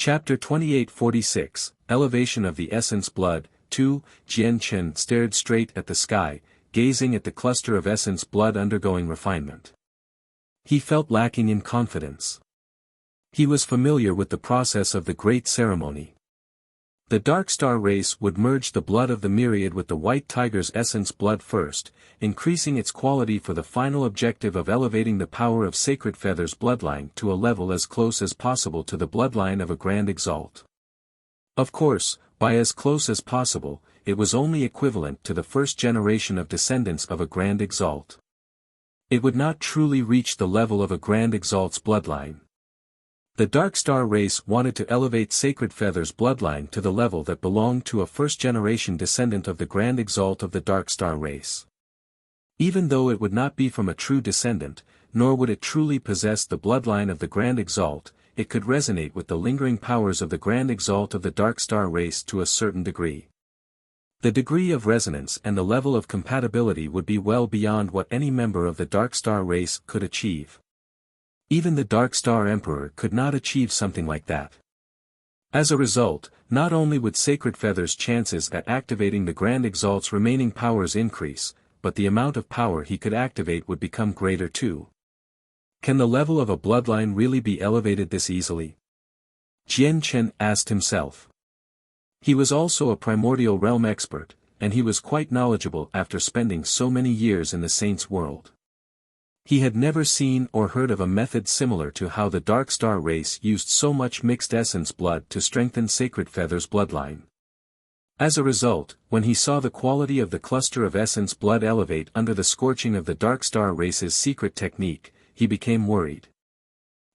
Chapter 2846, Elevation of the Essence Blood. 2. Jian Chen stared straight at the sky, gazing at the cluster of essence blood undergoing refinement. He felt lacking in confidence. He was familiar with the process of the great ceremony. The dark star race would merge the blood of the myriad with the white tiger's essence blood first, increasing its quality for the final objective of elevating the power of Sacred Feather's bloodline to a level as close as possible to the bloodline of a Grand Exalt. Of course, by as close as possible, it was only equivalent to the first generation of descendants of a Grand Exalt. It would not truly reach the level of a Grand Exalt's bloodline. The Dark Star race wanted to elevate Sacred Feather's bloodline to the level that belonged to a first-generation descendant of the Grand Exalt of the Dark Star race. Even though it would not be from a true descendant, nor would it truly possess the bloodline of the Grand Exalt, it could resonate with the lingering powers of the Grand Exalt of the Dark Star race to a certain degree. The degree of resonance and the level of compatibility would be well beyond what any member of the Dark Star race could achieve. Even the Dark Star Emperor could not achieve something like that. As a result, not only would Sacred Feather's chances at activating the Grand Exalt's remaining powers increase, but the amount of power he could activate would become greater too. Can the level of a bloodline really be elevated this easily? Jian Chen asked himself. He was also a primordial realm expert, and he was quite knowledgeable after spending so many years in the Saints' world. He had never seen or heard of a method similar to how the Dark Star race used so much mixed essence blood to strengthen Sacred Feather's bloodline. As a result, when he saw the quality of the cluster of essence blood elevate under the scorching of the Dark Star race's secret technique, he became worried.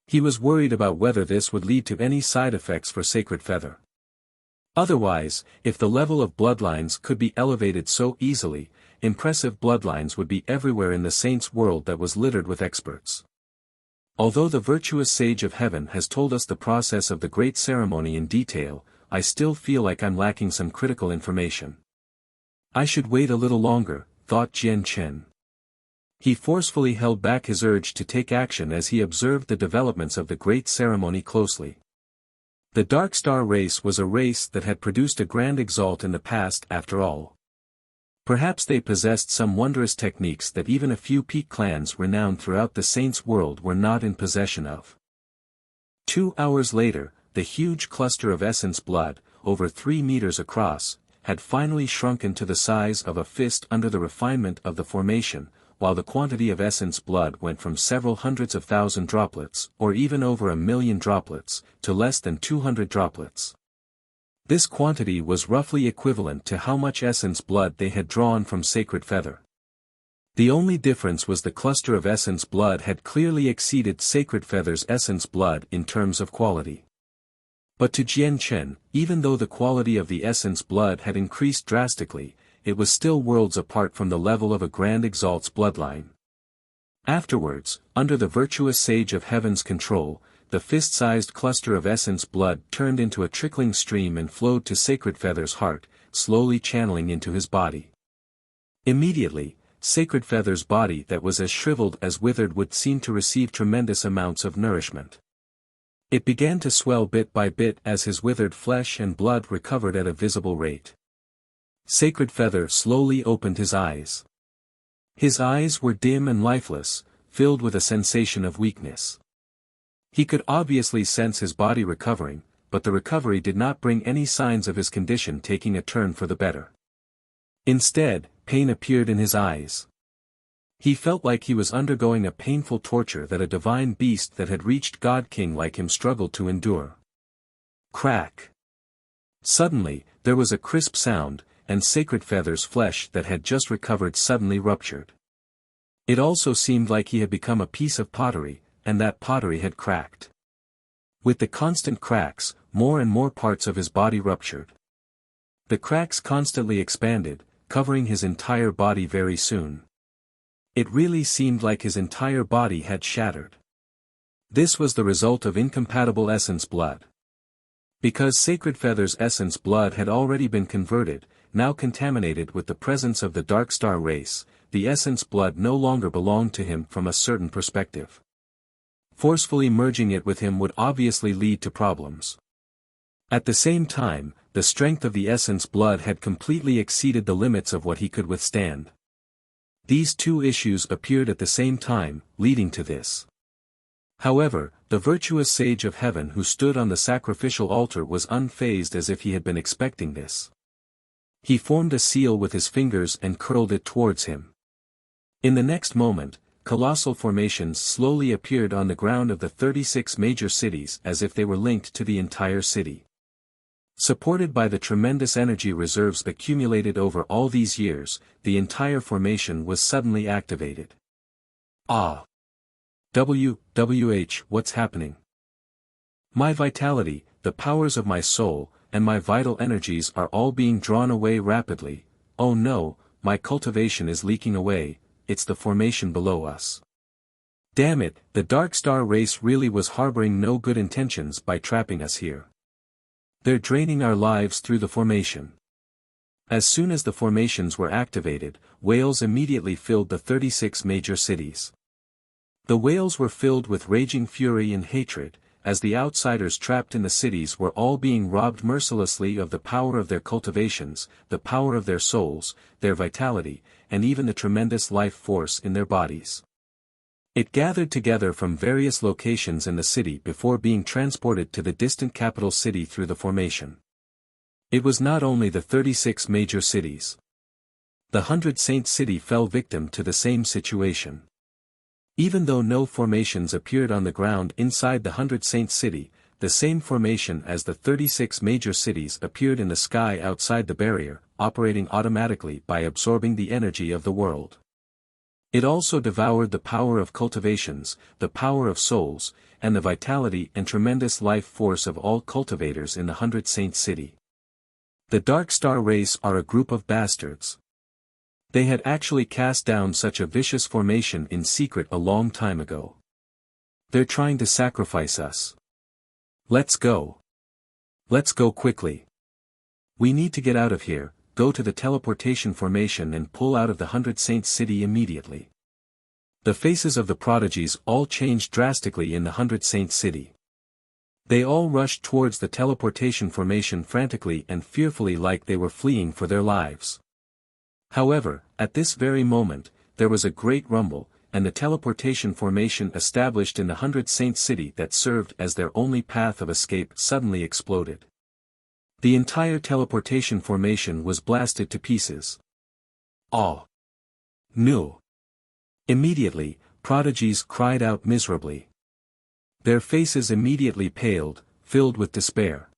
He was worried about whether this would lead to any side effects for Sacred Feather. Otherwise, if the level of bloodlines could be elevated so easily, impressive bloodlines would be everywhere in the Saints' world that was littered with experts. Although the virtuous Sage of Heaven has told us the process of the great ceremony in detail, I still feel like I'm lacking some critical information. I should wait a little longer, thought Jian Chen. He forcefully held back his urge to take action as he observed the developments of the great ceremony closely. The Dark Star race was a race that had produced a Grand Exalt in the past after all. Perhaps they possessed some wondrous techniques that even a few peak clans renowned throughout the Saints' world were not in possession of. 2 hours later, the huge cluster of essence blood, over 3 meters across, had finally shrunken to the size of a fist under the refinement of the formation, while the quantity of essence blood went from several hundreds of thousand droplets, or even over 1,000,000 droplets, to less than 200 droplets. This quantity was roughly equivalent to how much essence blood they had drawn from Sacred Feather. The only difference was the cluster of essence blood had clearly exceeded Sacred Feather's essence blood in terms of quality. But to Jian Chen, even though the quality of the essence blood had increased drastically, it was still worlds apart from the level of a Grand Exalt's bloodline. Afterwards, under the virtuous Sage of Heaven's control, the fist-sized cluster of essence blood turned into a trickling stream and flowed to Sacred Feather's heart, slowly channeling into his body. Immediately, Sacred Feather's body that was as shriveled as withered would seem to receive tremendous amounts of nourishment. It began to swell bit by bit as his withered flesh and blood recovered at a visible rate. Sacred Feather slowly opened his eyes. His eyes were dim and lifeless, filled with a sensation of weakness. He could obviously sense his body recovering, but the recovery did not bring any signs of his condition taking a turn for the better. Instead, pain appeared in his eyes. He felt like he was undergoing a painful torture that a divine beast that had reached God King like him struggled to endure. Crack! Suddenly, there was a crisp sound, and Sacred Feather's flesh that had just recovered suddenly ruptured. It also seemed like he had become a piece of pottery, and that pottery had cracked. With the constant cracks, more and more parts of his body ruptured. The cracks constantly expanded, covering his entire body very soon. It really seemed like his entire body had shattered. This was the result of incompatible essence blood. Because Sacred Feather's essence blood had already been converted, now contaminated with the presence of the Dark Star race, the essence blood no longer belonged to him from a certain perspective. Forcefully merging it with him would obviously lead to problems. At the same time, the strength of the essence blood had completely exceeded the limits of what he could withstand. These two issues appeared at the same time, leading to this. However, the virtuous sage of heaven who stood on the sacrificial altar was unfazed, as if he had been expecting this. He formed a seal with his fingers and curled it towards him. In the next moment, colossal formations slowly appeared on the ground of the 36 major cities as if they were linked to the entire city. Supported by the tremendous energy reserves accumulated over all these years, the entire formation was suddenly activated. Ah! What's happening? My vitality, the powers of my soul, and my vital energies are all being drawn away rapidly. Oh no, my cultivation is leaking away, it's the formation below us. Damn it, the Dark Star race really was harboring no good intentions by trapping us here. They're draining our lives through the formation. As soon as the formations were activated, whales immediately filled the 36 major cities. The whales were filled with raging fury and hatred, as the outsiders trapped in the cities were all being robbed mercilessly of the power of their cultivations, the power of their souls, their vitality, and even the tremendous life force in their bodies. It gathered together from various locations in the city before being transported to the distant capital city through the formation. It was not only the 36 major cities. The 100 Saint City fell victim to the same situation. Even though no formations appeared on the ground inside the 100 Saint City, the same formation as the 36 major cities appeared in the sky outside the barrier, operating automatically by absorbing the energy of the world. It also devoured the power of cultivations, the power of souls, and the vitality and tremendous life force of all cultivators in the 100 Saint City. The Dark Star race are a group of bastards. They had actually cast down such a vicious formation in secret a long time ago. They're trying to sacrifice us. Let's go. Let's go quickly. We need to get out of here. Go to the teleportation formation and pull out of the 100 Saint City immediately. The faces of the prodigies all changed drastically in the 100 Saint City. They all rushed towards the teleportation formation frantically and fearfully, like they were fleeing for their lives. However, at this very moment, there was a great rumble, and the teleportation formation established in the 100 Saint City that served as their only path of escape suddenly exploded. The entire teleportation formation was blasted to pieces. Oh! No! Immediately, prodigies cried out miserably. Their faces immediately paled, filled with despair.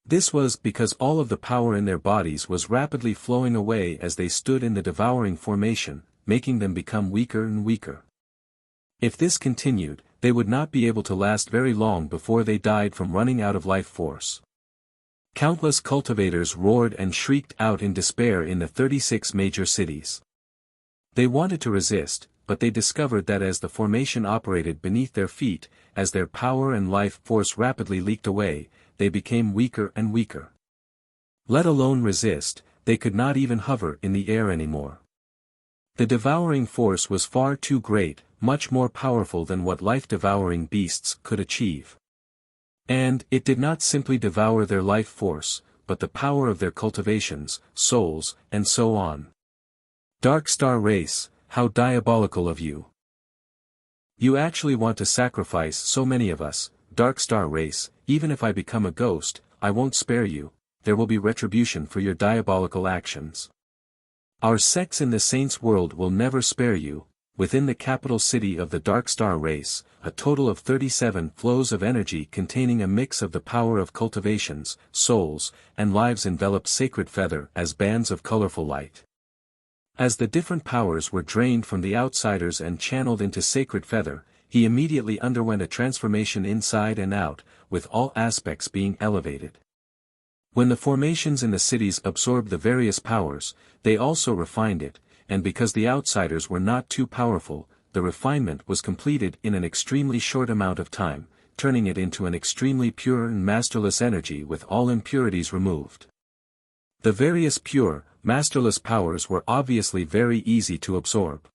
This was because all of the power in their bodies was rapidly flowing away as they stood in the devouring formation, making them become weaker and weaker. If this continued, they would not be able to last very long before they died from running out of life force. Countless cultivators roared and shrieked out in despair in the 36 major cities. They wanted to resist, but they discovered that as the formation operated beneath their feet, as their power and life force rapidly leaked away, they became weaker and weaker. Let alone resist, they could not even hover in the air anymore. The devouring force was far too great, much more powerful than what life-devouring beasts could achieve. And it did not simply devour their life force, but the power of their cultivations, souls, and so on. Dark Star race, how diabolical of you! You actually want to sacrifice so many of us, Dark Star race. Even if I become a ghost, I won't spare you. There will be retribution for your diabolical actions. Our sects in the Saints' world will never spare you. Within the capital city of the Dark Star race, a total of 37 flows of energy containing a mix of the power of cultivations, souls, and lives enveloped Sacred Feather as bands of colorful light. As the different powers were drained from the outsiders and channeled into Sacred Feather, he immediately underwent a transformation inside and out, with all aspects being elevated. When the formations in the cities absorbed the various powers, they also refined it, and because the outsiders were not too powerful, the refinement was completed in an extremely short amount of time, turning it into an extremely pure and masterless energy with all impurities removed. The various pure, masterless powers were obviously very easy to absorb.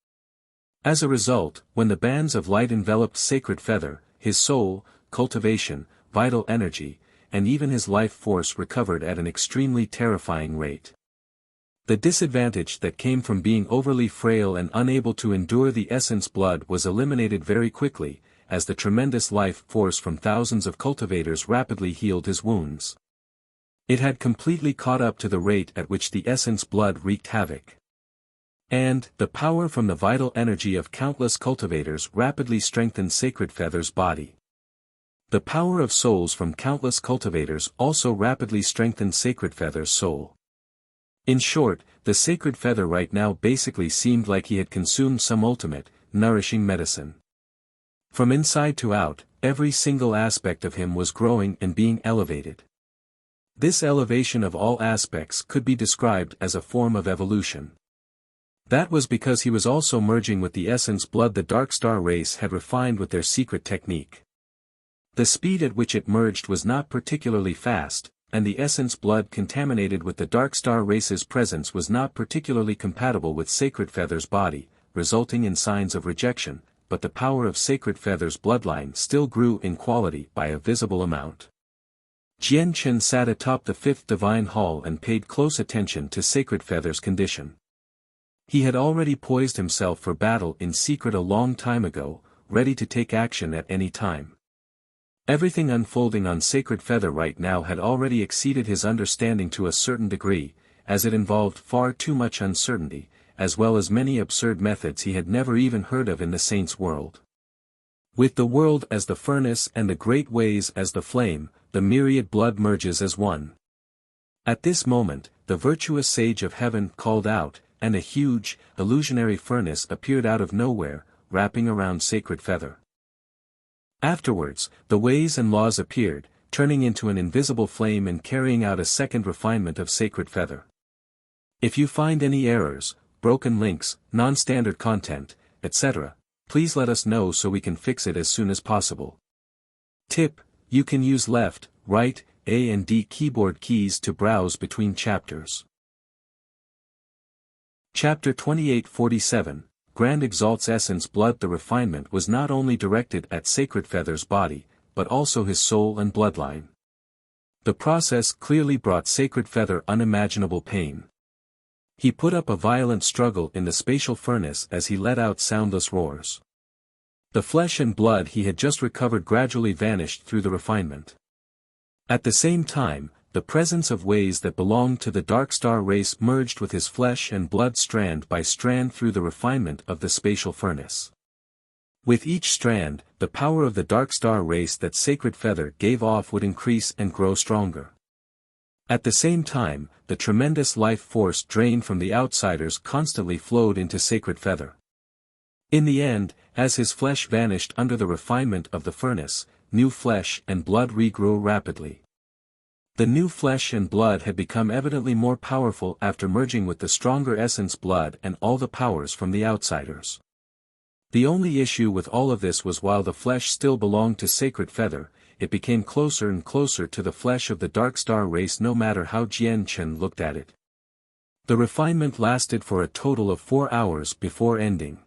As a result, when the bands of light enveloped Sacred Feather, his soul, cultivation, vital energy, and even his life force recovered at an extremely terrifying rate. The disadvantage that came from being overly frail and unable to endure the essence blood was eliminated very quickly, as the tremendous life force from thousands of cultivators rapidly healed his wounds. It had completely caught up to the rate at which the essence blood wreaked havoc. And, the power from the vital energy of countless cultivators rapidly strengthened Sacred Feather's body. The power of souls from countless cultivators also rapidly strengthened Sacred Feather's soul. In short, the Sacred Feather right now basically seemed like he had consumed some ultimate, nourishing medicine. From inside to out, every single aspect of him was growing and being elevated. This elevation of all aspects could be described as a form of evolution. That was because he was also merging with the essence blood the Dark Star race had refined with their secret technique. The speed at which it merged was not particularly fast, and the essence blood contaminated with the Dark Star race's presence was not particularly compatible with Sacred Feather's body, resulting in signs of rejection, but the power of Sacred Feather's bloodline still grew in quality by a visible amount. Jian Chen sat atop the fifth divine hall and paid close attention to Sacred Feather's condition. He had already poised himself for battle in secret a long time ago, ready to take action at any time. Everything unfolding on Sacred Feather right now had already exceeded his understanding to a certain degree, as it involved far too much uncertainty, as well as many absurd methods he had never even heard of in the saints' world. With the world as the furnace and the great ways as the flame, the myriad blood merges as one. At this moment, the virtuous sage of heaven called out, and a huge, illusionary furnace appeared out of nowhere, wrapping around Sacred Feather. Afterwards, the ways and laws appeared, turning into an invisible flame and carrying out a second refinement of Sacred Feather. If you find any errors, broken links, non-standard content, etc., please let us know so we can fix it as soon as possible. Tip: you can use left, right, A and D keyboard keys to browse between chapters. Chapter 2847, Grand Exalt's Essence Blood. The refinement was not only directed at Sacred Feather's body, but also his soul and bloodline. The process clearly brought Sacred Feather unimaginable pain. He put up a violent struggle in the spatial furnace as he let out soundless roars. The flesh and blood he had just recovered gradually vanished through the refinement. At the same time, the presence of ways that belonged to the Dark Star race merged with his flesh and blood strand by strand through the refinement of the spatial furnace. With each strand, the power of the Dark Star race that Sacred Feather gave off would increase and grow stronger. At the same time, the tremendous life force drained from the outsiders constantly flowed into Sacred Feather. In the end, as his flesh vanished under the refinement of the furnace, new flesh and blood regrew rapidly. The new flesh and blood had become evidently more powerful after merging with the stronger essence blood and all the powers from the outsiders. The only issue with all of this was while the flesh still belonged to Sacred Feather, it became closer and closer to the flesh of the Dark Star race no matter how Jian Chen looked at it. The refinement lasted for a total of 4 hours before ending.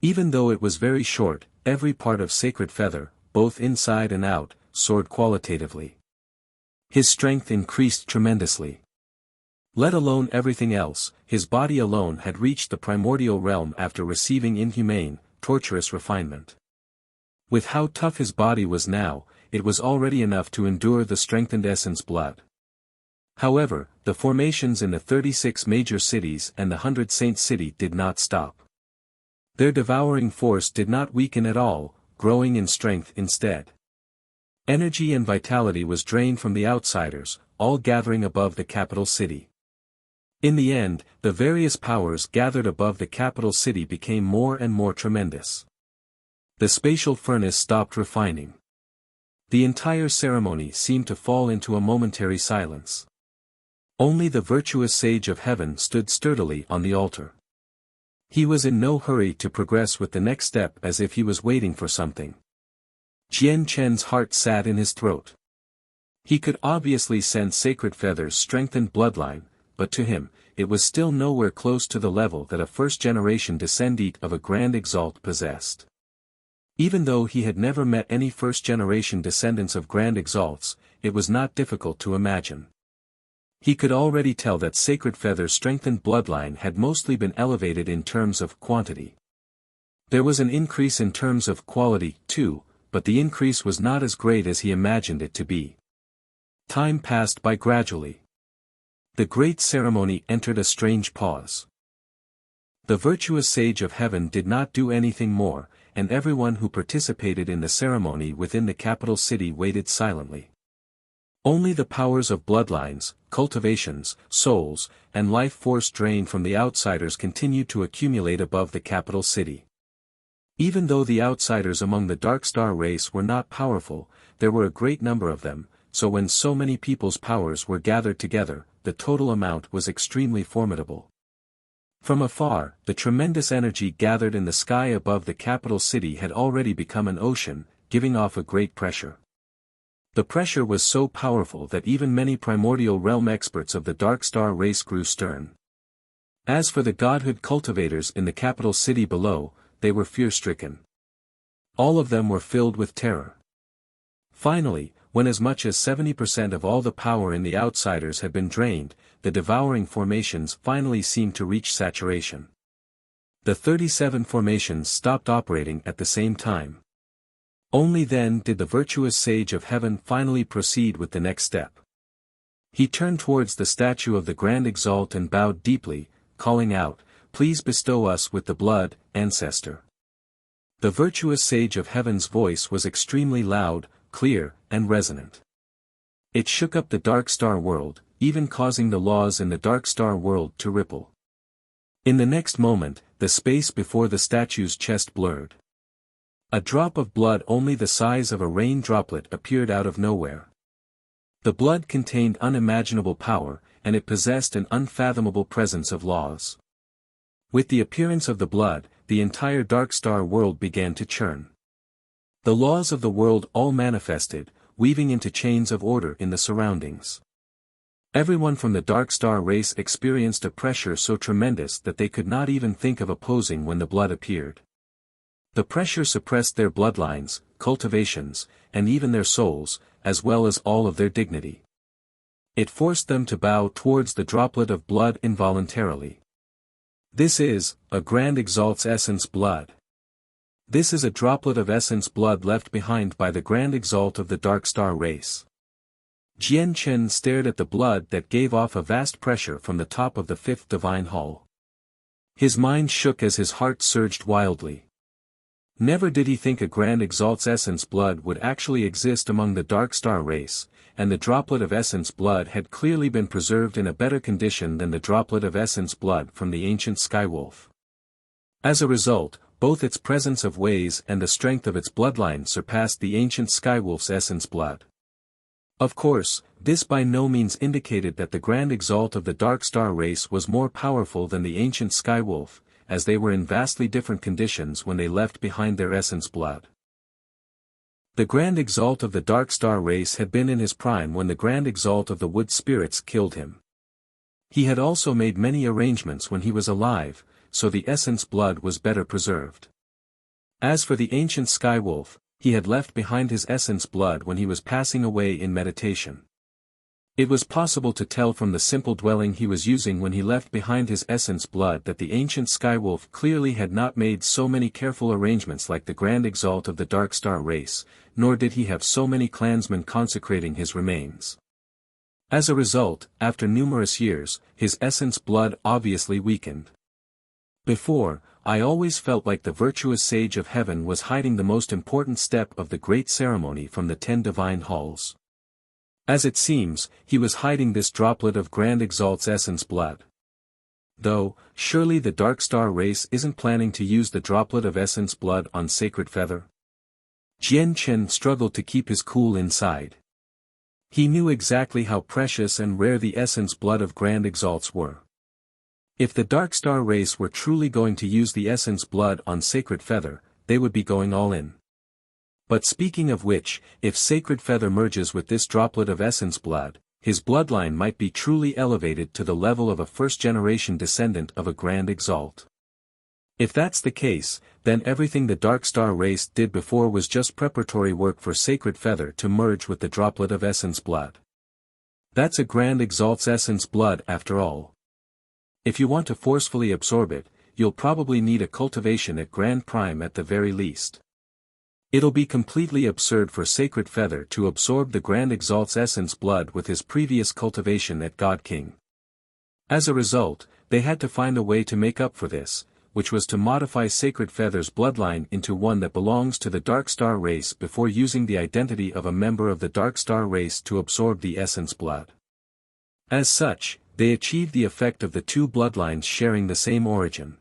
Even though it was very short, every part of Sacred Feather, both inside and out, soared qualitatively. His strength increased tremendously. Let alone everything else, his body alone had reached the primordial realm after receiving inhumane, torturous refinement. With how tough his body was now, it was already enough to endure the strengthened essence blood. However, the formations in the 36 major cities and the 100 Saint City did not stop. Their devouring force did not weaken at all, growing in strength instead. Energy and vitality was drained from the outsiders, all gathering above the capital city. In the end, the various powers gathered above the capital city became more and more tremendous. The spatial furnace stopped refining. The entire ceremony seemed to fall into a momentary silence. Only the virtuous sage of heaven stood sturdily on the altar. He was in no hurry to progress with the next step, as if he was waiting for something. Jian Chen's heart sat in his throat. He could obviously sense Sacred Feather's strengthened bloodline, but to him, it was still nowhere close to the level that a first-generation descendant of a Grand Exalt possessed. Even though he had never met any first-generation descendants of Grand Exalts, it was not difficult to imagine. He could already tell that Sacred Feather's strengthened bloodline had mostly been elevated in terms of quantity. There was an increase in terms of quality, too, but the increase was not as great as he imagined it to be. Time passed by gradually. The great ceremony entered a strange pause. The virtuous sage of heaven did not do anything more, and everyone who participated in the ceremony within the capital city waited silently. Only the powers of bloodlines, cultivations, souls, and life force drained from the outsiders continued to accumulate above the capital city. Even though the outsiders among the Dark Star race were not powerful, there were a great number of them, so when so many people's powers were gathered together, the total amount was extremely formidable. From afar, the tremendous energy gathered in the sky above the capital city had already become an ocean, giving off a great pressure. The pressure was so powerful that even many primordial realm experts of the Dark Star race grew stern. As for the godhood cultivators in the capital city below, they were fear-stricken. All of them were filled with terror. Finally, when as much as 70% of all the power in the outsiders had been drained, the devouring formations finally seemed to reach saturation. The 37 formations stopped operating at the same time. Only then did the virtuous sage of heaven finally proceed with the next step. He turned towards the statue of the Grand Exalt and bowed deeply, calling out, "Please bestow us with the blood, ancestor." The virtuous sage of heaven's voice was extremely loud, clear, and resonant. It shook up the Dark Star world, even causing the laws in the Dark Star world to ripple. In the next moment, the space before the statue's chest blurred. A drop of blood only the size of a rain droplet appeared out of nowhere. The blood contained unimaginable power, and it possessed an unfathomable presence of laws. With the appearance of the blood, the entire Dark Star world began to churn. The laws of the world all manifested, weaving into chains of order in the surroundings. Everyone from the Dark Star race experienced a pressure so tremendous that they could not even think of opposing when the blood appeared. The pressure suppressed their bloodlines, cultivations, and even their souls, as well as all of their dignity. It forced them to bow towards the droplet of blood involuntarily. This is, a Grand Exalt's essence blood. This is a droplet of essence blood left behind by the Grand Exalt of the Dark Star race. Jian Chen stared at the blood that gave off a vast pressure from the top of the fifth divine hall. His mind shook as his heart surged wildly. Never did he think a Grand Exalt's essence blood would actually exist among the Dark Star race, and the droplet of essence blood had clearly been preserved in a better condition than the droplet of essence blood from the ancient Skywolf. As a result, both its presence of ways and the strength of its bloodline surpassed the ancient Skywolf's essence blood. Of course, this by no means indicated that the Grand Exalt of the Dark Star race was more powerful than the ancient Skywolf, as they were in vastly different conditions when they left behind their essence blood. The Grand Exalt of the Dark Star race had been in his prime when the Grand Exalt of the Wood Spirits killed him. He had also made many arrangements when he was alive, so the essence blood was better preserved. As for the ancient Skywolf, he had left behind his essence blood when he was passing away in meditation. It was possible to tell from the simple dwelling he was using when he left behind his essence blood that the ancient Skywolf clearly had not made so many careful arrangements like the Grand Exalt of the Dark Star race, nor did he have so many clansmen consecrating his remains. As a result, after numerous years, his essence blood obviously weakened. Before, I always felt like the virtuous sage of heaven was hiding the most important step of the great ceremony from the 10 divine halls. As it seems, he was hiding this droplet of Grand Exalt's essence blood. Though, surely the Dark Star race isn't planning to use the droplet of essence blood on Sacred Feather? Jian Chen struggled to keep his cool inside. He knew exactly how precious and rare the essence blood of Grand Exalts were. If the Dark Star race were truly going to use the essence blood on Sacred Feather, they would be going all in. But speaking of which, if Sacred Feather merges with this droplet of essence blood, his bloodline might be truly elevated to the level of a first-generation descendant of a Grand Exalt. If that's the case, then everything the Dark Star race did before was just preparatory work for Sacred Feather to merge with the droplet of Essence Blood. That's a Grand Exalt's Essence Blood after all. If you want to forcefully absorb it, you'll probably need a cultivation at Grand Prime at the very least. It'll be completely absurd for Sacred Feather to absorb the Grand Exalt's Essence Blood with his previous cultivation at God King. As a result, they had to find a way to make up for this, which was to modify Sacred Feather's bloodline into one that belongs to the Dark Star race before using the identity of a member of the Dark Star race to absorb the Essence Blood. As such, they achieved the effect of the two bloodlines sharing the same origin.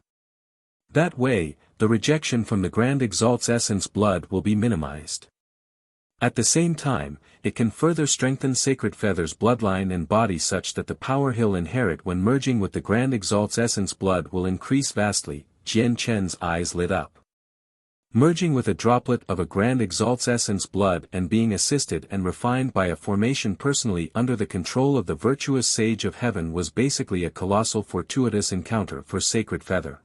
That way, the rejection from the Grand Exalt's Essence Blood will be minimized. At the same time, it can further strengthen Sacred Feather's bloodline and body such that the power he'll inherit when merging with the Grand Exalt's Essence Blood will increase vastly. Jian Chen's eyes lit up. Merging with a droplet of a Grand Exalt's Essence Blood and being assisted and refined by a formation personally under the control of the virtuous Sage of Heaven was basically a colossal fortuitous encounter for Sacred Feather.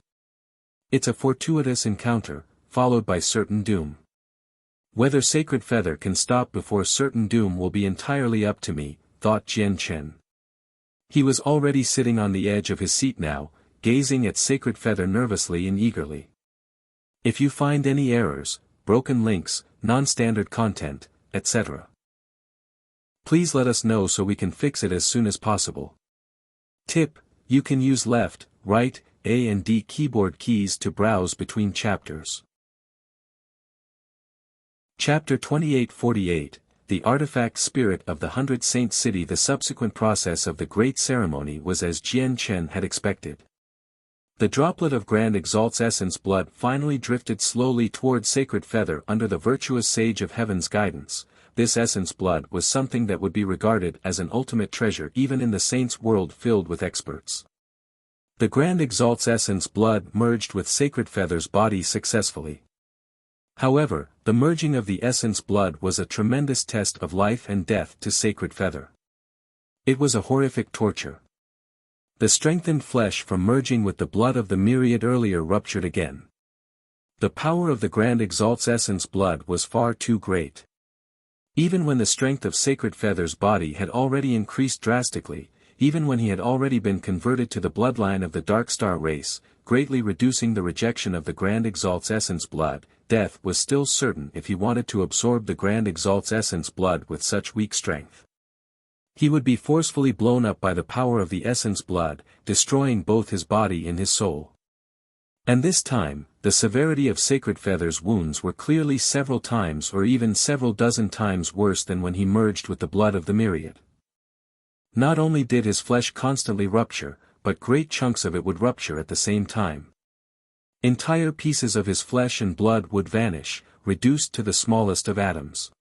It's a fortuitous encounter, followed by certain doom. Whether Sacred Feather can stop before certain doom will be entirely up to me, thought Jian Chen. He was already sitting on the edge of his seat now, gazing at Sacred Feather nervously and eagerly. If you find any errors, broken links, non-standard content, etc., please let us know so we can fix it as soon as possible. Tip: you can use left, right, A and D keyboard keys to browse between chapters. Chapter 2848, The Artifact Spirit of the 100 Saint City. The subsequent process of the Great Ceremony was as Jian Chen had expected. The droplet of Grand Exalt's Essence Blood finally drifted slowly toward Sacred Feather under the virtuous Sage of Heaven's guidance. This Essence Blood was something that would be regarded as an ultimate treasure even in the Saints' world filled with experts. The Grand Exalt's Essence Blood merged with Sacred Feather's body successfully. However, the merging of the Essence Blood was a tremendous test of life and death to Sacred Feather. It was a horrific torture. The strengthened flesh from merging with the blood of the myriad earlier ruptured again. The power of the Grand Exalt's Essence Blood was far too great. Even when the strength of Sacred Feather's body had already increased drastically, even when he had already been converted to the bloodline of the Dark Star race, greatly reducing the rejection of the Grand Exalt's Essence Blood, death was still certain if he wanted to absorb the Grand Exalt's Essence Blood with such weak strength. He would be forcefully blown up by the power of the Essence Blood, destroying both his body and his soul. And this time, the severity of Sacred Feather's wounds were clearly several times or even several dozen times worse than when he merged with the blood of the myriad. Not only did his flesh constantly rupture, but great chunks of it would rupture at the same time. Entire pieces of his flesh and blood would vanish, reduced to the smallest of atoms.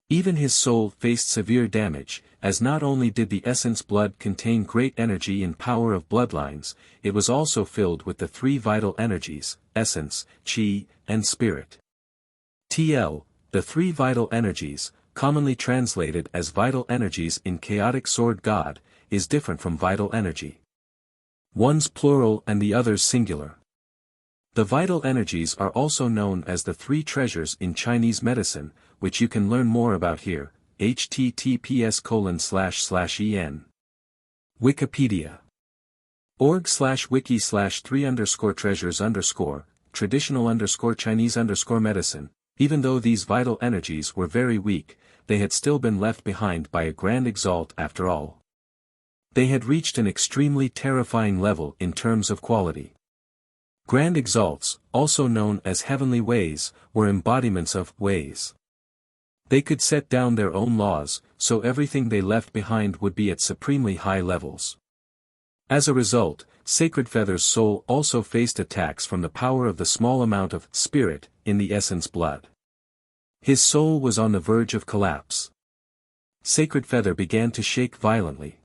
Even his soul faced severe damage, as not only did the Essence Blood contain great energy and power of bloodlines, it was also filled with the three vital energies, essence, chi, and spirit. TL, the three vital energies, commonly translated as vital energies in Chaotic Sword God, is different from vital energy. One's plural and the other's singular. The vital energies are also known as the three treasures in Chinese medicine, which you can learn more about here, https://en. Wikipedia. org/wiki/3_treasures_traditional_Chinese_medicine. Even though these vital energies were very weak, they had still been left behind by a Grand Exalt after all. They had reached an extremely terrifying level in terms of quality. Grand Exalts, also known as heavenly ways, were embodiments of ways. They could set down their own laws, so everything they left behind would be at supremely high levels. As a result, Sacred Feather's soul also faced attacks from the power of the small amount of spirit in the Essence Blood. His soul was on the verge of collapse. Sacred Feather began to shake violently.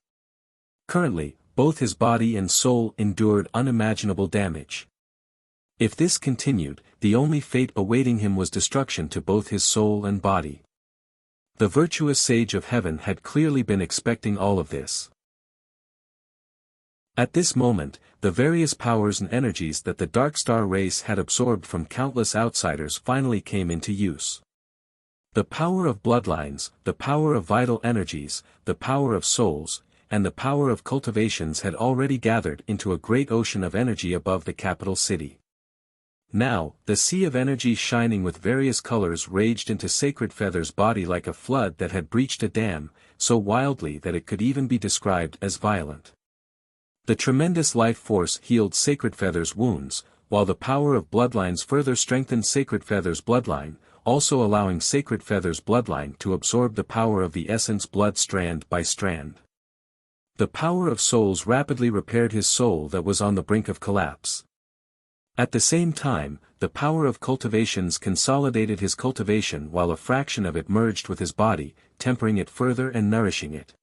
Currently, both his body and soul endured unimaginable damage. If this continued, the only fate awaiting him was destruction to both his soul and body. The virtuous Sage of Heaven had clearly been expecting all of this. At this moment, the various powers and energies that the Dark Star race had absorbed from countless outsiders finally came into use. The power of bloodlines, the power of vital energies, the power of souls, and the power of cultivations had already gathered into a great ocean of energy above the capital city. Now, the sea of energy shining with various colors raged into Sacred Feather's body like a flood that had breached a dam, so wildly that it could even be described as violent. The tremendous life force healed Sacred Feather's wounds, while the power of bloodlines further strengthened Sacred Feather's bloodline, also allowing Sacred Feather's bloodline to absorb the power of the essence blood strand by strand. The power of souls rapidly repaired his soul that was on the brink of collapse. At the same time, the power of cultivations consolidated his cultivation while a fraction of it merged with his body, tempering it further and nourishing it.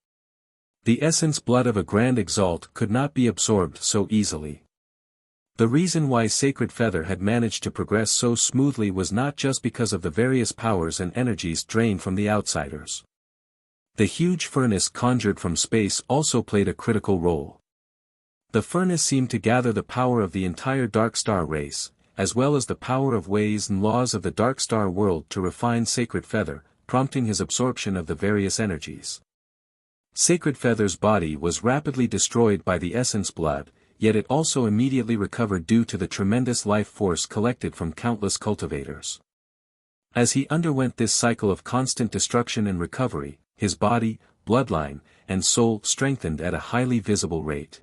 The essence blood of a Grand Exalt could not be absorbed so easily. The reason why Sacred Feather had managed to progress so smoothly was not just because of the various powers and energies drained from the outsiders. The huge furnace conjured from space also played a critical role. The furnace seemed to gather the power of the entire Dark Star race, as well as the power of ways and laws of the Dark Star world to refine Sacred Feather, prompting his absorption of the various energies. Sacred Feather's body was rapidly destroyed by the essence blood, yet it also immediately recovered due to the tremendous life force collected from countless cultivators. As he underwent this cycle of constant destruction and recovery, his body, bloodline, and soul strengthened at a highly visible rate.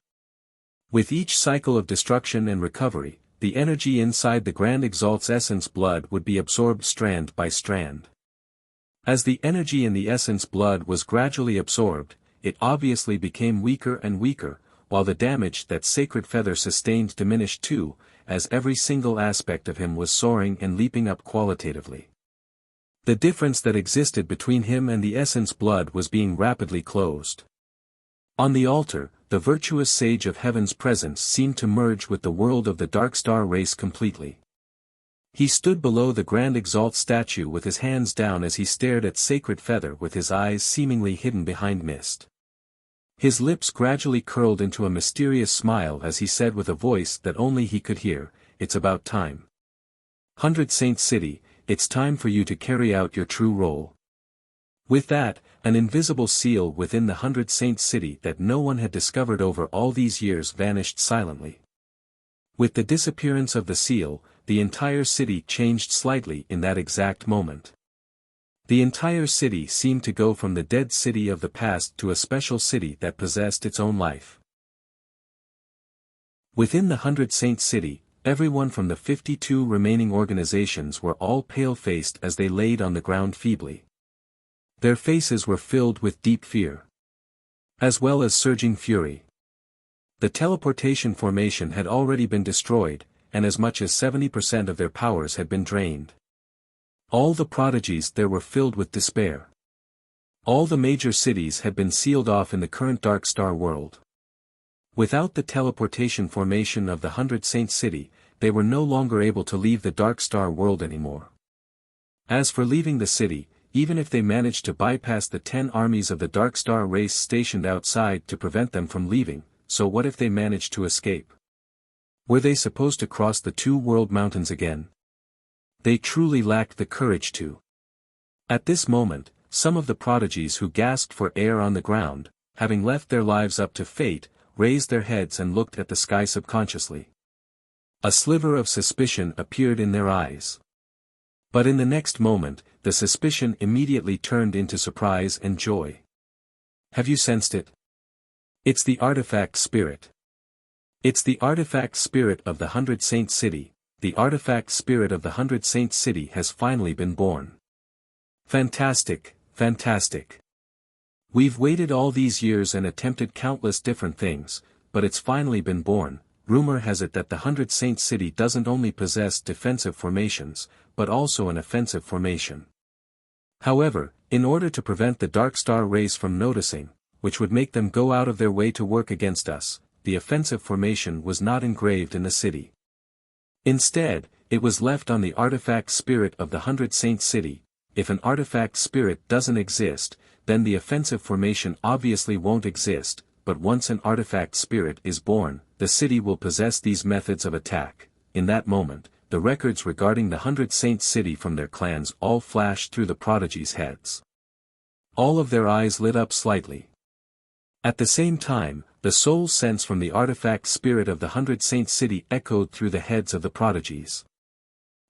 With each cycle of destruction and recovery, the energy inside the Grand Exalt's essence blood would be absorbed strand by strand. As the energy in the essence blood was gradually absorbed, it obviously became weaker and weaker, while the damage that Sacred Feather sustained diminished too, as every single aspect of him was soaring and leaping up qualitatively. The difference that existed between him and the essence blood was being rapidly closed. On the altar, the virtuous Sage of Heaven's presence seemed to merge with the world of the Dark Star race completely. He stood below the Grand Exalt statue with his hands down as he stared at Sacred Feather with his eyes seemingly hidden behind mist. His lips gradually curled into a mysterious smile as he said with a voice that only he could hear, "It's about time. 100 Saint City, it's time for you to carry out your true role." With that, an invisible seal within the 100 Saint City that no one had discovered over all these years vanished silently. With the disappearance of the seal, the entire city changed slightly in that exact moment. The entire city seemed to go from the dead city of the past to a special city that possessed its own life. Within the 100 Saint City, everyone from the 52 remaining organizations were all pale-faced as they laid on the ground feebly. Their faces were filled with deep fear, as well as surging fury. The teleportation formation had already been destroyed, and as much as 70% of their powers had been drained. All the prodigies there were filled with despair. All the major cities had been sealed off in the current Dark Star world. Without the teleportation formation of the 100 Saint City, they were no longer able to leave the Dark Star world anymore. As for leaving the city, even if they managed to bypass the 10 armies of the Dark Star race stationed outside to prevent them from leaving, so what if they managed to escape? Were they supposed to cross the two world mountains again? They truly lacked the courage to. At this moment, some of the prodigies who gasped for air on the ground, having left their lives up to fate, raised their heads and looked at the sky subconsciously. A sliver of suspicion appeared in their eyes. But in the next moment, the suspicion immediately turned into surprise and joy. Have you sensed it? It's the artifact spirit. It's the artifact spirit of the 100 Saint City. The artifact spirit of the 100 Saint City has finally been born. Fantastic, fantastic. We've waited all these years and attempted countless different things, but it's finally been born. Rumor has it that the 100 Saint City doesn't only possess defensive formations, but also an offensive formation. However, in order to prevent the Dark Star race from noticing, which would make them go out of their way to work against us, the offensive formation was not engraved in the city. Instead, it was left on the artifact spirit of the 100 Saint City. If an artifact spirit doesn't exist, then the offensive formation obviously won't exist, but once an artifact spirit is born, the city will possess these methods of attack. In that moment, the records regarding the 100 Saints city from their clans all flashed through the prodigy's heads. All of their eyes lit up slightly. At the same time, the soul sense from the artifact spirit of the 100 Saints city echoed through the heads of the prodigies.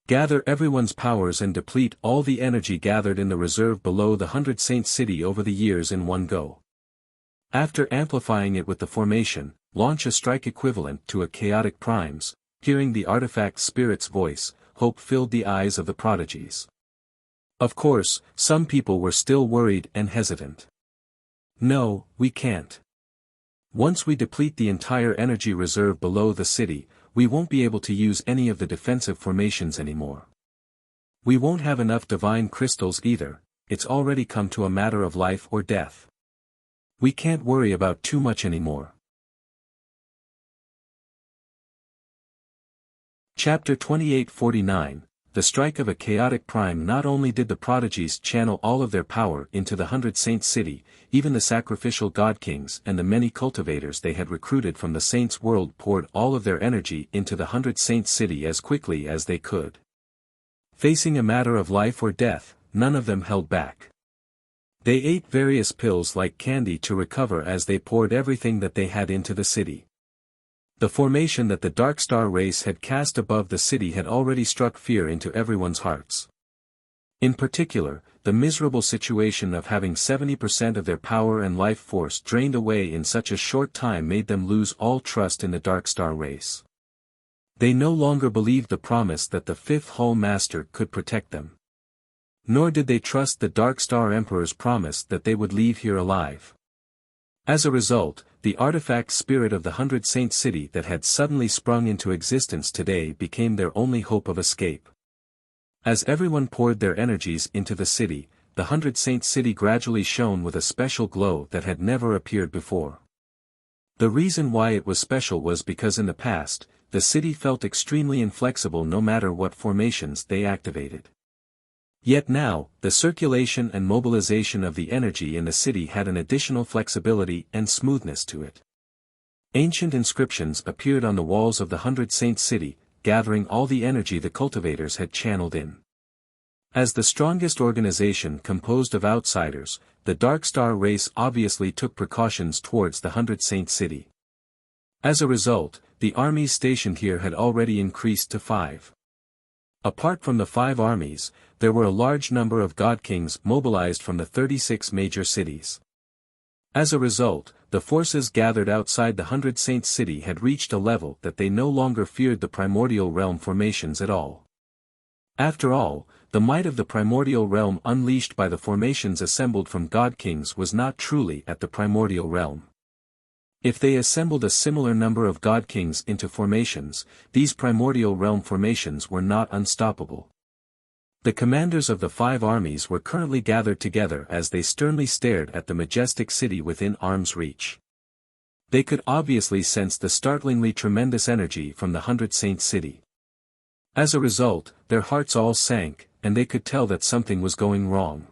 Gather everyone's powers and deplete all the energy gathered in the reserve below the 100 Saints city over the years in one go. After amplifying it with the formation, launch a strike equivalent to a chaotic primes. Hearing the artifact spirit's voice, hope filled the eyes of the prodigies. Of course, some people were still worried and hesitant. No, we can't. Once we deplete the entire energy reserve below the city, we won't be able to use any of the defensive formations anymore. We won't have enough divine crystals either. It's already come to a matter of life or death. We can't worry about too much anymore. Chapter 2849, The Strike of a Chaotic Prime. Not only did the prodigies channel all of their power into the 100 Saints city, even the sacrificial god kings and the many cultivators they had recruited from the Saints world poured all of their energy into the 100 Saints city as quickly as they could. Facing a matter of life or death, none of them held back. They ate various pills like candy to recover as they poured everything that they had into the city. The formation that the Dark Star race had cast above the city had already struck fear into everyone's hearts. In particular, the miserable situation of having 70% of their power and life force drained away in such a short time made them lose all trust in the Dark Star race. They no longer believed the promise that the Fifth Hull Master could protect them. Nor did they trust the Dark Star Emperor's promise that they would leave here alive. As a result, the artifact spirit of the 100 Saints city that had suddenly sprung into existence today became their only hope of escape. As everyone poured their energies into the city, the 100 Saints city gradually shone with a special glow that had never appeared before. The reason why it was special was because in the past, the city felt extremely inflexible no matter what formations they activated. Yet now, the circulation and mobilization of the energy in the city had an additional flexibility and smoothness to it. Ancient inscriptions appeared on the walls of the 100 Saints city, gathering all the energy the cultivators had channeled in. As the strongest organization composed of outsiders, the Dark Star race obviously took precautions towards the 100 Saints city. As a result, the armies stationed here had already increased to 5. Apart from the 5 armies, there were a large number of god kings mobilized from the 36 major cities. As a result, the forces gathered outside the 100 Saints city had reached a level that they no longer feared the primordial realm formations at all. After all, the might of the primordial realm unleashed by the formations assembled from god kings was not truly at the primordial realm. If they assembled a similar number of god kings into formations, these primordial realm formations were not unstoppable. The commanders of the 5 armies were currently gathered together as they sternly stared at the majestic city within arm's reach. They could obviously sense the startlingly tremendous energy from the 100 Saints city. As a result, their hearts all sank, and they could tell that something was going wrong.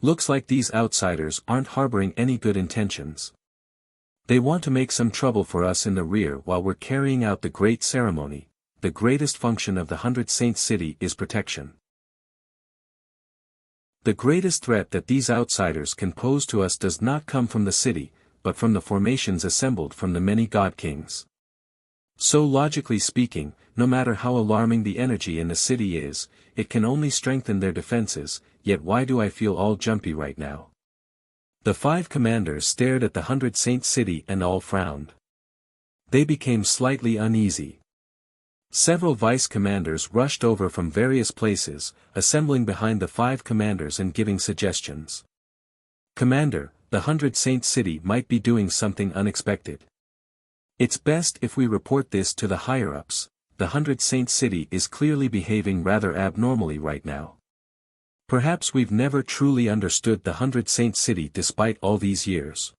Looks like these outsiders aren't harboring any good intentions. They want to make some trouble for us in the rear while we're carrying out the great ceremony. The greatest function of the 100 Saints city is protection. The greatest threat that these outsiders can pose to us does not come from the city, but from the formations assembled from the many god kings. So logically speaking, no matter how alarming the energy in the city is, it can only strengthen their defenses. Yet why do I feel all jumpy right now? The 5 commanders stared at the 100 Saints city and all frowned. They became slightly uneasy. Several vice-commanders rushed over from various places, assembling behind the 5 commanders and giving suggestions. Commander, the 100 Saints city might be doing something unexpected. It's best if we report this to the higher-ups. The 100 Saints city is clearly behaving rather abnormally right now. Perhaps we've never truly understood the 100 Saints city despite all these years.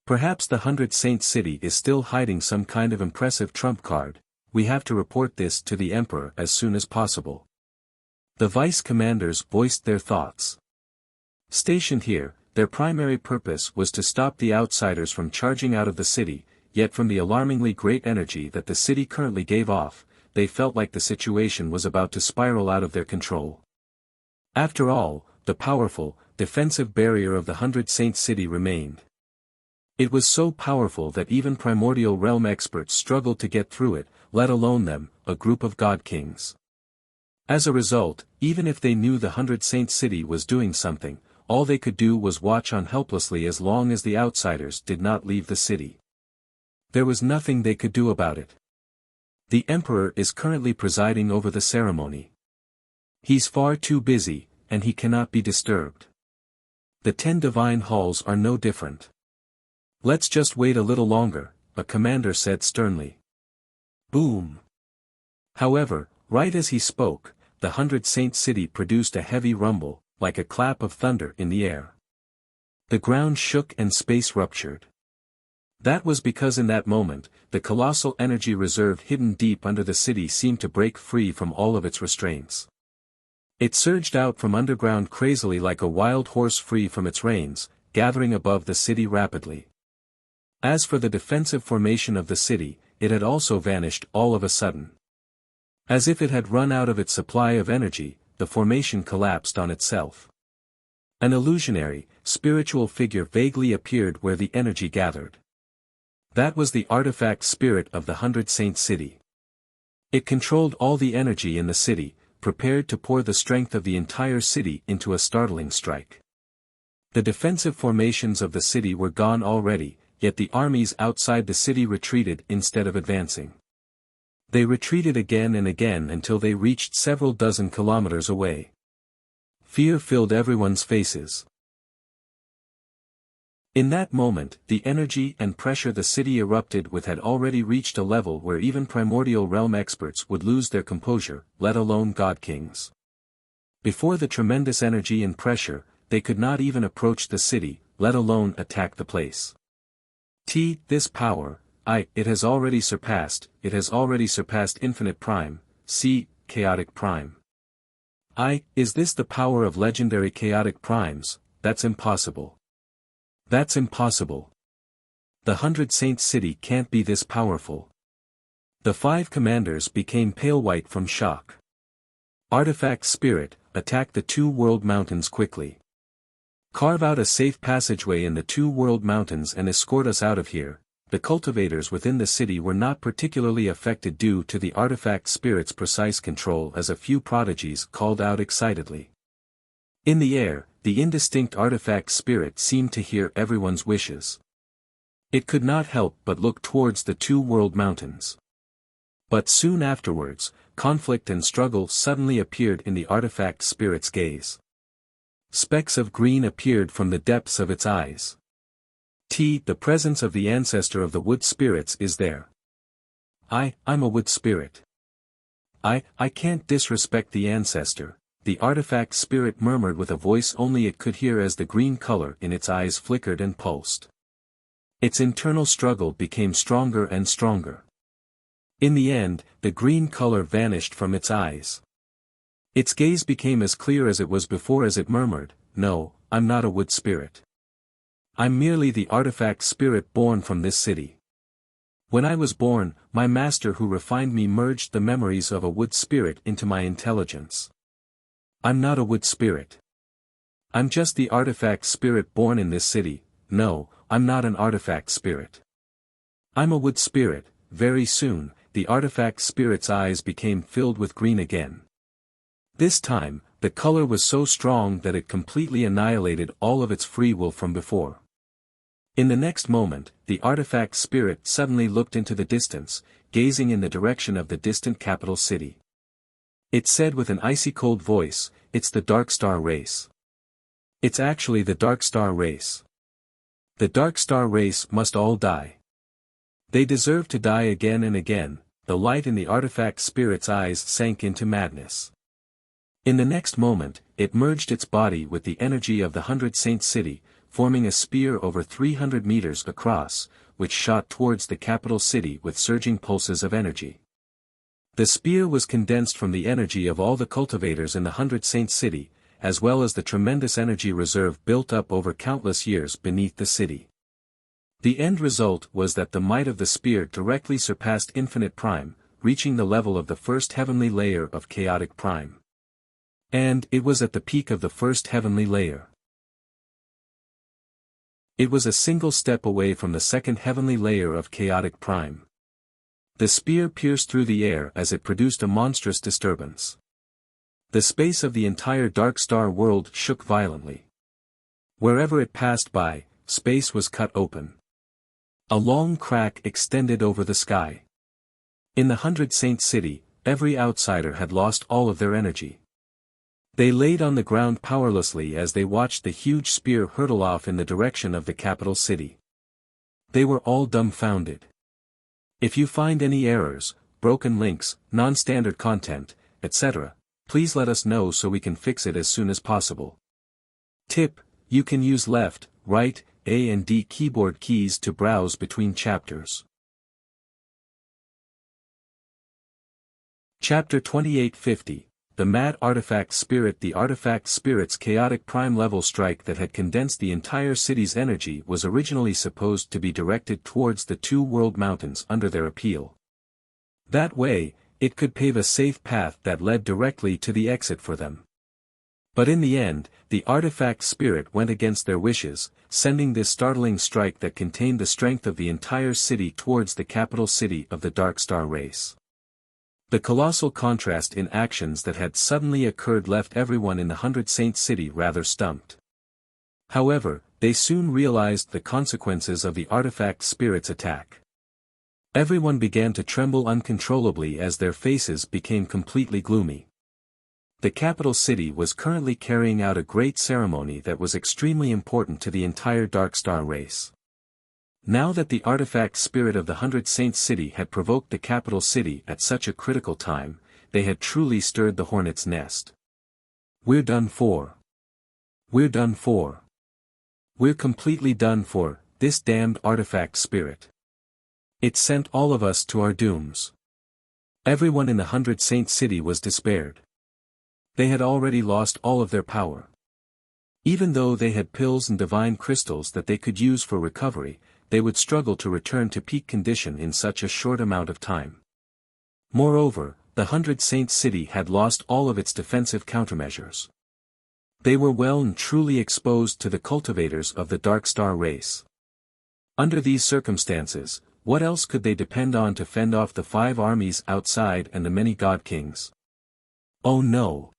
Perhaps the 100 Saints city is still hiding some kind of impressive trump card. We have to report this to the Emperor as soon as possible. The vice-commanders voiced their thoughts. Stationed here, their primary purpose was to stop the outsiders from charging out of the city, yet from the alarmingly great energy that the city currently gave off, they felt like the situation was about to spiral out of their control. After all, the powerful, defensive barrier of the 100 Saints city remained. It was so powerful that even primordial realm experts struggled to get through it, let alone them, a group of god kings. As a result, even if they knew the 100 Saints city was doing something, all they could do was watch on helplessly as long as the outsiders did not leave the city. There was nothing they could do about it. The emperor is currently presiding over the ceremony. He's far too busy, and he cannot be disturbed. The 10 divine halls are no different. Let's just wait a little longer, a commander said sternly. Boom. However, right as he spoke, the 100 Saints city produced a heavy rumble, like a clap of thunder in the air. The ground shook and space ruptured. That was because in that moment, the colossal energy reserve hidden deep under the city seemed to break free from all of its restraints. It surged out from underground crazily like a wild horse free from its reins, gathering above the city rapidly. As for the defensive formation of the city, it had also vanished all of a sudden. As if it had run out of its supply of energy, the formation collapsed on itself. An illusionary, spiritual figure vaguely appeared where the energy gathered. That was the artifact spirit of the 100 Saints city. It controlled all the energy in the city, prepared to pour the strength of the entire city into a startling strike. The defensive formations of the city were gone already, yet the armies outside the city retreated instead of advancing. They retreated again and again until they reached several dozen kilometers away. Fear filled everyone's faces. In that moment, the energy and pressure the city erupted with had already reached a level where even primordial realm experts would lose their composure, let alone god kings. Before the tremendous energy and pressure, they could not even approach the city, let alone attack the place. This power, it has already surpassed infinite prime, chaotic prime. Is this the power of legendary chaotic primes? That's impossible. That's impossible. The 100 Saints city can't be this powerful. The 5 commanders became pale white from shock. Artifact Spirit, attack the 2 world mountains quickly. Carve out a safe passageway in the 2 world mountains and escort us out of here. The cultivators within the city were not particularly affected due to the artifact spirit's precise control as a few prodigies called out excitedly. In the air, the indistinct artifact spirit seemed to hear everyone's wishes. It could not help but look towards the 2 world mountains. But soon afterwards, conflict and struggle suddenly appeared in the artifact spirit's gaze. Specks of green appeared from the depths of its eyes. The presence of the ancestor of the wood spirits is there. I'm a wood spirit. I can't disrespect the ancestor, the artifact spirit murmured with a voice only it could hear as the green color in its eyes flickered and pulsed. Its internal struggle became stronger and stronger. In the end, the green color vanished from its eyes. Its gaze became as clear as it was before as it murmured, "No, I'm not a wood spirit. I'm merely the artifact spirit born from this city. When I was born, my master who refined me merged the memories of a wood spirit into my intelligence. I'm not a wood spirit. I'm just the artifact spirit born in this city. No, I'm not an artifact spirit. I'm a wood spirit." Very soon, the artifact spirit's eyes became filled with green again. This time, the color was so strong that it completely annihilated all of its free will from before. In the next moment, the artifact spirit suddenly looked into the distance, gazing in the direction of the distant capital city. It said with an icy cold voice, "It's the Dark Star race. It's actually the Dark Star race. The Dark Star race must all die. They deserve to die again and again." The light in the artifact spirit's eyes sank into madness. In the next moment, it merged its body with the energy of the 100 Saints city, forming a spear over 300 meters across, which shot towards the capital city with surging pulses of energy. The spear was condensed from the energy of all the cultivators in the 100 Saints city, as well as the tremendous energy reserve built up over countless years beneath the city. The end result was that the might of the spear directly surpassed Infinite Prime, reaching the level of the first heavenly layer of Chaotic Prime. And it was at the peak of the first heavenly layer. It was a single step away from the second heavenly layer of Chaotic Prime. The spear pierced through the air as it produced a monstrous disturbance. The space of the entire Dark Star world shook violently. Wherever it passed by, space was cut open. A long crack extended over the sky. In the 100 Saint City, every outsider had lost all of their energy. They laid on the ground powerlessly as they watched the huge spear hurtle off in the direction of the capital city. They were all dumbfounded. If you find any errors, broken links, non-standard content, etc., please let us know so we can fix it as soon as possible. Tip: you can use left, right, A and D keyboard keys to browse between chapters. Chapter 2850, The Mad Artifact Spirit. The Artifact Spirit's chaotic prime level strike that had condensed the entire city's energy was originally supposed to be directed towards the two world mountains under their appeal. That way, it could pave a safe path that led directly to the exit for them. But in the end, the artifact spirit went against their wishes, sending this startling strike that contained the strength of the entire city towards the capital city of the Dark Star race. The colossal contrast in actions that had suddenly occurred left everyone in the 100 Saint City rather stumped. However, they soon realized the consequences of the artifact spirit's attack. Everyone began to tremble uncontrollably as their faces became completely gloomy. The capital city was currently carrying out a great ceremony that was extremely important to the entire Dark Star race. Now that the artifact spirit of the 100 Saint City had provoked the capital city at such a critical time, they had truly stirred the hornet's nest. We're done for. We're done for. We're completely done for, this damned artifact spirit. It sent all of us to our dooms. Everyone in the 100 Saint City was despaired. They had already lost all of their power. Even though they had pills and divine crystals that they could use for recovery, they would struggle to return to peak condition in such a short amount of time. Moreover, the 100 Saint City had lost all of its defensive countermeasures. They were well and truly exposed to the cultivators of the Dark Star race. Under these circumstances, what else could they depend on to fend off the 5 armies outside and the many god kings? Oh no!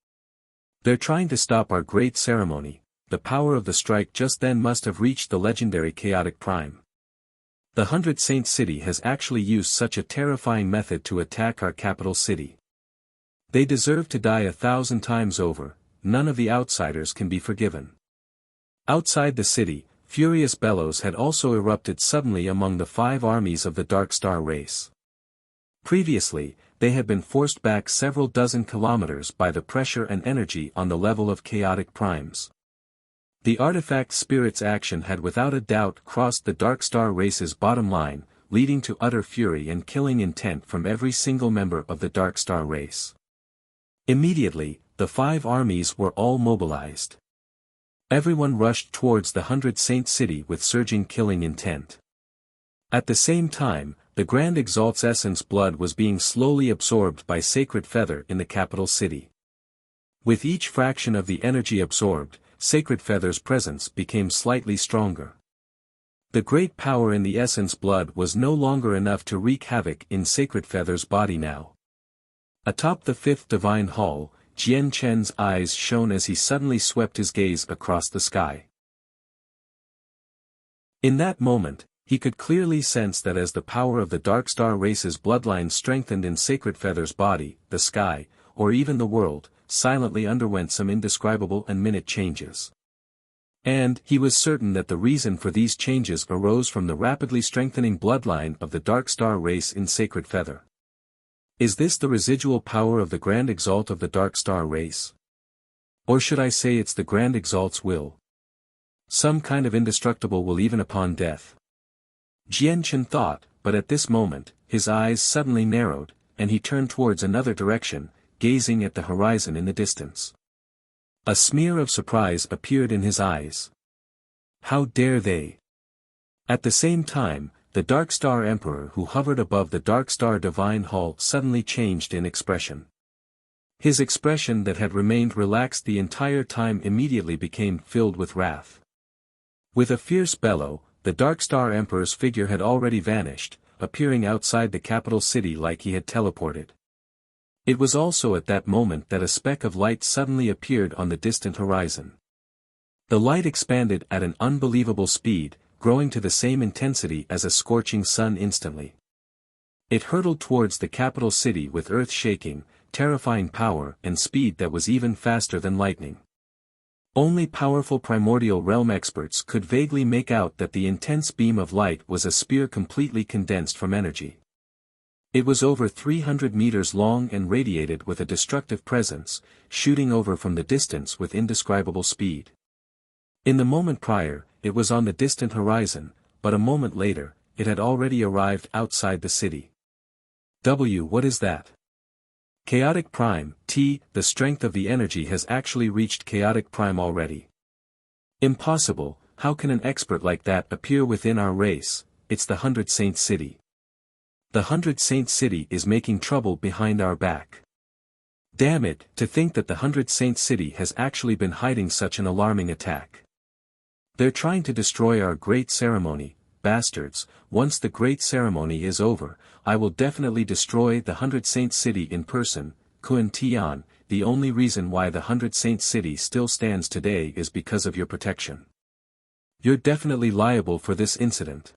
They're trying to stop our great ceremony. The power of the strike just then must have reached the legendary Chaotic Prime. The 100 Saint City has actually used such a terrifying method to attack our capital city. They deserve to die 1,000 times over. None of the outsiders can be forgiven. Outside the city, furious bellows had also erupted suddenly among the 5 armies of the Dark Star race. Previously, they had been forced back several dozen kilometers by the pressure and energy on the level of chaotic primes. The artifact spirit's action had without a doubt crossed the Dark Star race's bottom line, leading to utter fury and killing intent from every single member of the Dark Star race. Immediately, the 5 armies were all mobilized. Everyone rushed towards the 100 Saint City with surging killing intent. At the same time, the Grand Exalt's essence blood was being slowly absorbed by Sacred Feather in the capital city. With each fraction of the energy absorbed, Sacred Feather's presence became slightly stronger. The great power in the essence blood was no longer enough to wreak havoc in Sacred Feather's body now. Atop the 5th Divine Hall, Jian Chen's eyes shone as he suddenly swept his gaze across the sky. In that moment, he could clearly sense that as the power of the Dark Star race's bloodline strengthened in Sacred Feather's body, the sky, or even the world, silently underwent some indescribable and minute changes. And he was certain that the reason for these changes arose from the rapidly strengthening bloodline of the Dark Star race in Sacred Feather. Is this the residual power of the Grand Exalt of the Dark Star race? Or should I say it's the Grand Exalt's will? Some kind of indestructible will even upon death. Jian Chen thought, but at this moment, his eyes suddenly narrowed, and he turned towards another direction, gazing at the horizon in the distance. A smear of surprise appeared in his eyes. How dare they? At the same time, the Dark Star Emperor who hovered above the Dark Star Divine Hall suddenly changed in expression. His expression that had remained relaxed the entire time immediately became filled with wrath. With a fierce bellow, the Dark Star Emperor's figure had already vanished, appearing outside the capital city like he had teleported. It was also at that moment that a speck of light suddenly appeared on the distant horizon. The light expanded at an unbelievable speed, growing to the same intensity as a scorching sun instantly. It hurtled towards the capital city with earth-shaking, terrifying power and speed that was even faster than lightning. Only powerful primordial realm experts could vaguely make out that the intense beam of light was a spear completely condensed from energy. It was over 300 meters long and radiated with a destructive presence, shooting over from the distance with indescribable speed. In the moment prior, it was on the distant horizon, but a moment later, it had already arrived outside the city. What is that? Chaotic Prime, the strength of the energy has actually reached Chaotic Prime already. Impossible, how can an expert like that appear within our race? It's the 100 Saint City. The 100 Saint City is making trouble behind our back. Damn it, to think that the 100 Saint City has actually been hiding such an alarming attack. They're trying to destroy our great ceremony, bastards. Once the great ceremony is over, I will definitely destroy the 100 Saint City in person. Kun Tian, the only reason why the 100 Saint City still stands today is because of your protection. You're definitely liable for this incident.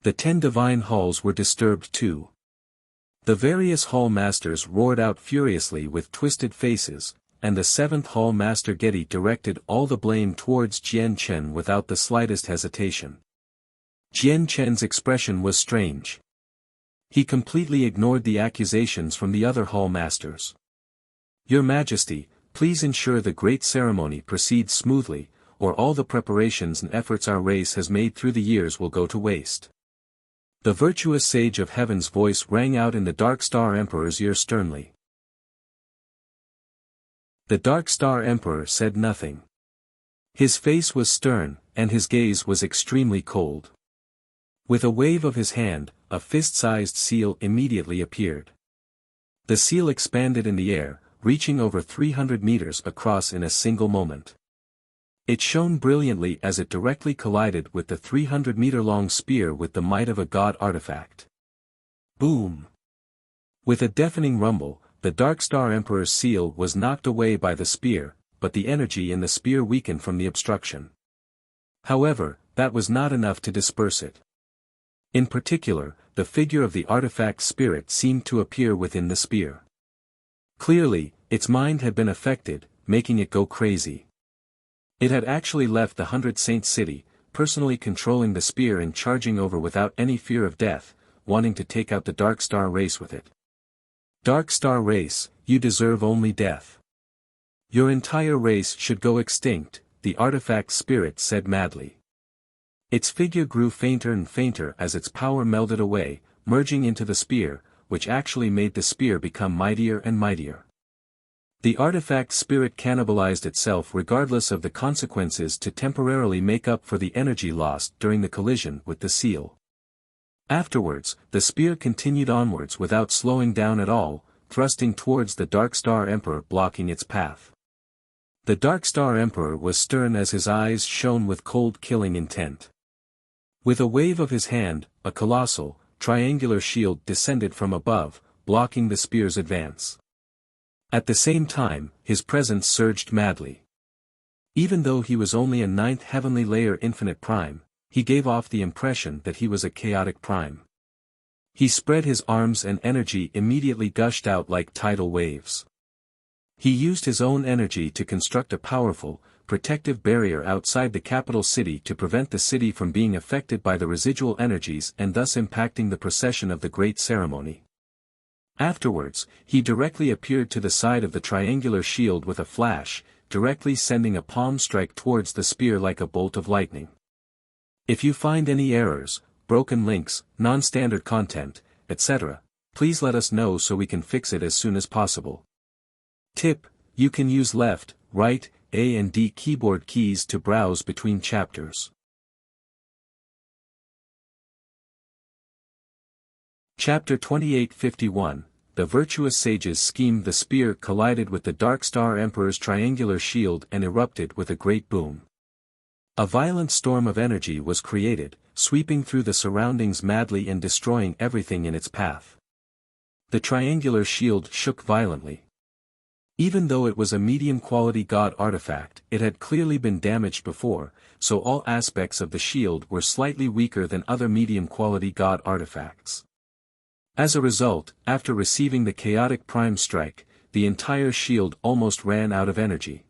The 10 divine halls were disturbed too. The various hall masters roared out furiously with twisted faces, and the 7th hall master Getty directed all the blame towards Jian Chen without the slightest hesitation. Jian Chen's expression was strange. He completely ignored the accusations from the other hall masters. Your Majesty, please ensure the great ceremony proceeds smoothly, or all the preparations and efforts our race has made through the years will go to waste. The virtuous sage of heaven's voice rang out in the Dark Star Emperor's ear sternly. The Dark Star Emperor said nothing. His face was stern, and his gaze was extremely cold. With a wave of his hand, a fist-sized seal immediately appeared. The seal expanded in the air, reaching over 300 meters across in a single moment. It shone brilliantly as it directly collided with the 300-meter-long spear with the might of a god artifact. Boom! With a deafening rumble, the Dark Star Emperor's seal was knocked away by the spear, but the energy in the spear weakened from the obstruction. However, that was not enough to disperse it. In particular, the figure of the artifact spirit seemed to appear within the spear. Clearly, its mind had been affected, making it go crazy. It had actually left the 100 Saint City, personally controlling the spear and charging over without any fear of death, wanting to take out the Dark Star race with it. Dark Star race, you deserve only death. Your entire race should go extinct, the artifact spirit said madly. Its figure grew fainter and fainter as its power melded away, merging into the spear, which actually made the spear become mightier and mightier. The artifact spirit cannibalized itself regardless of the consequences to temporarily make up for the energy lost during the collision with the seal. Afterwards, the spear continued onwards without slowing down at all, thrusting towards the Dark Star Emperor blocking its path. The Dark Star Emperor was stern as his eyes shone with cold killing intent. With a wave of his hand, a colossal, triangular shield descended from above, blocking the spear's advance. At the same time, his presence surged madly. Even though he was only a 9th heavenly layer infinite prime, he gave off the impression that he was a chaotic prime. He spread his arms and energy immediately gushed out like tidal waves. He used his own energy to construct a powerful, protective barrier outside the capital city to prevent the city from being affected by the residual energies and thus impacting the procession of the great ceremony. Afterwards, he directly appeared to the side of the triangular shield with a flash, directly sending a palm strike towards the spear like a bolt of lightning. If you find any errors, broken links, non-standard content, etc., please let us know so we can fix it as soon as possible. Tip: you can use left, right, A and D keyboard keys to browse between chapters. Chapter 2851, The Virtuous Sage's Scheme. The spear collided with the Dark Star Emperor's triangular shield and erupted with a great boom. A violent storm of energy was created, sweeping through the surroundings madly and destroying everything in its path. The triangular shield shook violently. Even though it was a medium-quality god artifact, it had clearly been damaged before, so all aspects of the shield were slightly weaker than other medium-quality god artifacts. As a result, after receiving the chaotic prime strike, the entire shield almost ran out of energy.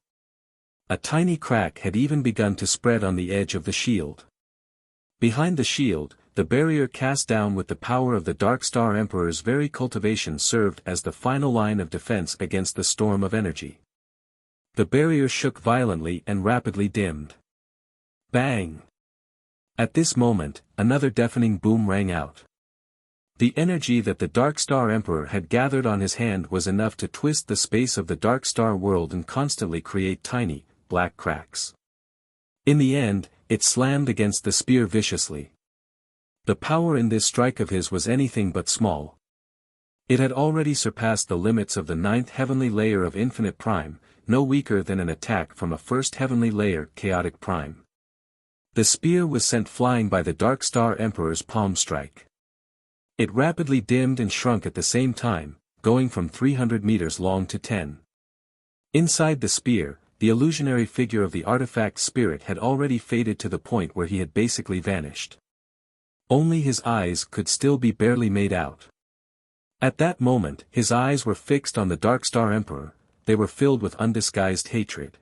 A tiny crack had even begun to spread on the edge of the shield. Behind the shield, the barrier cast down with the power of the Dark Star Emperor's very cultivation served as the final line of defense against the storm of energy. The barrier shook violently and rapidly dimmed. Bang! At this moment, another deafening boom rang out. The energy that the Dark Star Emperor had gathered on his hand was enough to twist the space of the Dark Star world and constantly create tiny, black cracks. In the end, it slammed against the spear viciously. The power in this strike of his was anything but small. It had already surpassed the limits of the 9th heavenly layer of Infinite Prime, no weaker than an attack from a 1st heavenly layer Chaotic Prime. The spear was sent flying by the Dark Star Emperor's palm strike. It rapidly dimmed and shrunk at the same time, going from 300 meters long to 10. Inside the spear, the illusionary figure of the artifact spirit had already faded to the point where he had basically vanished. Only his eyes could still be barely made out. At that moment, his eyes were fixed on the Dark Star Emperor. They were filled with undisguised hatred.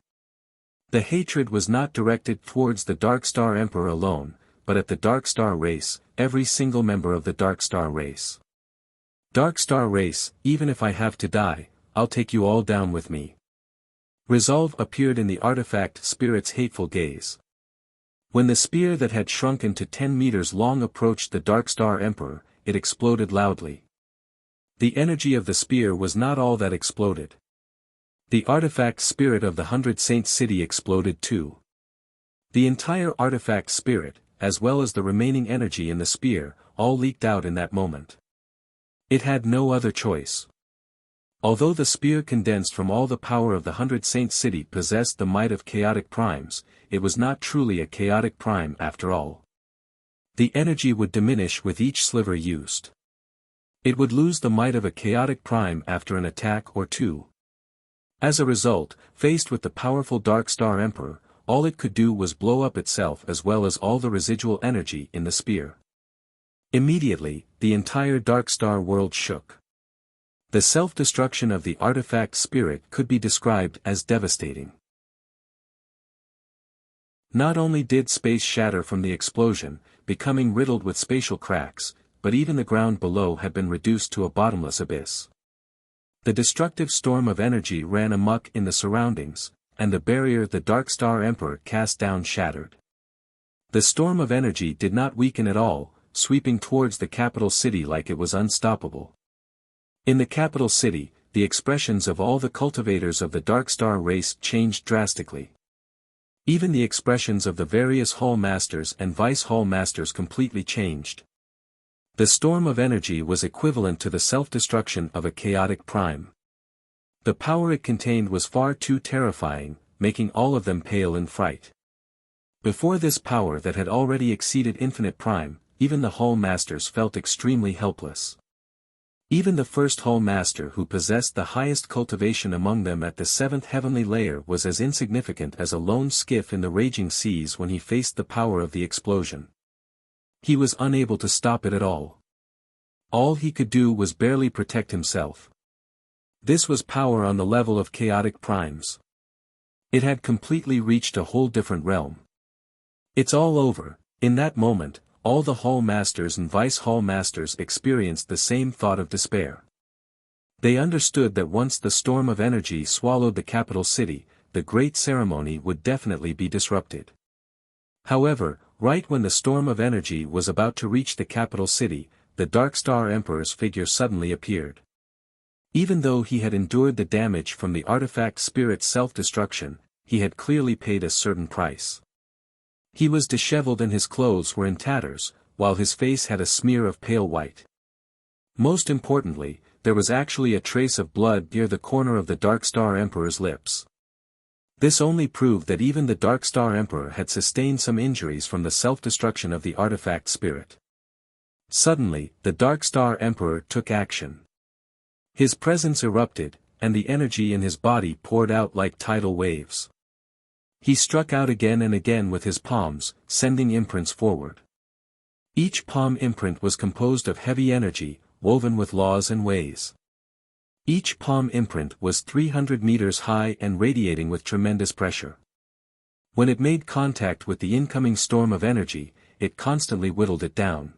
The hatred was not directed towards the Dark Star Emperor alone, but at the Dark Star race, every single member of the Dark Star race. Dark Star race, even if I have to die, I'll take you all down with me. Resolve appeared in the artifact spirit's hateful gaze. When the spear that had shrunken to 10 meters long approached the Dark Star Emperor, it exploded loudly. The energy of the spear was not all that exploded. The artifact spirit of the 100 Saints City exploded too. The entire artifact spirit, as well as the remaining energy in the spear, all leaked out in that moment. It had no other choice. Although the spear condensed from all the power of the 100 Saints City possessed the might of chaotic primes, it was not truly a chaotic prime after all. The energy would diminish with each sliver used. It would lose the might of a chaotic prime after an attack or two. As a result, faced with the powerful Dark Star Emperor, all it could do was blow up itself as well as all the residual energy in the spear. Immediately, the entire Dark Star world shook. The self-destruction of the artifact spirit could be described as devastating. Not only did space shatter from the explosion, becoming riddled with spatial cracks, but even the ground below had been reduced to a bottomless abyss. The destructive storm of energy ran amok in the surroundings, and the barrier the Dark Star Emperor cast down shattered. The storm of energy did not weaken at all, sweeping towards the capital city like it was unstoppable. In the capital city, the expressions of all the cultivators of the Dark Star race changed drastically. Even the expressions of the various Hall Masters and Vice Hall Masters completely changed. The storm of energy was equivalent to the self-destruction of a chaotic prime. The power it contained was far too terrifying, making all of them pale in fright. Before this power that had already exceeded Infinite Prime, even the Hall Masters felt extremely helpless. Even the first Hall Master who possessed the highest cultivation among them at the 7th heavenly layer was as insignificant as a lone skiff in the raging seas when he faced the power of the explosion. He was unable to stop it at all. All he could do was barely protect himself. This was power on the level of chaotic primes. It had completely reached a whole different realm. It's all over. In that moment, all the Hall Masters and Vice Hall Masters experienced the same thought of despair. They understood that once the storm of energy swallowed the capital city, the great ceremony would definitely be disrupted. However, right when the storm of energy was about to reach the capital city, the Dark Star Emperor's figure suddenly appeared. Even though he had endured the damage from the artifact spirit's self-destruction, he had clearly paid a certain price. He was disheveled and his clothes were in tatters, while his face had a smear of pale white. Most importantly, there was actually a trace of blood near the corner of the Dark Star Emperor's lips. This only proved that even the Dark Star Emperor had sustained some injuries from the self-destruction of the artifact spirit. Suddenly, the Dark Star Emperor took action. His presence erupted, and the energy in his body poured out like tidal waves. He struck out again and again with his palms, sending imprints forward. Each palm imprint was composed of heavy energy, woven with laws and ways. Each palm imprint was 300 meters high and radiating with tremendous pressure. When it made contact with the incoming storm of energy, it constantly whittled it down.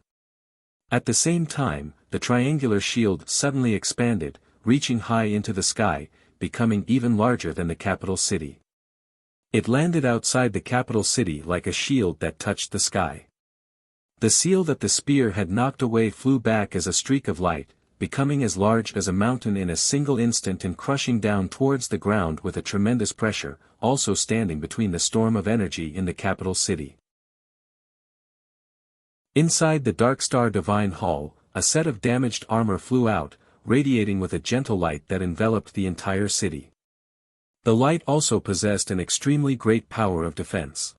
At the same time, the triangular shield suddenly expanded, reaching high into the sky, becoming even larger than the capital city. It landed outside the capital city like a shield that touched the sky. The seal that the spear had knocked away flew back as a streak of light, becoming as large as a mountain in a single instant and crushing down towards the ground with a tremendous pressure, also standing between the storm of energy in the capital city. Inside the Dark Star Divine Hall, a set of damaged armor flew out, radiating with a gentle light that enveloped the entire city. The light also possessed an extremely great power of defense.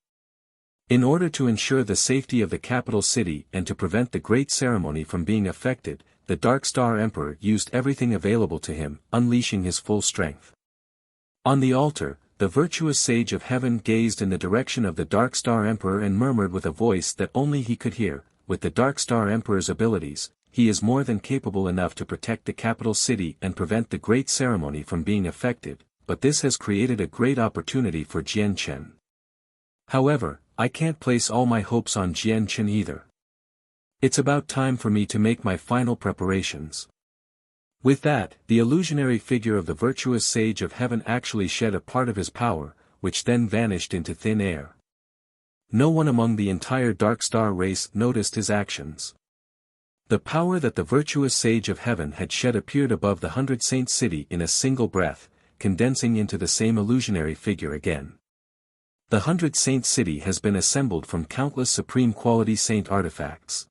In order to ensure the safety of the capital city and to prevent the great ceremony from being affected, the Dark Star Emperor used everything available to him, unleashing his full strength. On the altar, the virtuous sage of heaven gazed in the direction of the Dark Star Emperor and murmured with a voice that only he could hear, "With the Dark Star Emperor's abilities, he is more than capable enough to protect the capital city and prevent the great ceremony from being affected, but this has created a great opportunity for Jian Chen. However, I can't place all my hopes on Jian Chen either. It's about time for me to make my final preparations." With that, the illusionary figure of the virtuous sage of heaven actually shed a part of his power, which then vanished into thin air. No one among the entire Dark Star race noticed his actions. The power that the virtuous sage of heaven had shed appeared above the 100 Saints city in a single breath, condensing into the same illusionary figure again. The 100 Saints city has been assembled from countless supreme quality saint artifacts.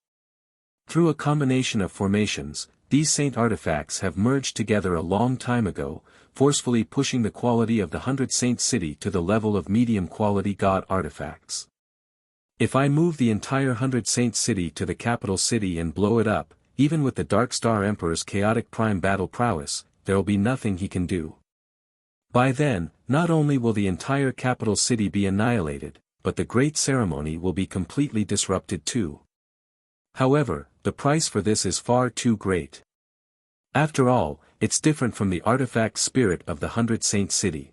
Through a combination of formations, these saint artifacts have merged together a long time ago, forcefully pushing the quality of the 100 Saints city to the level of medium quality god artifacts. If I move the entire 100 Saints city to the capital city and blow it up, even with the Dark Star Emperor's chaotic prime battle prowess, there'll be nothing he can do. By then, not only will the entire capital city be annihilated, but the great ceremony will be completely disrupted too. However, the price for this is far too great. After all, it's different from the artifact spirit of the 100 Saints city.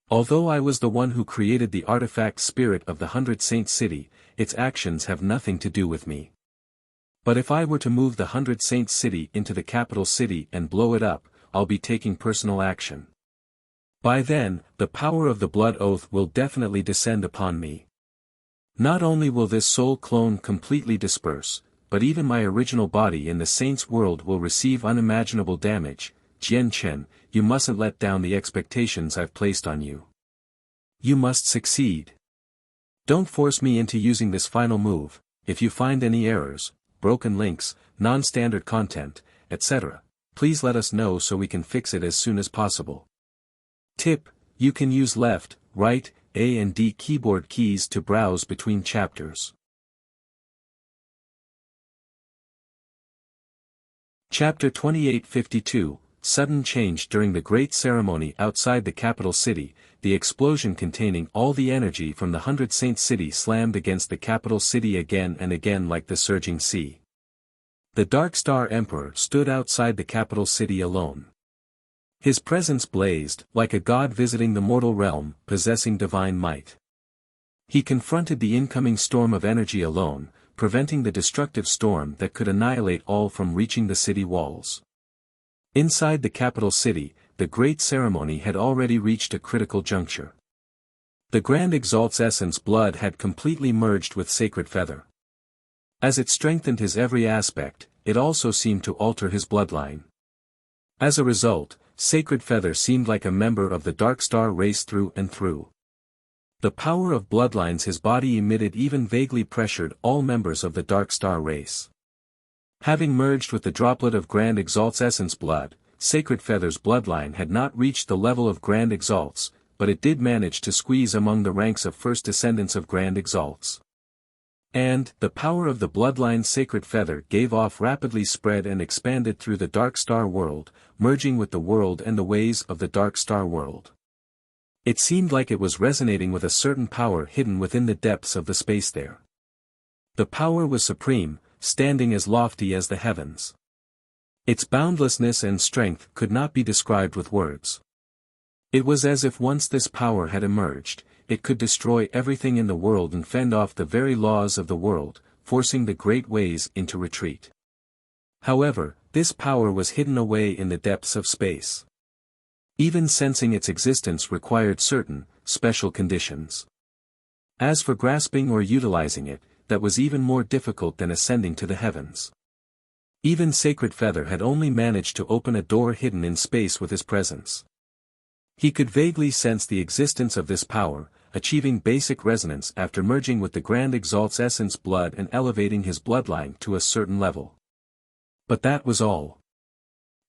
Although I was the one who created the artifact spirit of the 100 Saints city, its actions have nothing to do with me. But if I were to move the 100 Saints city into the capital city and blow it up, I'll be taking personal action. By then, the power of the blood oath will definitely descend upon me. Not only will this soul clone completely disperse, but even my original body in the saints' world will receive unimaginable damage. Jian Chen, you mustn't let down the expectations I've placed on you. You must succeed. Don't force me into using this final move. If you find any errors, broken links, non-standard content, etc., please let us know so we can fix it as soon as possible. Tip: you can use left, right, A and D keyboard keys to browse between chapters. Chapter 2852, Sudden Change During the Great Ceremony outside the capital city. The explosion containing all the energy from the 100 Saints city slammed against the capital city again and again like the surging sea. The Dark Star Emperor stood outside the capital city alone. His presence blazed, like a god visiting the mortal realm, possessing divine might. He confronted the incoming storm of energy alone, preventing the destructive storm that could annihilate all from reaching the city walls. Inside the capital city, the great ceremony had already reached a critical juncture. The Grand Exalt's essence blood had completely merged with Sacred Feather. As it strengthened his every aspect, it also seemed to alter his bloodline. As a result, Sacred Feather seemed like a member of the Dark Star race through and through. The power of bloodlines his body emitted even vaguely pressured all members of the Dark Star race. Having merged with the droplet of Grand Exalt's essence blood, Sacred Feather's bloodline had not reached the level of Grand Exalt's, but it did manage to squeeze among the ranks of first descendants of Grand Exalt's. And, the power of the bloodline Sacred Feather gave off rapidly spread and expanded through the Dark Star world, merging with the world and the ways of the Dark Star world. It seemed like it was resonating with a certain power hidden within the depths of the space there. The power was supreme, standing as lofty as the heavens. Its boundlessness and strength could not be described with words. It was as if once this power had emerged, it could destroy everything in the world and fend off the very laws of the world, forcing the great ways into retreat. However, this power was hidden away in the depths of space. Even sensing its existence required certain, special conditions. As for grasping or utilizing it, that was even more difficult than ascending to the heavens. Even Sacred Feather had only managed to open a door hidden in space with his presence. He could vaguely sense the existence of this power, achieving basic resonance after merging with the Grand Exalt's essence blood and elevating his bloodline to a certain level. But that was all.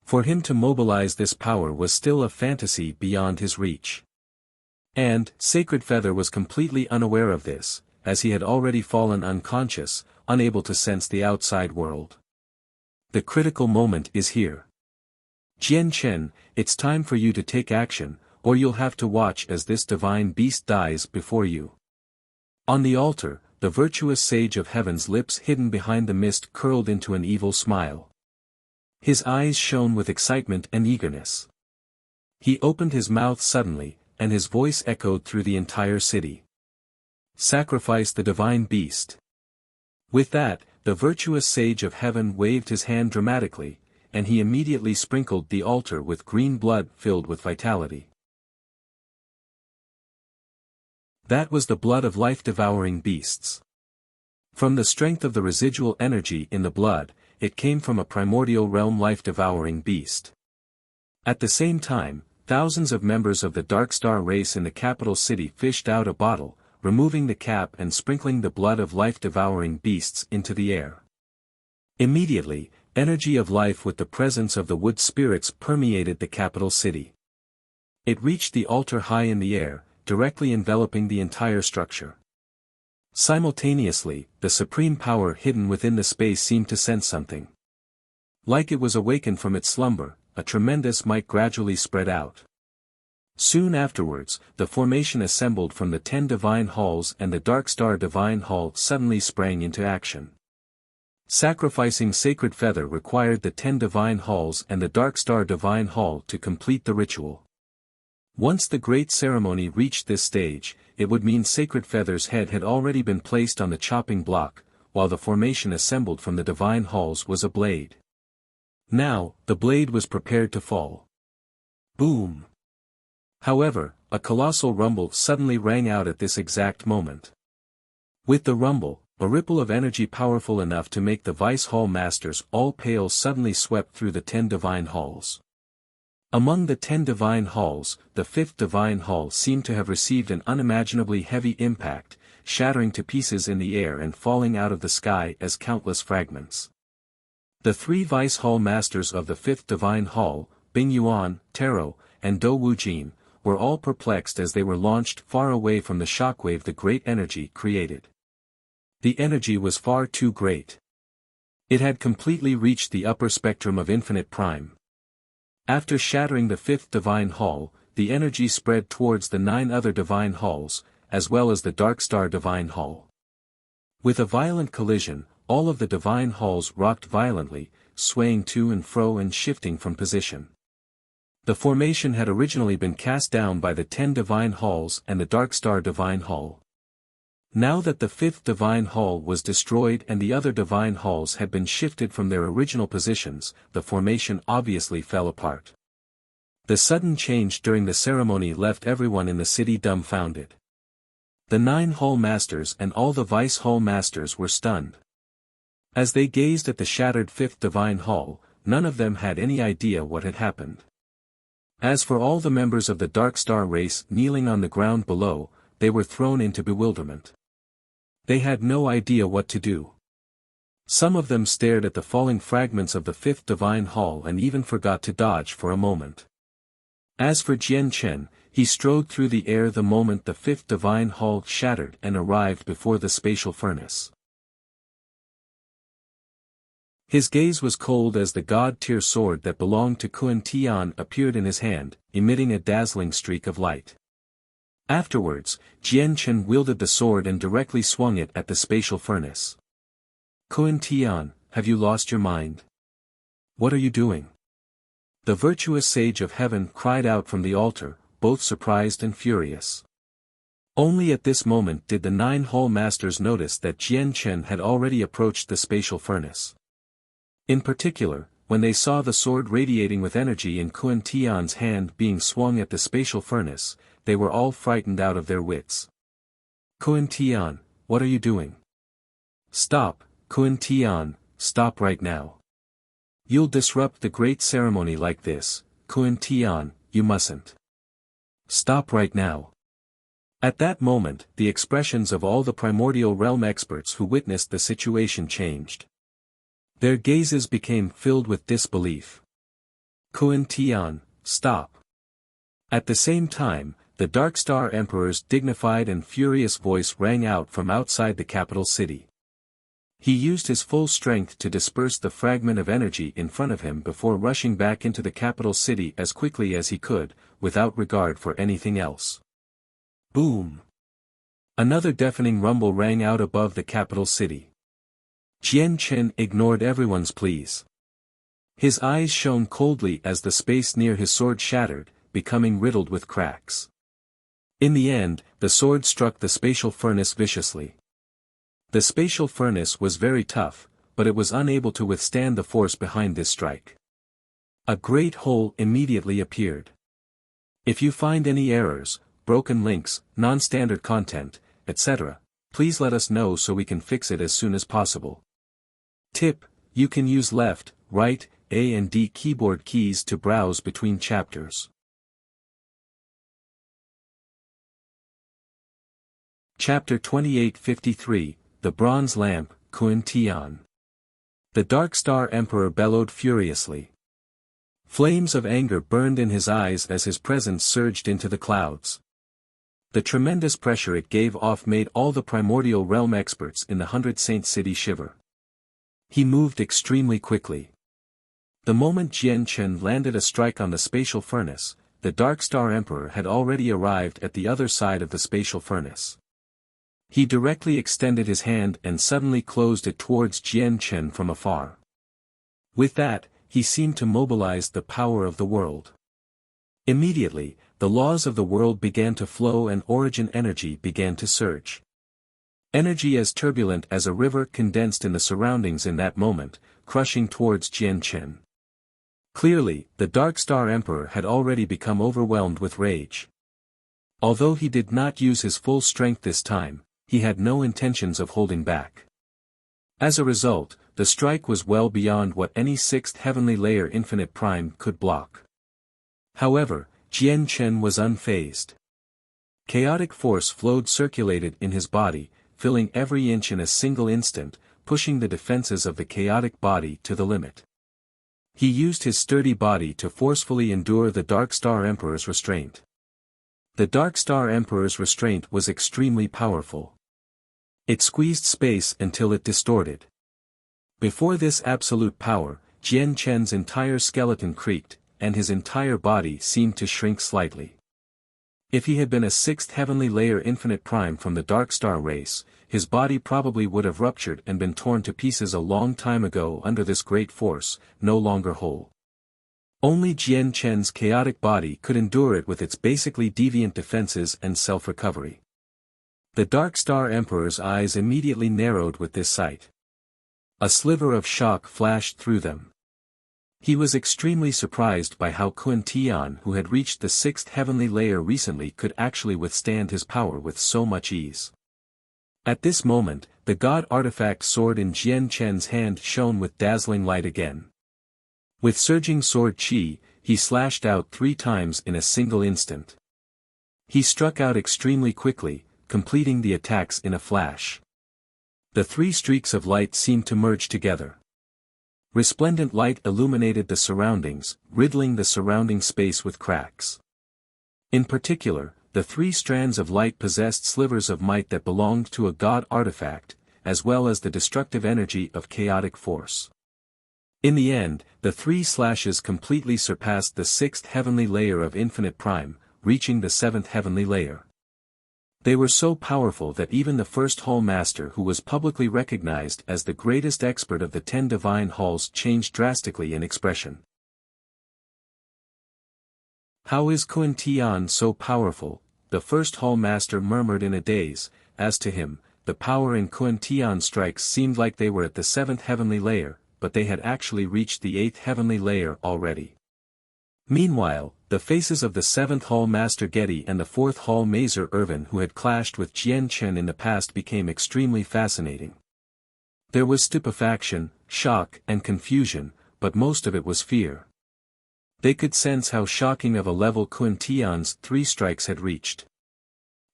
For him to mobilize this power was still a fantasy beyond his reach. And, Sacred Feather was completely unaware of this, as he had already fallen unconscious, unable to sense the outside world. The critical moment is here. Jian Chen, it's time for you to take action, or you'll have to watch as this divine beast dies before you. On the altar, the virtuous sage of heaven's lips hidden behind the mist curled into an evil smile. His eyes shone with excitement and eagerness. He opened his mouth suddenly, and his voice echoed through the entire city. Sacrifice the divine beast. With that, the virtuous sage of heaven waved his hand dramatically, and he immediately sprinkled the altar with green blood filled with vitality. That was the blood of life-devouring beasts. From the strength of the residual energy in the blood, it came from a primordial realm life-devouring beast. At the same time, thousands of members of the Dark Star race in the capital city fished out a bottle, removing the cap and sprinkling the blood of life-devouring beasts into the air. Immediately, energy of life with the presence of the wood spirits permeated the capital city. It reached the altar high in the air, directly enveloping the entire structure. Simultaneously, the supreme power hidden within the space seemed to sense something. Like it was awakened from its slumber, a tremendous might gradually spread out. Soon afterwards, the formation assembled from the 10 divine halls and the Dark Star Divine Hall suddenly sprang into action. Sacrificing Sacred Feather required the 10 divine halls and the Dark Star Divine Hall to complete the ritual. Once the great ceremony reached this stage, it would mean Sacred Feather's head had already been placed on the chopping block, while the formation assembled from the divine halls was a blade. Now, the blade was prepared to fall. Boom! However, a colossal rumble suddenly rang out at this exact moment. With the rumble, a ripple of energy powerful enough to make the Vice Hall Masters all pale suddenly swept through the 10 divine halls. Among the 10 divine halls, the 5th divine hall seemed to have received an unimaginably heavy impact, shattering to pieces in the air and falling out of the sky as countless fragments. The 3 Vice Hall Masters of the 5th divine hall, Bing Yuan, Taro, and Do Wujin, were all perplexed as they were launched far away from the shockwave the great energy created. The energy was far too great. It had completely reached the upper spectrum of infinite prime. After shattering the 5th divine hall, the energy spread towards the 9 other divine halls, as well as the Dark Star Divine Hall. With a violent collision, all of the divine halls rocked violently, swaying to and fro and shifting from position. The formation had originally been cast down by the 10 divine halls and the Dark Star Divine Hall. Now that the 5th divine hall was destroyed and the other divine halls had been shifted from their original positions, the formation obviously fell apart. The sudden change during the ceremony left everyone in the city dumbfounded. The 9 hall masters and all the Vice Hall Masters were stunned. As they gazed at the shattered 5th divine hall, none of them had any idea what had happened. As for all the members of the Dark Star race kneeling on the ground below, they were thrown into bewilderment. They had no idea what to do. Some of them stared at the falling fragments of the fifth divine hall and even forgot to dodge for a moment. As for Jian Chen, he strode through the air the moment the fifth divine hall shattered and arrived before the spatial furnace. His gaze was cold as the god-tier sword that belonged to Kun Tian appeared in his hand, emitting a dazzling streak of light. Afterwards, Jian Chen wielded the sword and directly swung it at the spatial furnace. Kun Tian, have you lost your mind? What are you doing? The virtuous sage of heaven cried out from the altar, both surprised and furious. Only at this moment did the 9 hall masters notice that Jian Chen had already approached the spatial furnace. In particular, when they saw the sword radiating with energy in Kun Tian's hand being swung at the spatial furnace, they were all frightened out of their wits. Kun Tian, what are you doing? Stop, Kun Tian, stop right now. You'll disrupt the great ceremony like this, Kun Tian, you mustn't. Stop right now. At that moment, the expressions of all the primordial realm experts who witnessed the situation changed. Their gazes became filled with disbelief. Kun Tian, stop. At the same time, the Dark Star Emperor's dignified and furious voice rang out from outside the capital city. He used his full strength to disperse the fragment of energy in front of him before rushing back into the capital city as quickly as he could, without regard for anything else. Boom! Another deafening rumble rang out above the capital city. Jian Chen ignored everyone's pleas. His eyes shone coldly as the space near his sword shattered, becoming riddled with cracks. In the end, the sword struck the spatial furnace viciously. The spatial furnace was very tough, but it was unable to withstand the force behind this strike. A great hole immediately appeared. If you find any errors, broken links, non-standard content, etc., please let us know so we can fix it as soon as possible. Tip: you can use left, right, A and D keyboard keys to browse between chapters. Chapter 2853, The Bronze Lamp, Kun Tian. The Dark Star Emperor bellowed furiously. Flames of anger burned in his eyes as his presence surged into the clouds. The tremendous pressure it gave off made all the primordial realm experts in the 100 Saint City shiver. He moved extremely quickly. The moment Jian Chen landed a strike on the spatial furnace, the Dark Star Emperor had already arrived at the other side of the spatial furnace. He directly extended his hand and suddenly closed it towards Jian Chen from afar. With that, he seemed to mobilize the power of the world. Immediately, the laws of the world began to flow and origin energy began to surge. Energy as turbulent as a river condensed in the surroundings in that moment, crushing towards Jian Chen. Clearly, the Dark Star Emperor had already become overwhelmed with rage. Although he did not use his full strength this time, he had no intentions of holding back. As a result, the strike was well beyond what any sixth heavenly layer infinite prime could block. However, Jian Chen was unfazed. Chaotic force flowed circulated in his body, filling every inch in a single instant, pushing the defenses of the chaotic body to the limit. He used his sturdy body to forcefully endure the Dark Star Emperor's restraint. The Dark Star Emperor's restraint was extremely powerful. It squeezed space until it distorted. Before this absolute power, Jian Chen's entire skeleton creaked, and his entire body seemed to shrink slightly. If he had been a sixth heavenly layer infinite prime from the Dark Star race, his body probably would have ruptured and been torn to pieces a long time ago under this great force, no longer whole. Only Jian Chen's chaotic body could endure it with its basically deviant defenses and self-recovery. The Dark Star Emperor's eyes immediately narrowed with this sight. A sliver of shock flashed through them. He was extremely surprised by how Kun Tian, who had reached the sixth heavenly layer recently, could actually withstand his power with so much ease. At this moment, the god artifact sword in Jian Chen's hand shone with dazzling light again. With surging sword chi, he slashed out 3 times in a single instant. He struck out extremely quickly, completing the attacks in a flash. The 3 streaks of light seemed to merge together. Resplendent light illuminated the surroundings, riddling the surrounding space with cracks. In particular, the 3 strands of light possessed slivers of might that belonged to a god artifact, as well as the destructive energy of chaotic force. In the end, the 3 slashes completely surpassed the 6th heavenly layer of infinite prime, reaching the 7th heavenly layer. They were so powerful that even the first Hall Master, who was publicly recognized as the greatest expert of the 10 divine halls, changed drastically in expression. "How is Kun Tian so powerful?" the first Hall Master murmured in a daze. As to him, the power in Kun Tian's strikes seemed like they were at the 7th heavenly layer, but they had actually reached the 8th heavenly layer already. Meanwhile, the faces of the 7th Hall Master Getty and the 4th Hall Mazer Irvin, who had clashed with Jian Chen in the past, became extremely fascinating. There was stupefaction, shock, and confusion, but most of it was fear. They could sense how shocking of a level Kun Tian's 3 strikes had reached.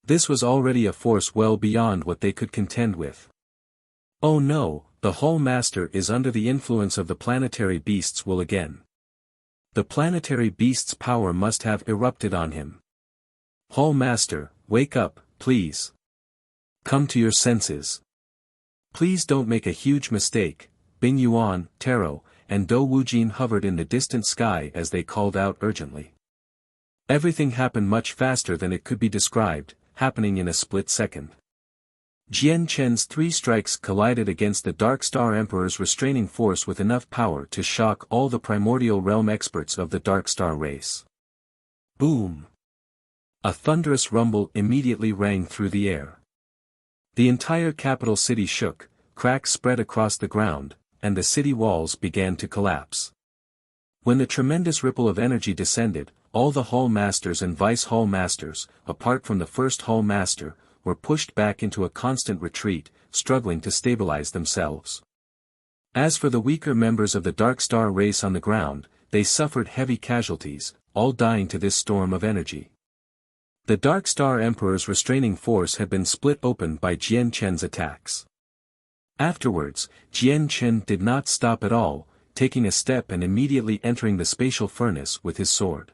This was already a force well beyond what they could contend with. Oh no, the Hall Master is under the influence of the planetary beasts will again. The planetary beast's power must have erupted on him. Hall Master, wake up, please. Come to your senses. Please don't make a huge mistake. Bing Yuan, Taro, and Dou Wujin hovered in the distant sky as they called out urgently. Everything happened much faster than it could be described, happening in a split second. Jian Chen's 3 strikes collided against the Dark Star Emperor's restraining force with enough power to shock all the primordial realm experts of the Dark Star race. Boom! A thunderous rumble immediately rang through the air. The entire capital city shook, cracks spread across the ground, and the city walls began to collapse. When the tremendous ripple of energy descended, all the Hall Masters and Vice Hall Masters, apart from the first Hall Master, were pushed back into a constant retreat, struggling to stabilize themselves. As for the weaker members of the Dark Star race on the ground, they suffered heavy casualties, all dying to this storm of energy. The Dark Star Emperor's restraining force had been split open by Jian Chen's attacks. Afterwards, Jian Chen did not stop at all, taking a step and immediately entering the spatial furnace with his sword.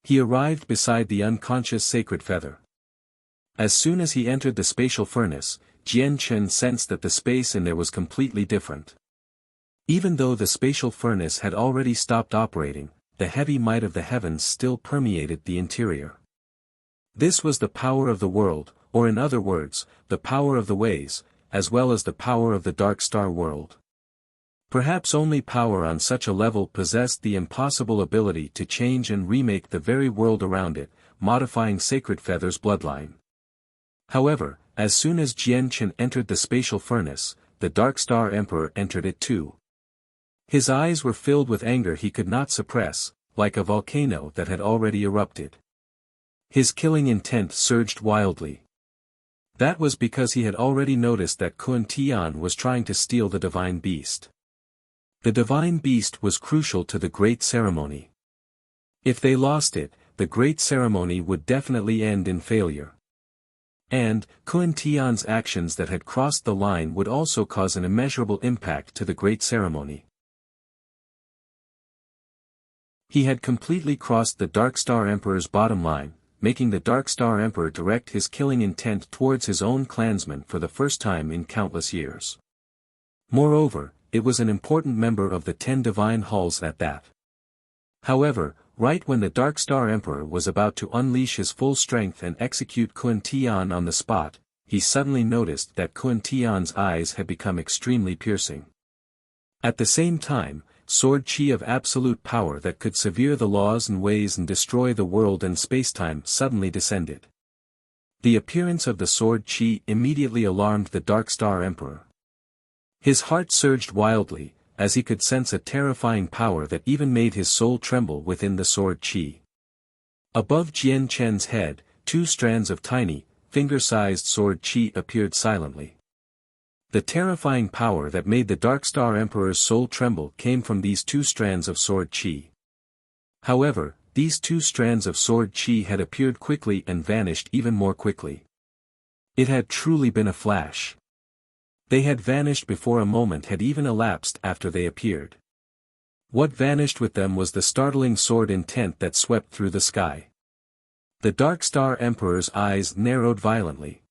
He arrived beside the unconscious sacred feather. As soon as he entered the spatial furnace, Jian Chen sensed that the space in there was completely different. Even though the spatial furnace had already stopped operating, the heavy might of the heavens still permeated the interior. This was the power of the world, or in other words, the power of the ways, as well as the power of the Dark Star world. Perhaps only power on such a level possessed the impossible ability to change and remake the very world around it, modifying Sacred Feather's bloodline. However, as soon as Jian Chen entered the spatial furnace, the Dark Star Emperor entered it too. His eyes were filled with anger he could not suppress, like a volcano that had already erupted. His killing intent surged wildly. That was because he had already noticed that Kun Tian was trying to steal the Divine Beast. The Divine Beast was crucial to the Great Ceremony. If they lost it, the Great Ceremony would definitely end in failure. And, Kun Tian's actions that had crossed the line would also cause an immeasurable impact to the Great Ceremony. He had completely crossed the Dark Star Emperor's bottom line, making the Dark Star Emperor direct his killing intent towards his own clansmen for the first time in countless years. Moreover, it was an important member of the 10 divine halls at that. However, right when the Dark Star Emperor was about to unleash his full strength and execute Kun Tian on the spot, he suddenly noticed that Kun Tian's eyes had become extremely piercing. At the same time, sword chi of absolute power that could sever the laws and ways and destroy the world and spacetime suddenly descended. The appearance of the sword chi immediately alarmed the Dark Star Emperor. His heart surged wildly, as he could sense a terrifying power that even made his soul tremble within the sword chi. Above Jian Chen's head, 2 strands of tiny, finger-sized sword chi appeared silently. The terrifying power that made the Dark Star Emperor's soul tremble came from these two strands of sword chi. However, these two strands of sword chi had appeared quickly and vanished even more quickly. It had truly been a flash. They had vanished before a moment had even elapsed after they appeared. What vanished with them was the startling sword intent that swept through the sky. The Dark Star Emperor's eyes narrowed violently.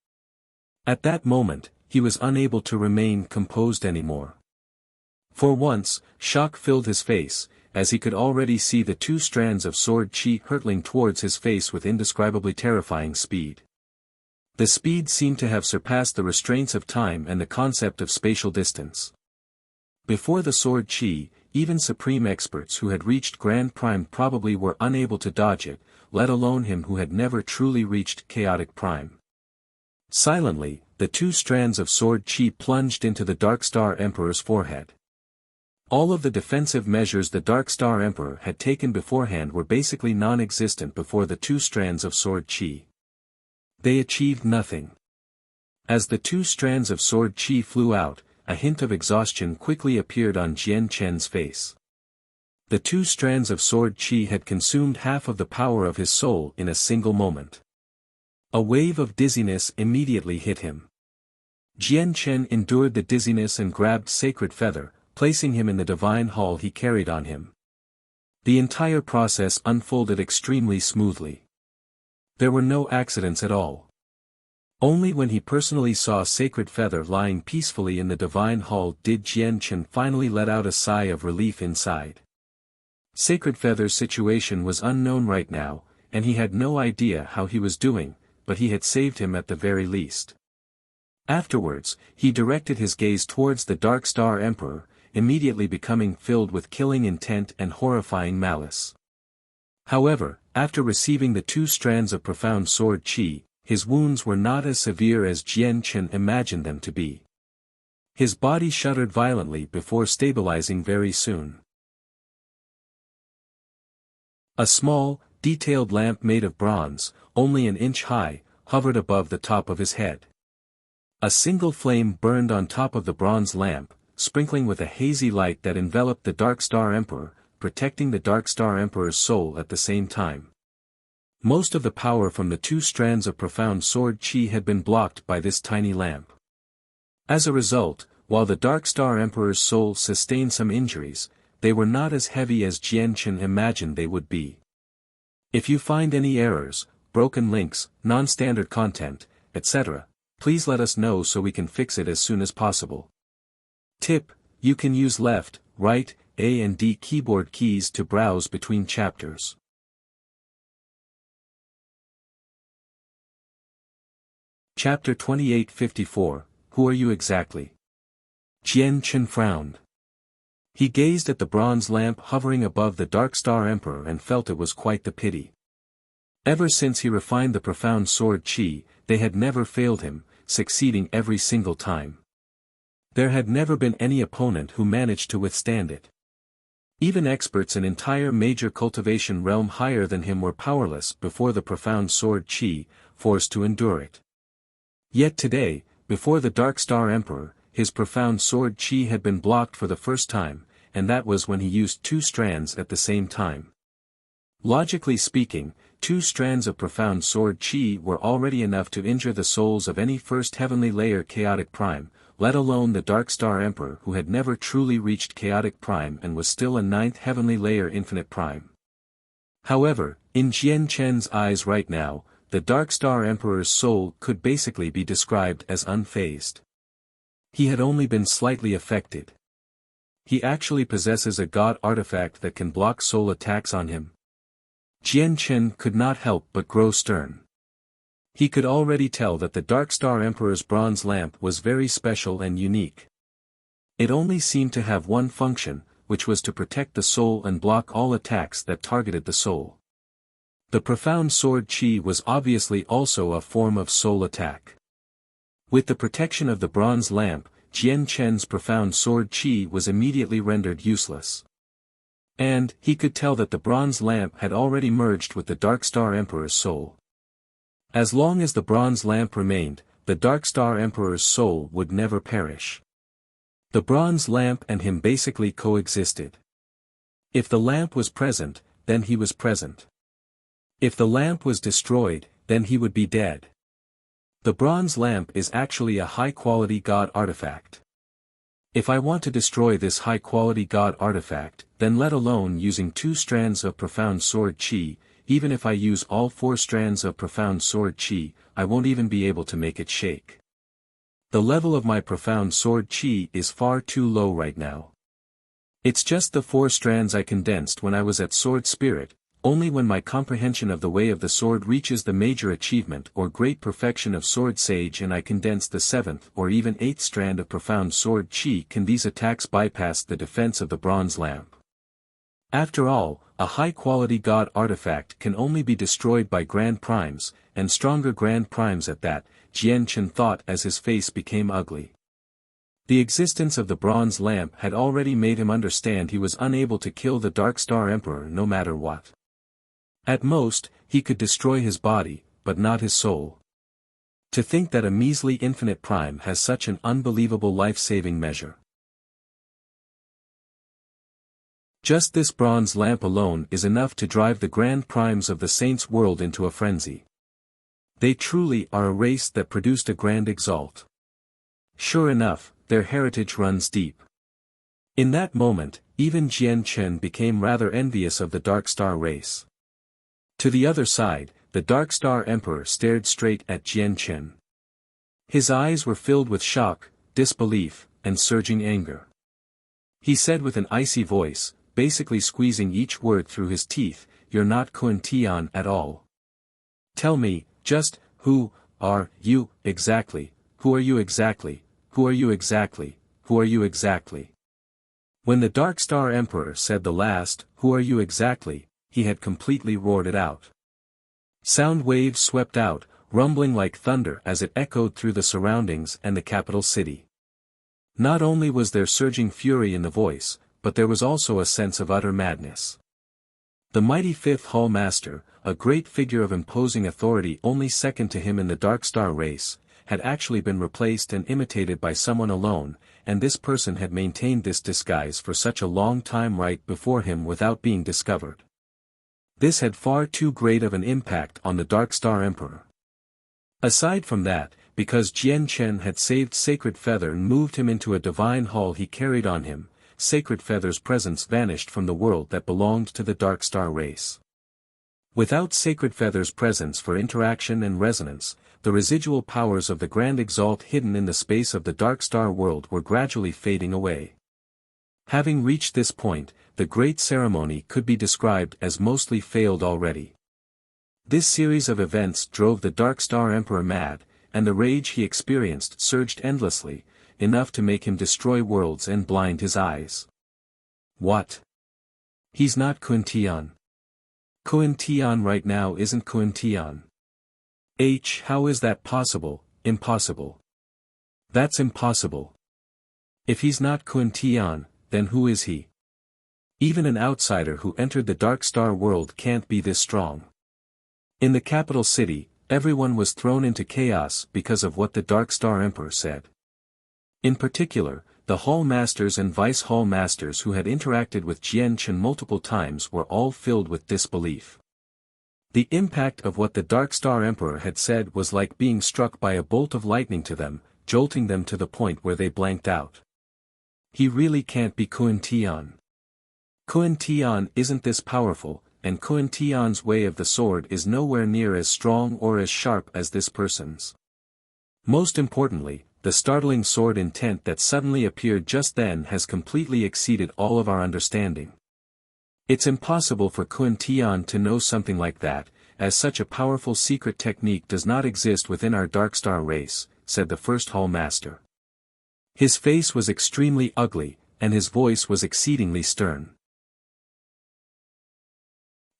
At that moment, he was unable to remain composed anymore. For once, shock filled his face, as he could already see the two strands of sword chi hurtling towards his face with indescribably terrifying speed. The speed seemed to have surpassed the restraints of time and the concept of spatial distance. Before the sword chi, even supreme experts who had reached Grand Prime probably were unable to dodge it, let alone him who had never truly reached Chaotic Prime. Silently, the two strands of sword chi plunged into the Dark Star Emperor's forehead. All of the defensive measures the Dark Star Emperor had taken beforehand were basically non-existent before the two strands of sword chi. They achieved nothing. As the two strands of sword chi flew out, a hint of exhaustion quickly appeared on Jian Chen's face. The two strands of sword chi had consumed half of the power of his soul in a single moment. A wave of dizziness immediately hit him. Jian Chen endured the dizziness and grabbed Sacred Feather, placing him in the divine hall he carried on him. The entire process unfolded extremely smoothly. There were no accidents at all. Only when he personally saw Sacred Feather lying peacefully in the divine hall did Jian Chen finally let out a sigh of relief inside. Sacred Feather's situation was unknown right now, and he had no idea how he was doing, but he had saved him at the very least. Afterwards, he directed his gaze towards the Dark Star Emperor, immediately becoming filled with killing intent and horrifying malice. However, after receiving the two strands of profound sword chi, his wounds were not as severe as Jian Chen imagined them to be. His body shuddered violently before stabilizing very soon. A small, detailed lamp made of bronze, only an inch high, hovered above the top of his head. A single flame burned on top of the bronze lamp, sprinkling with a hazy light that enveloped the Dark Star Emperor, protecting the Dark Star Emperor's soul at the same time. Most of the power from the two strands of profound sword chi had been blocked by this tiny lamp. As a result, while the Dark Star Emperor's soul sustained some injuries, they were not as heavy as Jian Chen imagined they would be. If you find any errors, broken links, non-standard content, etc., please let us know so we can fix it as soon as possible. Tip: you can use left, right, A and D keyboard keys to browse between chapters. Chapter 2854, Who are you exactly? Jian Chen frowned. He gazed at the bronze lamp hovering above the Dark Star Emperor and felt it was quite the pity. Ever since he refined the profound sword chi, they had never failed him, succeeding every single time. There had never been any opponent who managed to withstand it. Even experts in entire major cultivation realm higher than him were powerless before the profound sword chi, forced to endure it. Yet today, before the Dark Star Emperor, his profound sword chi had been blocked for the first time, and that was when he used two strands at the same time. Logically speaking, two strands of profound sword chi were already enough to injure the souls of any first heavenly layer Chaotic Prime, let alone the Dark Star Emperor who had never truly reached Chaotic Prime and was still a ninth heavenly layer Infinite Prime. However, in Jian Chen's eyes right now, the Dark Star Emperor's soul could basically be described as unfazed. He had only been slightly affected. He actually possesses a god artifact that can block soul attacks on him. Jian Chen could not help but grow stern. He could already tell that the Dark Star Emperor's bronze lamp was very special and unique. It only seemed to have one function, which was to protect the soul and block all attacks that targeted the soul. The profound sword chi was obviously also a form of soul attack. With the protection of the bronze lamp, Jian Chen's profound sword chi was immediately rendered useless. And, he could tell that the bronze lamp had already merged with the Dark Star Emperor's soul. As long as the bronze lamp remained, the Dark Star Emperor's soul would never perish. The bronze lamp and him basically coexisted. If the lamp was present, then he was present. If the lamp was destroyed, then he would be dead. The bronze lamp is actually a high-quality god artifact. If I want to destroy this high-quality god artifact, then let alone using 2 strands of profound sword chi, even if I use all 4 strands of profound sword chi, I won't even be able to make it shake. The level of my profound sword chi is far too low right now. It's just the 4 strands I condensed when I was at Sword Spirit. Only when my comprehension of the way of the sword reaches the major achievement or great perfection of Sword Sage and I condense the 7th or even 8th strand of profound sword chi can these attacks bypass the defense of the bronze lamp. After all, a high-quality god artifact can only be destroyed by Grand Primes, and stronger Grand Primes at that, Jian Chen thought as his face became ugly. The existence of the bronze lamp had already made him understand he was unable to kill the Dark Star Emperor no matter what. At most, he could destroy his body, but not his soul. To think that a measly infinite prime has such an unbelievable life-saving measure. Just this bronze lamp alone is enough to drive the grand primes of the saints' world into a frenzy. They truly are a race that produced a grand exalt. Sure enough, their heritage runs deep. In that moment, even Jian Chen became rather envious of the Dark Star race. To the other side, the Dark Star Emperor stared straight at Jian Chen. His eyes were filled with shock, disbelief, and surging anger. He said with an icy voice, basically squeezing each word through his teeth, "You're not Kun Tian at all. Tell me, just, who are you exactly, who are you exactly, who are you exactly, who are you exactly?" When the Dark Star Emperor said the last, "Who are you exactly?" he had completely roared it out. Sound waves swept out, rumbling like thunder as it echoed through the surroundings and the capital city. Not only was there surging fury in the voice, but there was also a sense of utter madness. The mighty Fifth Hall Master, a great figure of imposing authority only second to him in the Dark Star race, had actually been replaced and imitated by someone alone, and this person had maintained this disguise for such a long time right before him without being discovered. This had far too great of an impact on the Dark Star Emperor. Aside from that, because Jian Chen had saved Sacred Feather and moved him into a divine hall he carried on him, Sacred Feather's presence vanished from the world that belonged to the Dark Star race. Without Sacred Feather's presence for interaction and resonance, the residual powers of the Grand Exalt hidden in the space of the Dark Star world were gradually fading away. Having reached this point, the great ceremony could be described as mostly failed already. This series of events drove the Dark Star Emperor mad, and the rage he experienced surged endlessly, enough to make him destroy worlds and blind his eyes. What? He's not Kun Tian. Kun Tian right now isn't Kun Tian. How is that possible? Impossible. That's impossible. If he's not Kun Tian, then who is he? Even an outsider who entered the Dark Star world can't be this strong. In the capital city, everyone was thrown into chaos because of what the Dark Star Emperor said. In particular, the Hall Masters and Vice Hall Masters who had interacted with Jian Chen multiple times were all filled with disbelief. The impact of what the Dark Star Emperor had said was like being struck by a bolt of lightning to them, jolting them to the point where they blanked out. He really can't be Kun Tian. Kun Tian isn't this powerful, and Kun Tian's way of the sword is nowhere near as strong or as sharp as this person's. Most importantly, the startling sword intent that suddenly appeared just then has completely exceeded all of our understanding. It's impossible for Kun Tian to know something like that, as such a powerful secret technique does not exist within our Dark Star race, said the First Hall Master. His face was extremely ugly, and his voice was exceedingly stern.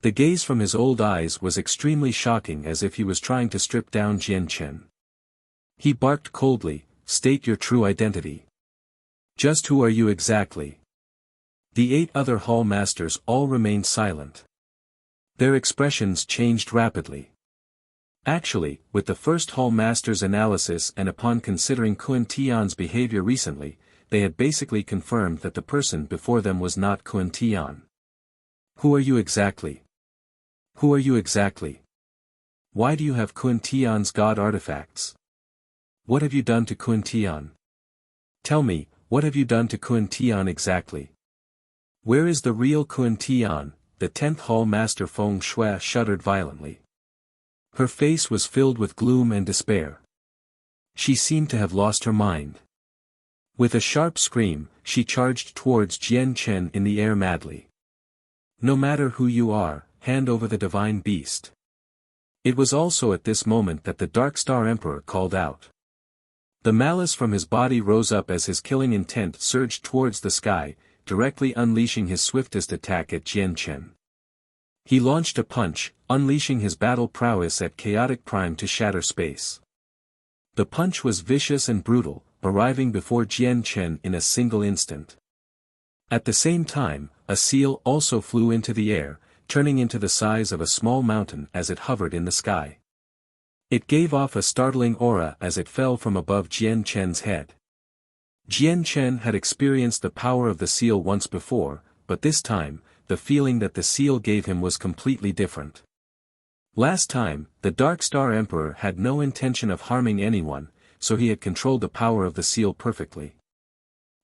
The gaze from his old eyes was extremely shocking, as if he was trying to strip down Jian Chen. He barked coldly, "State your true identity. Just who are you exactly?" The 8 other Hall Masters all remained silent. Their expressions changed rapidly. Actually, with the first Hall Master's analysis and upon considering Kun Tian's behavior recently, they had basically confirmed that the person before them was not Kun Tian. Who are you exactly? Who are you exactly? Why do you have Kun Tian's god artifacts? What have you done to Kun Tian? Tell me, what have you done to Kun Tian exactly? Where is the real Kun Tian? The 10th Hall Master Feng Shui shuddered violently. Her face was filled with gloom and despair. She seemed to have lost her mind. With a sharp scream, she charged towards Jian Chen in the air madly. No matter who you are, hand over the divine beast. It was also at this moment that the Dark Star Emperor called out. The malice from his body rose up as his killing intent surged towards the sky, directly unleashing his swiftest attack at Jian Chen. He launched a punch, unleashing his battle prowess at chaotic prime to shatter space. The punch was vicious and brutal, arriving before Jian Chen in a single instant. At the same time, a seal also flew into the air, turning into the size of a small mountain as it hovered in the sky. It gave off a startling aura as it fell from above Jian Chen's head. Jian Chen had experienced the power of the seal once before, but this time, the feeling that the seal gave him was completely different. Last time, the Dark Star Emperor had no intention of harming anyone, so he had controlled the power of the seal perfectly.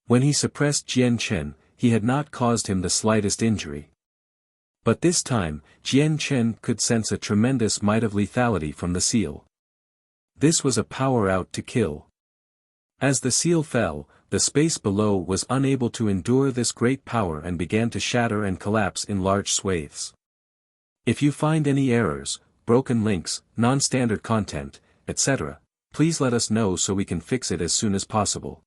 When he suppressed Jian Chen, he had not caused him the slightest injury. But this time, Jian Chen could sense a tremendous might of lethality from the seal. This was a power out to kill. As the seal fell, the space below was unable to endure this great power and began to shatter and collapse in large swathes. If you find any errors, broken links, non-standard content, etc., please let us know so we can fix it as soon as possible.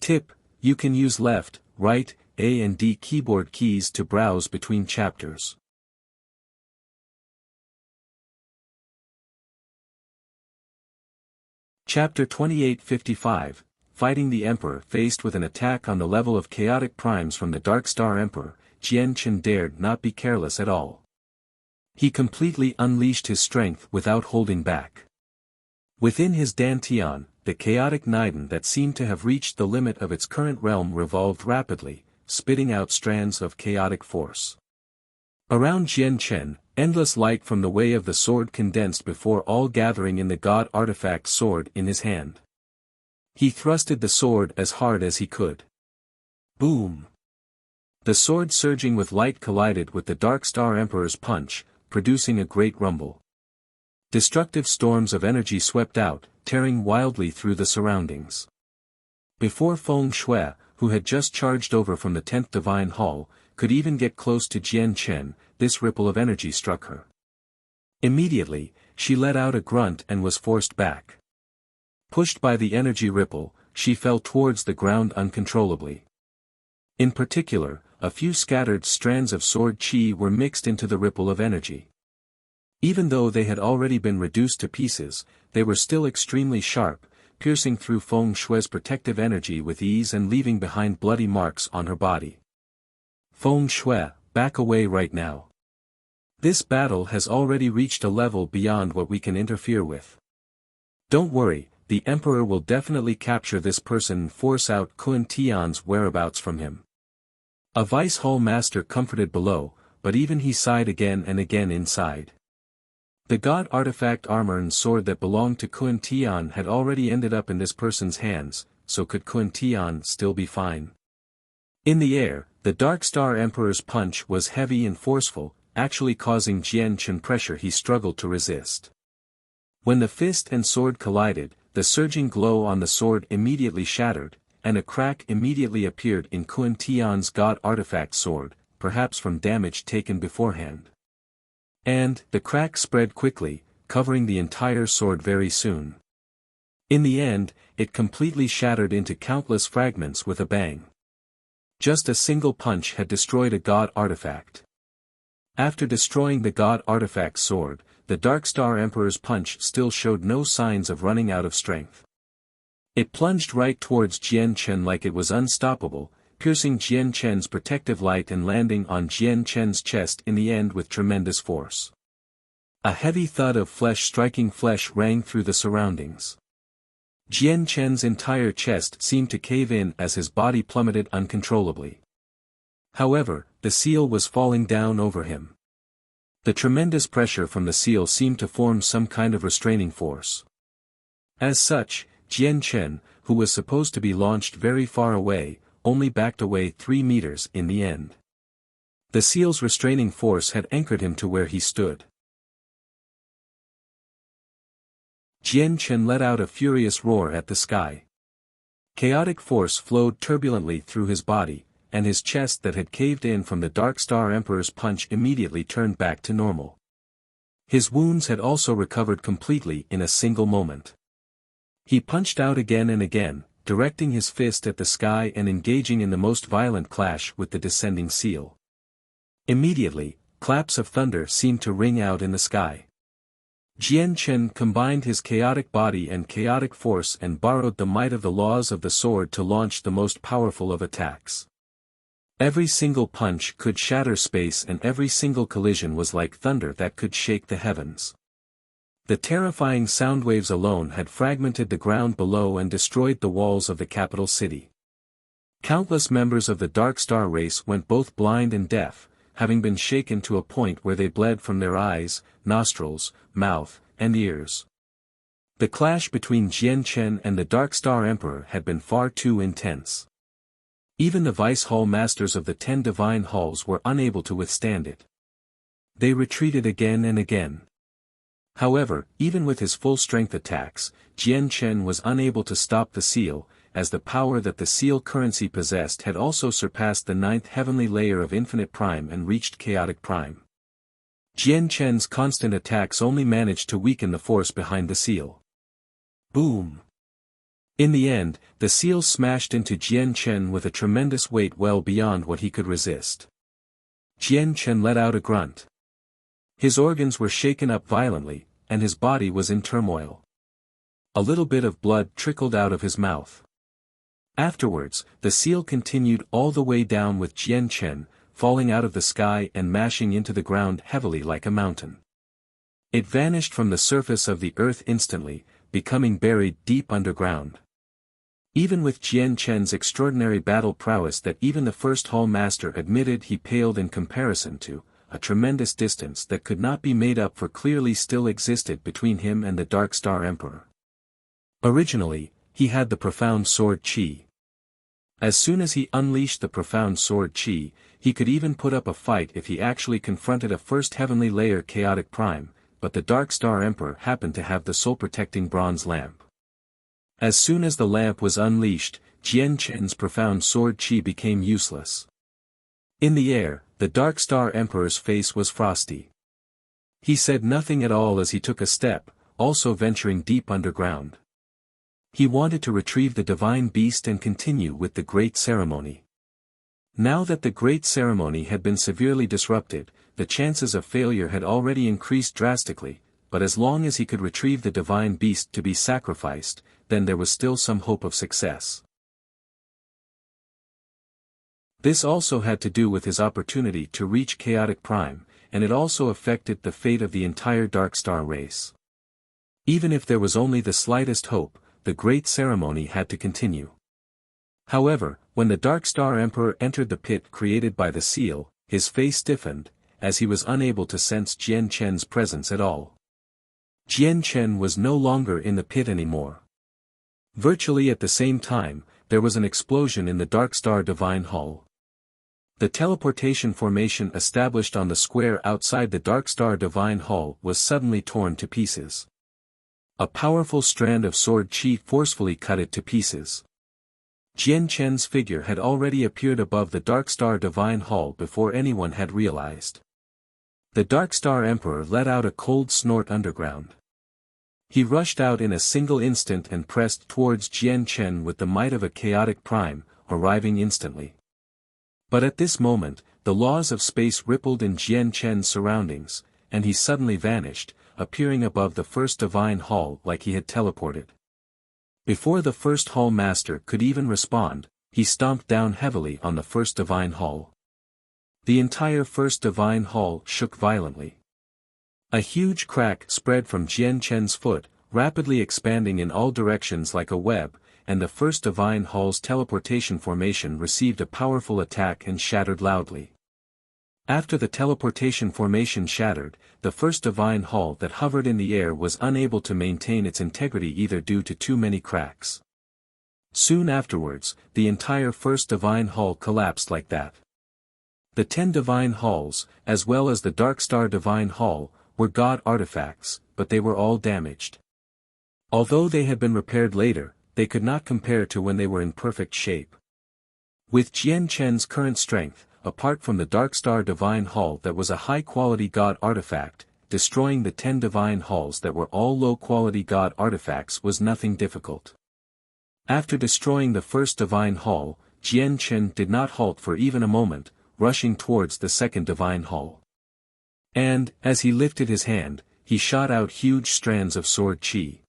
Tip: you can use left, right, A and D keyboard keys to browse between chapters. Chapter 2855, Fighting the Emperor. Faced with an attack on the level of chaotic primes from the Dark Star Emperor, Jian Chen dared not be careless at all. He completely unleashed his strength without holding back. Within his dantian, the chaotic Niden that seemed to have reached the limit of its current realm revolved rapidly, spitting out strands of chaotic force. Around Jian Chen, endless light from the way of the sword condensed before all, gathering in the god artifact sword in his hand. He thrusted the sword as hard as he could. Boom! The sword surging with light collided with the Dark Star Emperor's punch, producing a great rumble. Destructive storms of energy swept out, tearing wildly through the surroundings. Before Feng Shui, who had just charged over from the 10th Divine Hall, could even get close to Jian Chen, this ripple of energy struck her. Immediately, she let out a grunt and was forced back. Pushed by the energy ripple, she fell towards the ground uncontrollably. In particular, a few scattered strands of sword chi were mixed into the ripple of energy. Even though they had already been reduced to pieces, they were still extremely sharp, piercing through Feng Shui's protective energy with ease and leaving behind bloody marks on her body. Feng Shui, back away right now. This battle has already reached a level beyond what we can interfere with. Don't worry, the Emperor will definitely capture this person and force out Kun Tian's whereabouts from him. A Vice Hall Master comforted below, but even he sighed again and again inside. The god artifact armor and sword that belonged to Kun Tian had already ended up in this person's hands, so could Kun Tian still be fine? In the air, the Dark Star Emperor's punch was heavy and forceful, actually causing Jian Chen pressure he struggled to resist. When the fist and sword collided, the surging glow on the sword immediately shattered, and a crack immediately appeared in Kun Tian's god artifact sword, perhaps from damage taken beforehand. And, the crack spread quickly, covering the entire sword very soon. In the end, it completely shattered into countless fragments with a bang. Just a single punch had destroyed a god artifact. After destroying the god artifact sword, the Dark Star Emperor's punch still showed no signs of running out of strength. It plunged right towards Jian Chen like it was unstoppable, piercing Jian Chen's protective light and landing on Jian Chen's chest in the end with tremendous force. A heavy thud of flesh striking flesh rang through the surroundings. Jian Chen's entire chest seemed to cave in as his body plummeted uncontrollably. However, the seal was falling down over him. The tremendous pressure from the seal seemed to form some kind of restraining force. As such, Jian Chen, who was supposed to be launched very far away, only backed away 3 meters in the end. The seal's restraining force had anchored him to where he stood. Jian Chen let out a furious roar at the sky. Chaotic force flowed turbulently through his body, and his chest that had caved in from the Dark Star Emperor's punch immediately turned back to normal. His wounds had also recovered completely in a single moment. He punched out again and again, directing his fist at the sky and engaging in the most violent clash with the descending seal. Immediately, claps of thunder seemed to ring out in the sky. Jian Chen combined his chaotic body and chaotic force and borrowed the might of the laws of the sword to launch the most powerful of attacks. Every single punch could shatter space, and every single collision was like thunder that could shake the heavens. The terrifying sound waves alone had fragmented the ground below and destroyed the walls of the capital city. Countless members of the Dark Star race went both blind and deaf, having been shaken to a point where they bled from their eyes, nostrils, mouth, and ears. The clash between Jian Chen and the Dark Star Emperor had been far too intense. Even the Vice Hall Masters of the 10 Divine Halls were unable to withstand it. They retreated again and again. However, even with his full-strength attacks, Jian Chen was unable to stop the seal, as the power that the seal currency possessed had also surpassed the 9th heavenly layer of Infinite Prime and reached Chaotic Prime. Jian Chen's constant attacks only managed to weaken the force behind the seal. Boom! In the end, the seal smashed into Jian Chen with a tremendous weight well beyond what he could resist. Jian Chen let out a grunt. His organs were shaken up violently, and his body was in turmoil. A little bit of blood trickled out of his mouth. Afterwards, the seal continued all the way down with Jian Chen, falling out of the sky and mashing into the ground heavily like a mountain. It vanished from the surface of the earth instantly, becoming buried deep underground. Even with Jian Chen's extraordinary battle prowess that even the first Hall Master admitted he paled in comparison to, a tremendous distance that could not be made up for clearly still existed between him and the Dark Star Emperor. Originally, he had the profound sword chi. As soon as he unleashed the profound sword chi, he could even put up a fight if he actually confronted a first heavenly layer chaotic prime, but the Dark Star Emperor happened to have the soul-protecting bronze lamp. As soon as the lamp was unleashed, Jian Chen's profound sword chi became useless. In the air, the Dark Star Emperor's face was frosty. He said nothing at all as he took a step, also venturing deep underground. He wanted to retrieve the divine beast and continue with the great ceremony. Now that the great ceremony had been severely disrupted, the chances of failure had already increased drastically, but as long as he could retrieve the divine beast to be sacrificed, then there was still some hope of success. This also had to do with his opportunity to reach Chaotic Prime, and it also affected the fate of the entire Dark Star race. Even if there was only the slightest hope, the great ceremony had to continue. However, when the Dark Star Emperor entered the pit created by the seal, his face stiffened, as he was unable to sense Jian Chen's presence at all. Jian Chen was no longer in the pit anymore. Virtually at the same time, there was an explosion in the Dark Star Divine Hall. The teleportation formation established on the square outside the Dark Star Divine Hall was suddenly torn to pieces. A powerful strand of sword chi forcefully cut it to pieces. Jian Chen's figure had already appeared above the Dark Star Divine Hall before anyone had realized. The Dark Star Emperor let out a cold snort underground. He rushed out in a single instant and pressed towards Jian Chen with the might of a chaotic prime, arriving instantly. But at this moment, the laws of space rippled in Jian Chen's surroundings, and he suddenly vanished, appearing above the first divine hall like he had teleported. Before the first hall master could even respond, he stomped down heavily on the first divine hall. The entire first divine hall shook violently. A huge crack spread from Jian Chen's foot, rapidly expanding in all directions like a web, and the first divine hall's teleportation formation received a powerful attack and shattered loudly. After the teleportation formation shattered, the first divine hall that hovered in the air was unable to maintain its integrity either due to too many cracks. Soon afterwards, the entire first divine hall collapsed like that. The 10 divine halls, as well as the Dark Star divine hall, were god artifacts, but they were all damaged. Although they had been repaired later, they could not compare to when they were in perfect shape. With Jian Chen's current strength, apart from the Dark Star divine hall that was a high-quality god artifact, destroying the 10 divine halls that were all low-quality god artifacts was nothing difficult. After destroying the first divine hall, Jian Chen did not halt for even a moment, rushing towards the second divine hall. And, as he lifted his hand, he shot out huge strands of sword qi.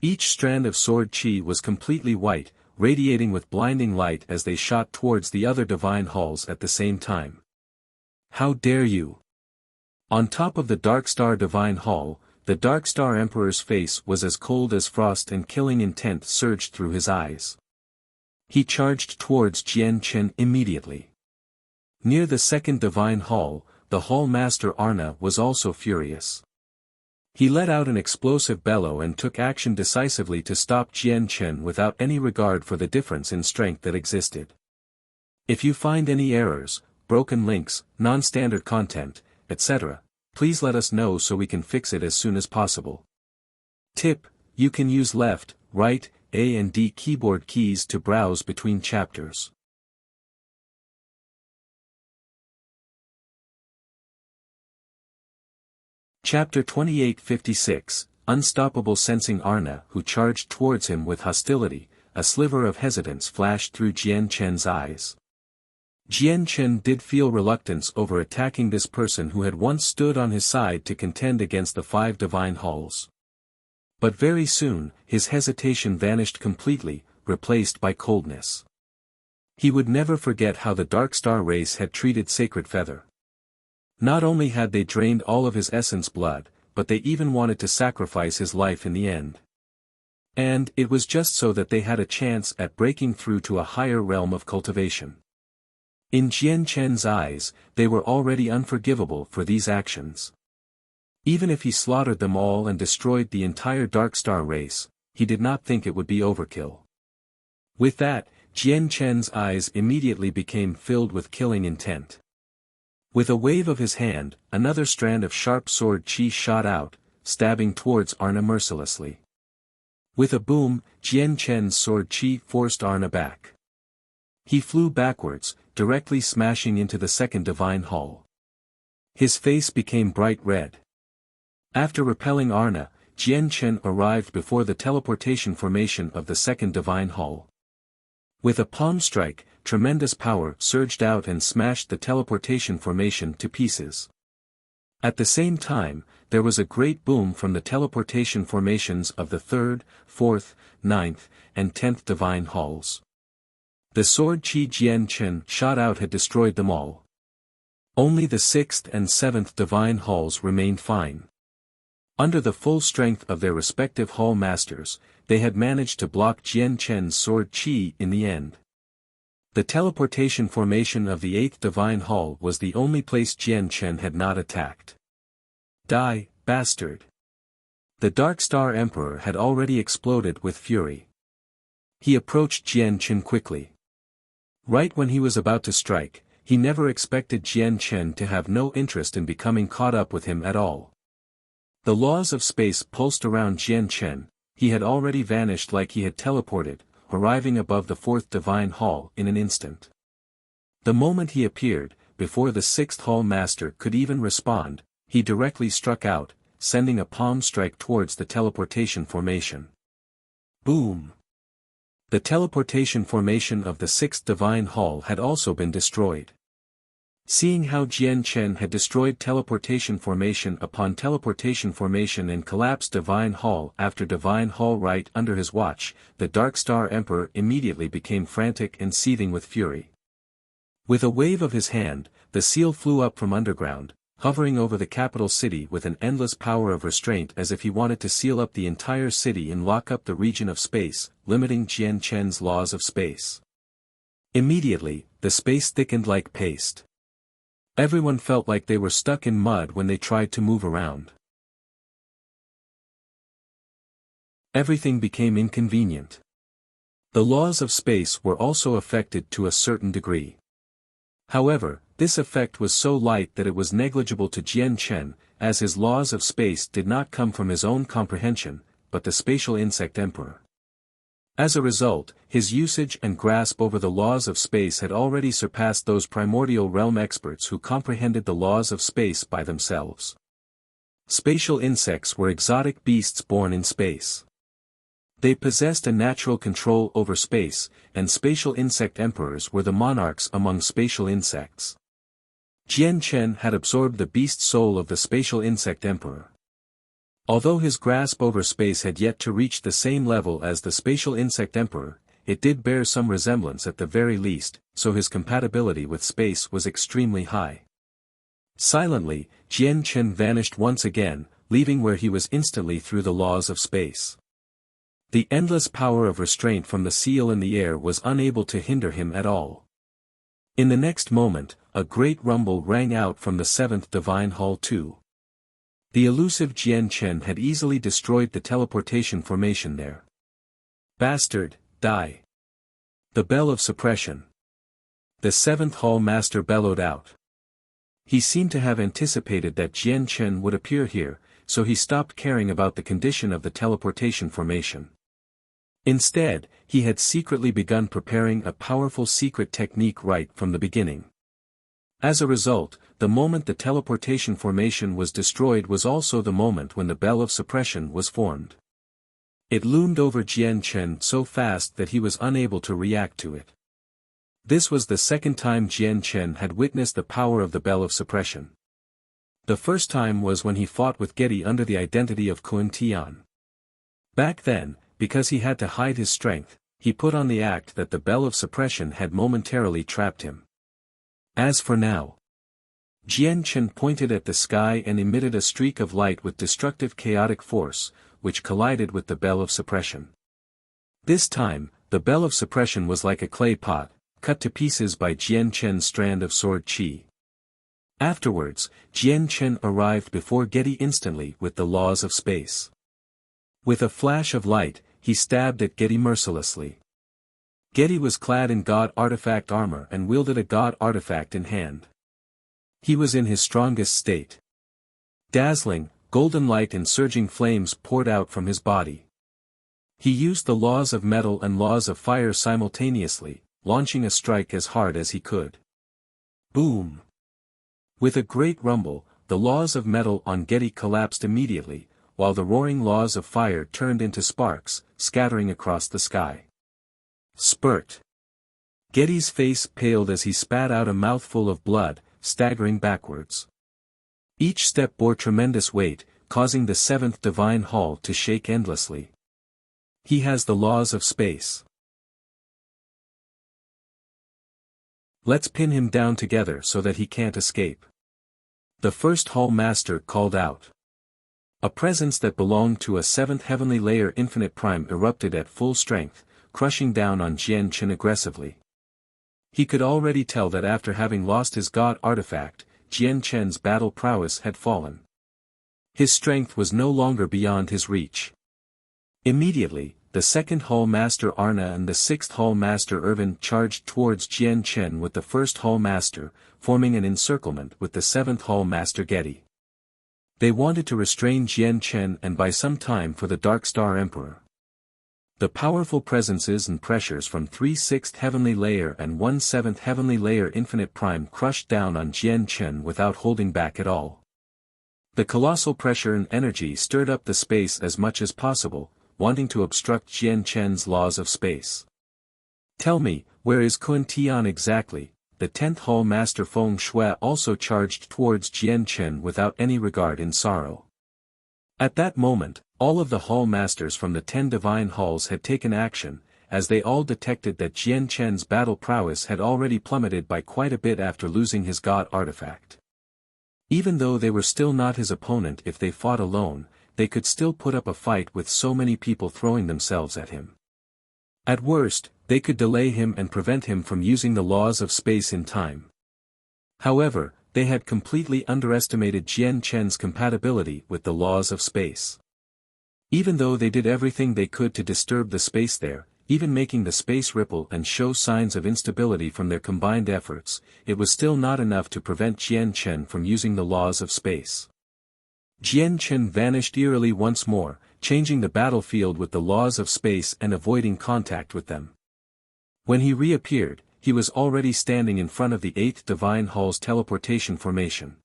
Each strand of sword qi was completely white, radiating with blinding light as they shot towards the other divine halls at the same time. How dare you! On top of the Dark Star divine hall, the Dark Star Emperor's face was as cold as frost and killing intent surged through his eyes. He charged towards Jian Chen immediately. Near the second divine hall, the hall master Arna was also furious. He let out an explosive bellow and took action decisively to stop Jian Chen without any regard for the difference in strength that existed. If you find any errors, broken links, non-standard content, etc., please let us know so we can fix it as soon as possible. Tip: you can use left, right, A and D keyboard keys to browse between chapters. Chapter 2856, Unstoppable. Sensing Arna who charged towards him with hostility, a sliver of hesitance flashed through Jian Chen's eyes. Jian Chen did feel reluctance over attacking this person who had once stood on his side to contend against the 5 divine halls. But very soon, his hesitation vanished completely, replaced by coldness. He would never forget how the Dark Star race had treated Sacred Feather. Not only had they drained all of his essence blood, but they even wanted to sacrifice his life in the end. And it was just so that they had a chance at breaking through to a higher realm of cultivation. In Jian Chen's eyes, they were already unforgivable for these actions. Even if he slaughtered them all and destroyed the entire Dark Star race, he did not think it would be overkill. With that, Jian Chen's eyes immediately became filled with killing intent. With a wave of his hand, another strand of sharp sword qi shot out, stabbing towards Arna mercilessly. With a boom, Jian Chen's sword qi forced Arna back. He flew backwards, directly smashing into the second divine hall. His face became bright red. After repelling Arna, Jian Chen arrived before the teleportation formation of the second divine hall. With a palm strike, tremendous power surged out and smashed the teleportation formation to pieces. At the same time, there was a great boom from the teleportation formations of the 3rd, 4th, 9th, and 10th divine halls. The sword qi Jian Chen shot out had destroyed them all. Only the 6th and 7th divine halls remained fine. Under the full strength of their respective hall masters, they had managed to block Jian Chen's sword qi in the end. The teleportation formation of the 8th divine hall was the only place Jian Chen had not attacked. Die, bastard! The Dark Star Emperor had already exploded with fury. He approached Jian Chen quickly. Right when he was about to strike, he never expected Jian Chen to have no interest in becoming caught up with him at all. The laws of space pulsed around Jian Chen. He had already vanished like he had teleported, arriving above the 4th divine hall in an instant. The moment he appeared, before the 6th hall master could even respond, he directly struck out, sending a palm strike towards the teleportation formation. Boom! The teleportation formation of the 6th divine hall had also been destroyed. Seeing how Jian Chen had destroyed teleportation formation upon teleportation formation and collapsed divine hall after divine hall right under his watch, the Dark Star Emperor immediately became frantic and seething with fury. With a wave of his hand, the seal flew up from underground, hovering over the capital city with an endless power of restraint as if he wanted to seal up the entire city and lock up the region of space, limiting Jian Chen's laws of space. Immediately, the space thickened like paste. Everyone felt like they were stuck in mud when they tried to move around. Everything became inconvenient. The laws of space were also affected to a certain degree. However, this effect was so light that it was negligible to Jian Chen, as his laws of space did not come from his own comprehension, but the spatial insect emperor. As a result, his usage and grasp over the laws of space had already surpassed those primordial realm experts who comprehended the laws of space by themselves. Spatial insects were exotic beasts born in space. They possessed a natural control over space, and spatial insect emperors were the monarchs among spatial insects. Jian Chen had absorbed the beast soul of the spatial insect emperor. Although his grasp over space had yet to reach the same level as the spatial insect emperor, it did bear some resemblance at the very least, so his compatibility with space was extremely high. Silently, Jian Chen vanished once again, leaving where he was instantly through the laws of space. The endless power of restraint from the seal in the air was unable to hinder him at all. In the next moment, a great rumble rang out from the seventh divine hall too. The elusive Jian Chen had easily destroyed the teleportation formation there. Bastard, die! The bell of suppression. The seventh hall master bellowed out. He seemed to have anticipated that Jian Chen would appear here, so he stopped caring about the condition of the teleportation formation. Instead, he had secretly begun preparing a powerful secret technique right from the beginning. As a result, the moment the teleportation formation was destroyed was also the moment when the bell of suppression was formed. It loomed over Jian Chen so fast that he was unable to react to it. This was the second time Jian Chen had witnessed the power of the bell of suppression. The first time was when he fought with Getty under the identity of Kun Tian. Back then, because he had to hide his strength, he put on the act that the bell of suppression had momentarily trapped him. As for now, Jian Chen pointed at the sky and emitted a streak of light with destructive chaotic force, which collided with the bell of suppression. This time, the bell of suppression was like a clay pot, cut to pieces by Jian Chen's strand of sword qi. Afterwards, Jian Chen arrived before Getty instantly with the laws of space. With a flash of light, he stabbed at Getty mercilessly. Getty was clad in god artifact armor and wielded a god artifact in hand. He was in his strongest state. Dazzling, golden light and surging flames poured out from his body. He used the laws of metal and laws of fire simultaneously, launching a strike as hard as he could. Boom! With a great rumble, the laws of metal on Getty collapsed immediately, while the roaring laws of fire turned into sparks, scattering across the sky. Spurt! Getty's face paled as he spat out a mouthful of blood, staggering backwards. Each step bore tremendous weight, causing the seventh divine hall to shake endlessly. He has the laws of space. Let's pin him down together so that he can't escape. The first hall master called out. A presence that belonged to a seventh heavenly layer infinite prime erupted at full strength, crushing down on Jian Chen aggressively. He could already tell that after having lost his god artifact, Jian Chen's battle prowess had fallen. His strength was no longer beyond his reach. Immediately, the second hall master Arna and the sixth hall master Irvin charged towards Jian Chen with the first hall master, forming an encirclement with the seventh hall master Getty. They wanted to restrain Jian Chen and buy some time for the Dark Star Emperor. The powerful presences and pressures from 3/6 heavenly layer and 1/7 heavenly layer infinite prime crushed down on Jian Chen without holding back at all. The colossal pressure and energy stirred up the space as much as possible, wanting to obstruct Jian Chen's laws of space. Tell me, where is Kun Tian exactly? The 10th Hall Master Feng Shui also charged towards Jian Chen without any regard in sorrow. At that moment, all of the Hall Masters from the 10 Divine Halls had taken action, as they all detected that Jian Chen's battle prowess had already plummeted by quite a bit after losing his god artifact. Even though they were still not his opponent if they fought alone, they could still put up a fight with so many people throwing themselves at him. At worst, they could delay him and prevent him from using the laws of space in time. However, they had completely underestimated Jian Chen's compatibility with the laws of space. Even though they did everything they could to disturb the space there, even making the space ripple and show signs of instability from their combined efforts, it was still not enough to prevent Jian Chen from using the laws of space. Jian Chen vanished eerily once more, changing the battlefield with the laws of space and avoiding contact with them. When he reappeared, he was already standing in front of the 8th Divine Hall's teleportation formation.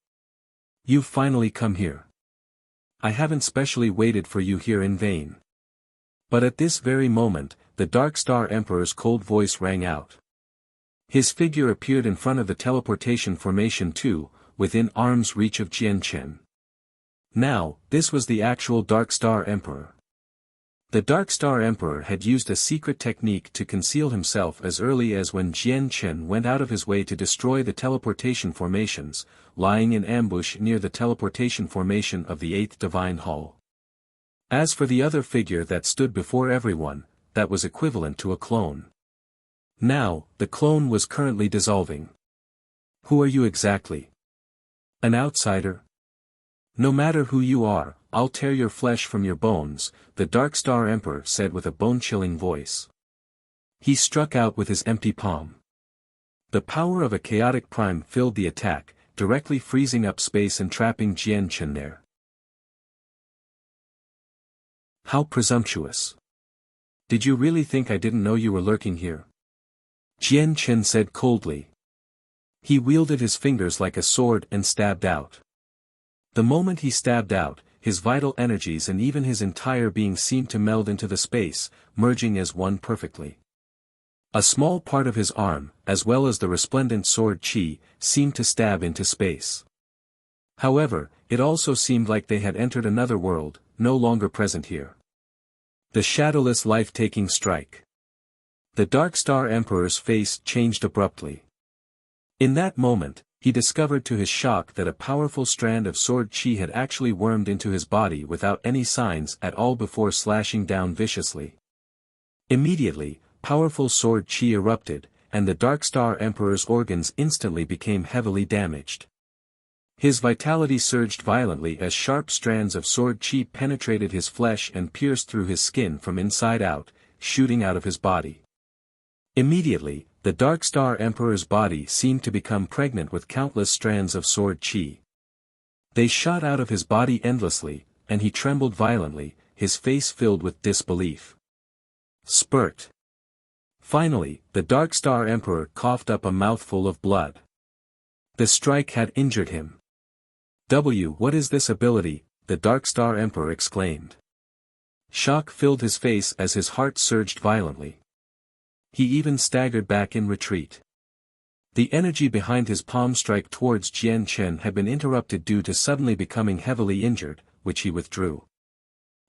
"You've finally come here. I haven't specially waited for you here in vain." But at this very moment, the Dark Star Emperor's cold voice rang out. His figure appeared in front of the teleportation formation too, within arm's reach of Jian Chen. Now, this was the actual Dark Star Emperor. The Dark Star Emperor had used a secret technique to conceal himself as early as when Jian Chen went out of his way to destroy the teleportation formations, lying in ambush near the teleportation formation of the 8th Divine Hall. As for the other figure that stood before everyone, that was equivalent to a clone. Now, the clone was currently dissolving. "Who are you exactly? An outsider? No matter who you are, I'll tear your flesh from your bones," the Dark Star Emperor said with a bone-chilling voice. He struck out with his empty palm. The power of a chaotic prime filled the attack, directly freezing up space and trapping Jian Chen there. "How presumptuous! Did you really think I didn't know you were lurking here?" Jian Chen said coldly. He wielded his fingers like a sword and stabbed out. The moment he stabbed out, his vital energies and even his entire being seemed to meld into the space, merging as one perfectly. A small part of his arm, as well as the resplendent sword qi, seemed to stab into space. However, it also seemed like they had entered another world, no longer present here. The shadowless life-taking strike. The Dark Star Emperor's face changed abruptly. In that moment, he discovered to his shock that a powerful strand of sword qi had actually wormed into his body without any signs at all before slashing down viciously. Immediately, powerful sword qi erupted, and the Dark Star Emperor's organs instantly became heavily damaged. His vitality surged violently as sharp strands of sword qi penetrated his flesh and pierced through his skin from inside out, shooting out of his body. Immediately, the Dark Star Emperor's body seemed to become pregnant with countless strands of sword qi. They shot out of his body endlessly, and he trembled violently, his face filled with disbelief. Spurt. Finally, the Dark Star Emperor coughed up a mouthful of blood. The strike had injured him. What is this ability?" the Dark Star Emperor exclaimed. Shock filled his face as his heart surged violently. He even staggered back in retreat. The energy behind his palm strike towards Jian Chen had been interrupted due to suddenly becoming heavily injured, which he withdrew.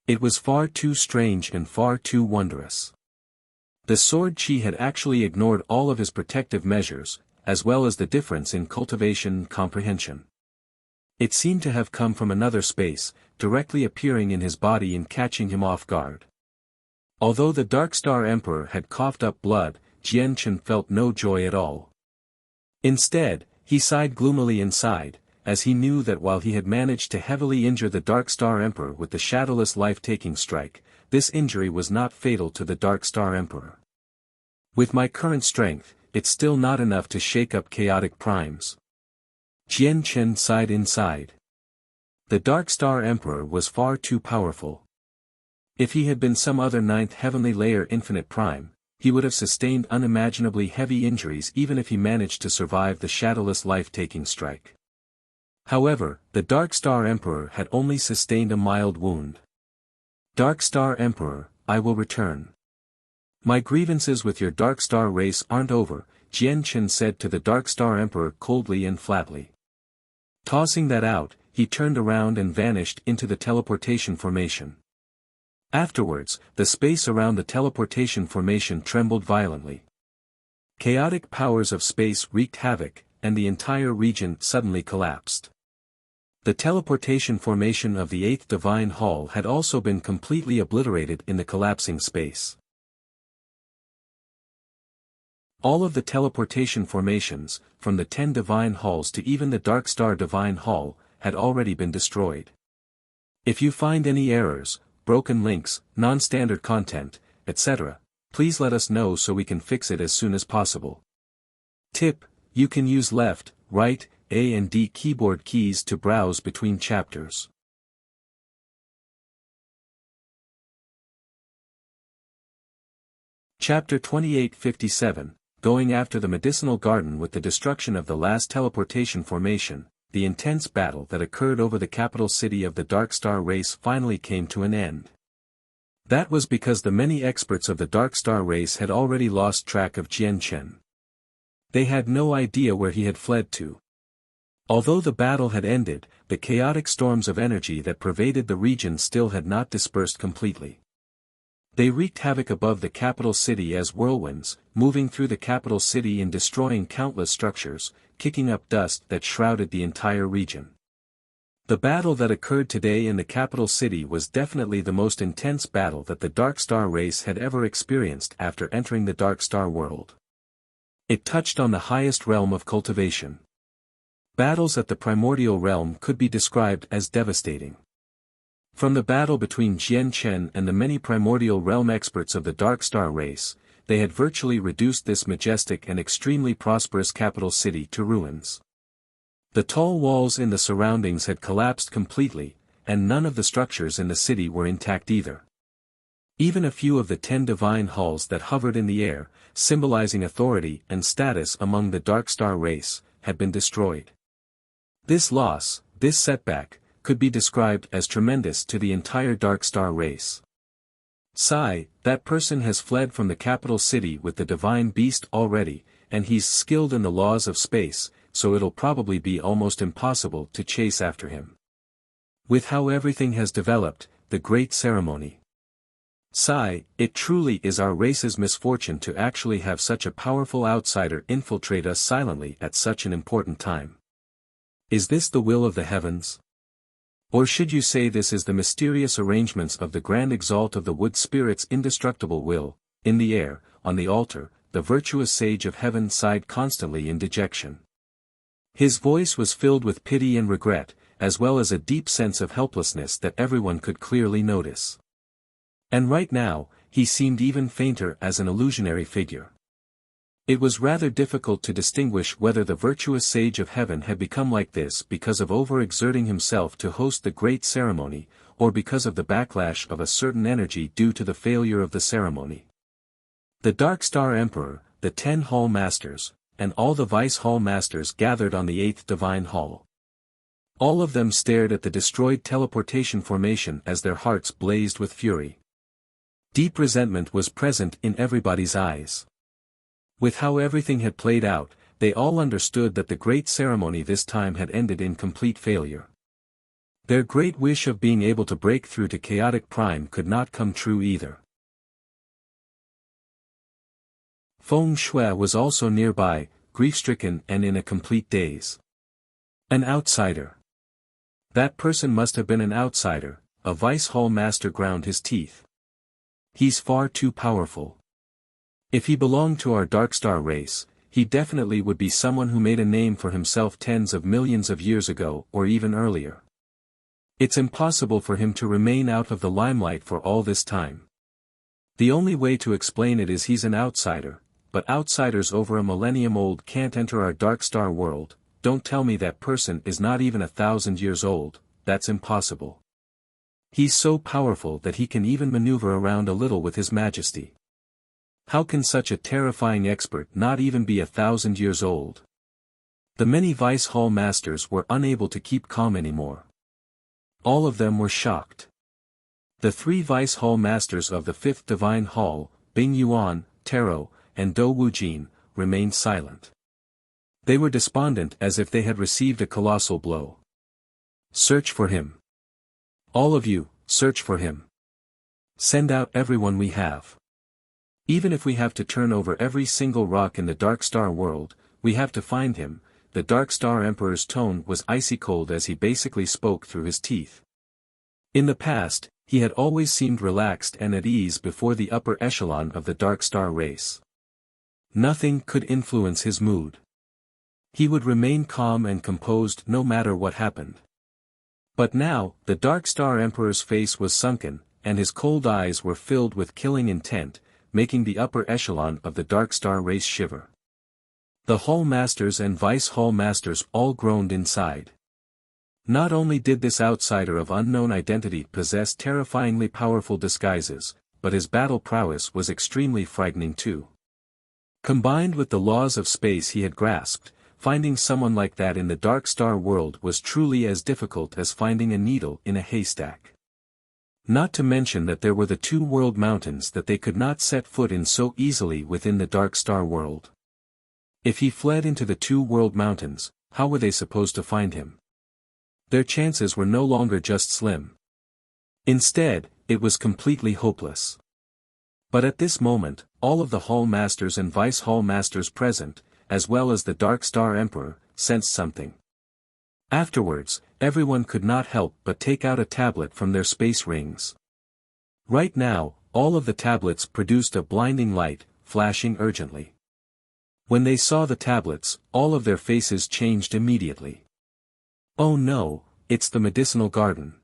It was far too strange and far too wondrous. The sword qi had actually ignored all of his protective measures, as well as the difference in cultivation and comprehension. It seemed to have come from another space, directly appearing in his body and catching him off guard. Although the Dark Star Emperor had coughed up blood, Jian Chen felt no joy at all. Instead, he sighed gloomily inside, as he knew that while he had managed to heavily injure the Dark Star Emperor with the shadowless life-taking strike, this injury was not fatal to the Dark Star Emperor. "With my current strength, it's still not enough to shake up chaotic primes." Jian Chen sighed inside. The Dark Star Emperor was far too powerful. If he had been some other ninth heavenly layer infinite prime, he would have sustained unimaginably heavy injuries even if he managed to survive the shadowless life-taking strike. However, the Dark Star Emperor had only sustained a mild wound. "Dark Star Emperor, I will return. My grievances with your Dark Star race aren't over," Jian Chen said to the Dark Star Emperor coldly and flatly. Tossing that out, he turned around and vanished into the teleportation formation. Afterwards, the space around the teleportation formation trembled violently. Chaotic powers of space wreaked havoc, and the entire region suddenly collapsed. The teleportation formation of the eighth divine hall had also been completely obliterated in the collapsing space. All of the teleportation formations, from the 10 divine halls to even the Dark Star divine hall, had already been destroyed. If you find any errors, broken links, non-standard content, etc., please let us know so we can fix it as soon as possible. Tip: you can use left, right, A and D keyboard keys to browse between chapters. Chapter 2857, Going After the Medicinal Garden. With the destruction of the last teleportation formation, the intense battle that occurred over the capital city of the Dark Star race finally came to an end. That was because the many experts of the Dark Star race had already lost track of Jian Chen. They had no idea where he had fled to. Although the battle had ended, the chaotic storms of energy that pervaded the region still had not dispersed completely. They wreaked havoc above the capital city as whirlwinds, moving through the capital city and destroying countless structures, kicking up dust that shrouded the entire region. The battle that occurred today in the capital city was definitely the most intense battle that the Dark Star race had ever experienced after entering the Dark Star world. It touched on the highest realm of cultivation. Battles at the primordial realm could be described as devastating. From the battle between Jian Chen and the many primordial realm experts of the Dark Star race, they had virtually reduced this majestic and extremely prosperous capital city to ruins. The tall walls in the surroundings had collapsed completely, and none of the structures in the city were intact either. Even a few of the 10 divine halls that hovered in the air, symbolizing authority and status among the Dark Star race, had been destroyed. This loss, this setback, could be described as tremendous to the entire Dark Star race. Sigh, that person has fled from the capital city with the divine beast already, and he's skilled in the laws of space, so it'll probably be almost impossible to chase after him. With how everything has developed, the great ceremony. Sigh, it truly is our race's misfortune to actually have such a powerful outsider infiltrate us silently at such an important time. Is this the will of the heavens? Or should you say this is the mysterious arrangements of the grand exalt of the wood spirit's indestructible will? In the air, on the altar, the virtuous sage of heaven sighed constantly in dejection. His voice was filled with pity and regret, as well as a deep sense of helplessness that everyone could clearly notice. And right now, he seemed even fainter as an illusionary figure. It was rather difficult to distinguish whether the virtuous sage of heaven had become like this because of overexerting himself to host the great ceremony, or because of the backlash of a certain energy due to the failure of the ceremony. The Dark Star Emperor, the 10 Hall Masters, and all the Vice Hall Masters gathered on the 8th Divine Hall. All of them stared at the destroyed teleportation formation as their hearts blazed with fury. Deep resentment was present in everybody's eyes. With how everything had played out, they all understood that the great ceremony this time had ended in complete failure. Their great wish of being able to break through to Chaotic Prime could not come true either. Feng Shui was also nearby, grief-stricken and in a complete daze. An outsider. That person must have been an outsider, a Vice Hall Master ground his teeth. He's far too powerful. If he belonged to our Dark Star race, he definitely would be someone who made a name for himself tens of millions of years ago or even earlier. It's impossible for him to remain out of the limelight for all this time. The only way to explain it is he's an outsider, but outsiders over a millennium old can't enter our Dark Star world. Don't tell me that person is not even 1,000 years old, that's impossible. He's so powerful that he can even maneuver around a little with his majesty. How can such a terrifying expert not even be 1,000 years old? The many Vice Hall Masters were unable to keep calm anymore. All of them were shocked. The 3 Vice Hall Masters of the 5th Divine Hall, Bing Yuan, Taro, and Dou Wujin, remained silent. They were despondent as if they had received a colossal blow. Search for him. All of you, search for him. Send out everyone we have. Even if we have to turn over every single rock in the Dark Star world, we have to find him. the Dark Star Emperor's tone was icy cold as he basically spoke through his teeth. In the past, he had always seemed relaxed and at ease before the upper echelon of the Dark Star race. Nothing could influence his mood. He would remain calm and composed no matter what happened. But now, the Dark Star Emperor's face was sunken, and his cold eyes were filled with killing intent, making the upper echelon of the Dark Star race shiver. The Hall Masters and Vice Hall Masters all groaned inside. Not only did this outsider of unknown identity possess terrifyingly powerful disguises, but his battle prowess was extremely frightening too. Combined with the laws of space he had grasped, finding someone like that in the Dark Star world was truly as difficult as finding a needle in a haystack. Not to mention that there were the two world mountains that they could not set foot in so easily within the Dark Star world. If he fled into the two world mountains, how were they supposed to find him? Their chances were no longer just slim. Instead, it was completely hopeless. But at this moment, all of the Hall Masters and Vice Hall Masters present, as well as the Dark Star Emperor, sensed something. Afterwards, everyone could not help but take out a tablet from their space rings. Right now, all of the tablets produced a blinding light, flashing urgently. When they saw the tablets, all of their faces changed immediately. Oh no, it's the medicinal garden.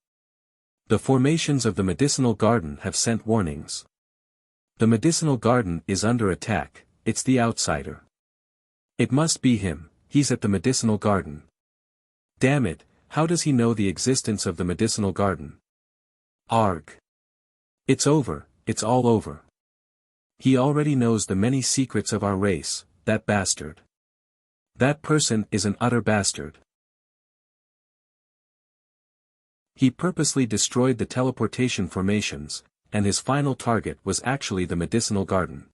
The formations of the medicinal garden have sent warnings. The medicinal garden is under attack, it's the outsider. It must be him, he's at the medicinal garden. Damn it, how does he know the existence of the medicinal garden? Arg. It's over, it's all over. He already knows the many secrets of our race, that bastard. That person is an utter bastard. He purposely destroyed the teleportation formations, and his final target was actually the medicinal garden.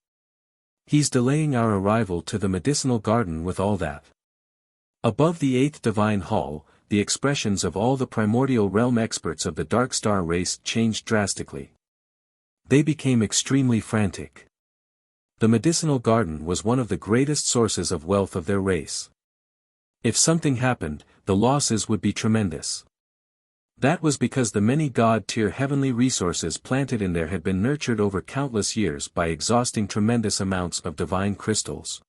He's delaying our arrival to the medicinal garden with all that. Above the 8th Divine Hall, the expressions of all the primordial realm experts of the Dark Star race changed drastically. They became extremely frantic. The medicinal garden was one of the greatest sources of wealth of their race. If something happened, the losses would be tremendous. That was because the many god-tier heavenly resources planted in there had been nurtured over countless years by exhausting tremendous amounts of divine crystals.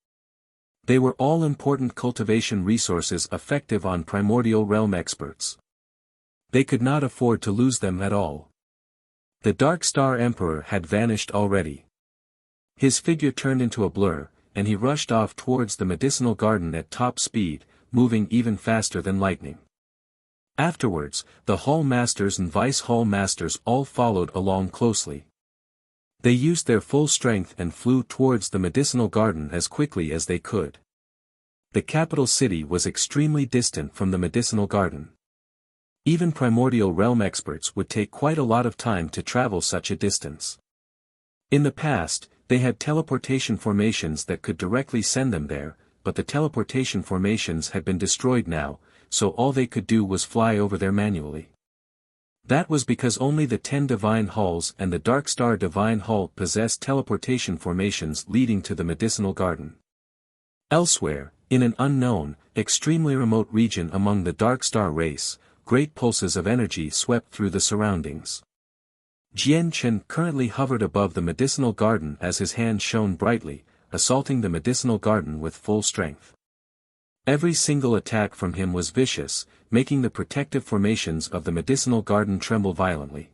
They were all important cultivation resources effective on primordial realm experts. They could not afford to lose them at all. The Dark Star Emperor had vanished already. His figure turned into a blur, and he rushed off towards the medicinal garden at top speed, moving even faster than lightning. Afterwards, the Hall Masters and Vice Hall Masters all followed along closely. They used their full strength and flew towards the medicinal garden as quickly as they could. The capital city was extremely distant from the medicinal garden. Even primordial realm experts would take quite a lot of time to travel such a distance. In the past, they had teleportation formations that could directly send them there, but the teleportation formations had been destroyed now, so all they could do was fly over there manually. That was because only the 10 Divine Halls and the Dark Star Divine Hall possessed teleportation formations leading to the medicinal garden. Elsewhere, in an unknown, extremely remote region among the Dark Star race, great pulses of energy swept through the surroundings. Jian Chen currently hovered above the medicinal garden as his hand shone brightly, assaulting the medicinal garden with full strength. Every single attack from him was vicious, making the protective formations of the medicinal garden tremble violently.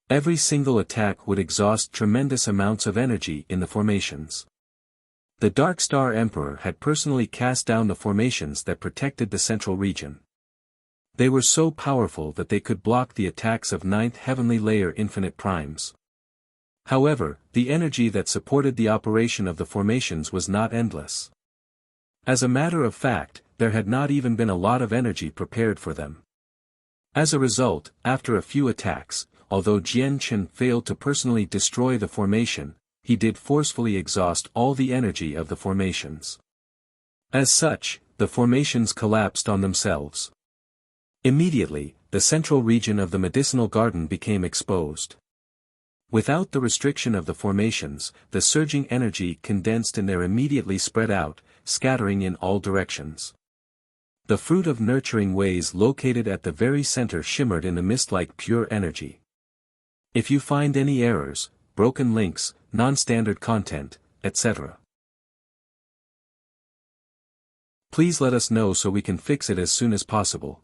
Every single attack would exhaust tremendous amounts of energy in the formations. The Dark Star Emperor had personally cast down the formations that protected the central region. They were so powerful that they could block the attacks of 9th Heavenly Layer Infinite Primes. However, the energy that supported the operation of the formations was not endless. As a matter of fact, there had not even been a lot of energy prepared for them. As a result, after a few attacks, although Jian Chen failed to personally destroy the formation, he did forcefully exhaust all the energy of the formations. As such, the formations collapsed on themselves. Immediately, the central region of the medicinal garden became exposed. Without the restriction of the formations, the surging energy condensed in there immediately spread out, scattering in all directions. The fruit of nurturing ways located at the very center shimmered in the mist like pure energy. If you find any errors, broken links, non-standard content, etc., please let us know so we can fix it as soon as possible.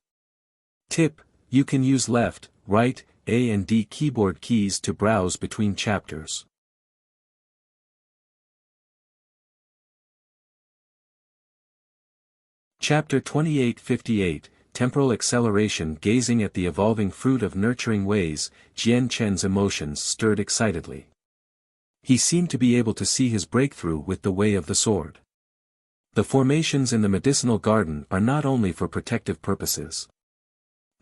Tip: you can use left, right, A and D keyboard keys to browse between chapters. Chapter 2858, Temporal Acceleration. Gazing at the evolving fruit of nurturing ways, Jian Chen's emotions stirred excitedly. He seemed to be able to see his breakthrough with the way of the sword. The formations in the medicinal garden are not only for protective purposes.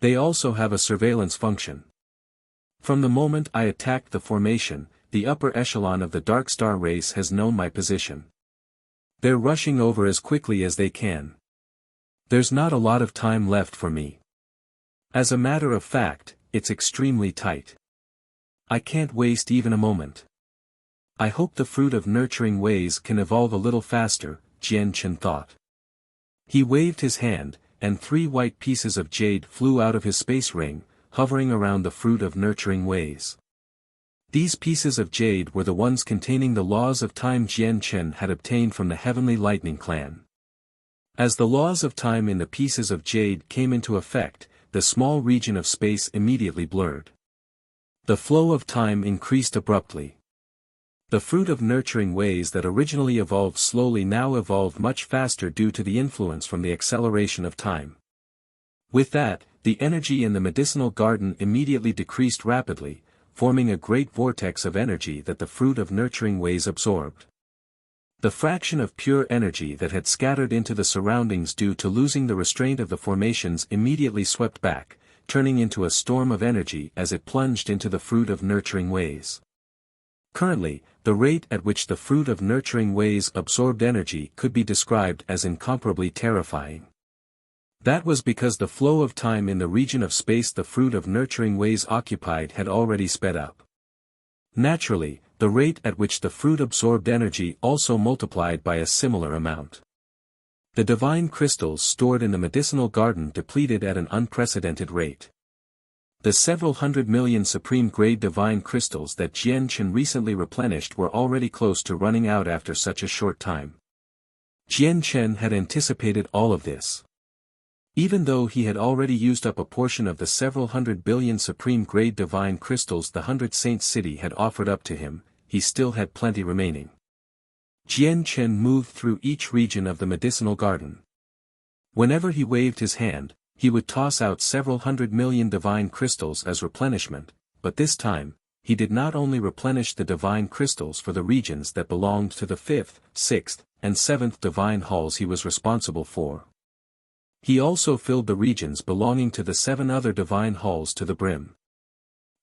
They also have a surveillance function. From the moment I attacked the formation, the upper echelon of the Dark Star race has known my position. They're rushing over as quickly as they can. There's not a lot of time left for me. As a matter of fact, it's extremely tight. I can't waste even a moment. I hope the fruit of nurturing ways can evolve a little faster, Jian Chen thought. He waved his hand, and 3 white pieces of jade flew out of his space ring, hovering around the fruit of nurturing ways. These pieces of jade were the ones containing the laws of time Jian Chen had obtained from the Heavenly Lightning Clan. As the laws of time in the pieces of jade came into effect, the small region of space immediately blurred. The flow of time increased abruptly. The fruit of nurturing ways that originally evolved slowly now evolved much faster due to the influence from the acceleration of time. With that, the energy in the medicinal garden immediately decreased rapidly, forming a great vortex of energy that the fruit of nurturing ways absorbed. The fraction of pure energy that had scattered into the surroundings due to losing the restraint of the formations immediately swept back, turning into a storm of energy as it plunged into the fruit of nurturing ways. Currently, the rate at which the fruit of nurturing ways absorbed energy could be described as incomparably terrifying. That was because the flow of time in the region of space the fruit of nurturing ways occupied had already sped up. Naturally, the rate at which the fruit absorbed energy also multiplied by a similar amount. The divine crystals stored in the medicinal garden depleted at an unprecedented rate. The several 100 million supreme-grade divine crystals that Jian Chen recently replenished were already close to running out after such a short time. Jian Chen had anticipated all of this. Even though he had already used up a portion of the several 100 billion supreme-grade divine crystals the 100 Saints City had offered up to him, he still had plenty remaining. Jian Chen moved through each region of the medicinal garden. Whenever he waved his hand, he would toss out several 100 million divine crystals as replenishment, but this time, he did not only replenish the divine crystals for the regions that belonged to the 5th, 6th, and 7th divine halls he was responsible for. He also filled the regions belonging to the 7 other divine halls to the brim.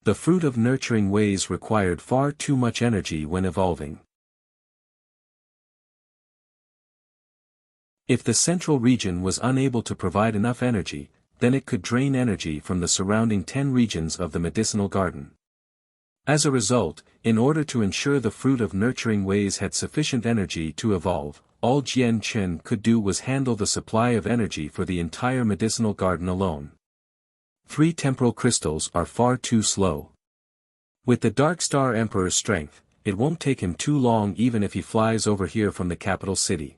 The fruit of nurturing ways required far too much energy when evolving. If the central region was unable to provide enough energy, then it could drain energy from the surrounding 10 regions of the medicinal garden. As a result, in order to ensure the fruit of nurturing ways had sufficient energy to evolve, all Jian Chen could do was handle the supply of energy for the entire medicinal garden alone. 3 temporal crystals are far too slow. With the Dark Star Emperor's strength, it won't take him too long even if he flies over here from the capital city.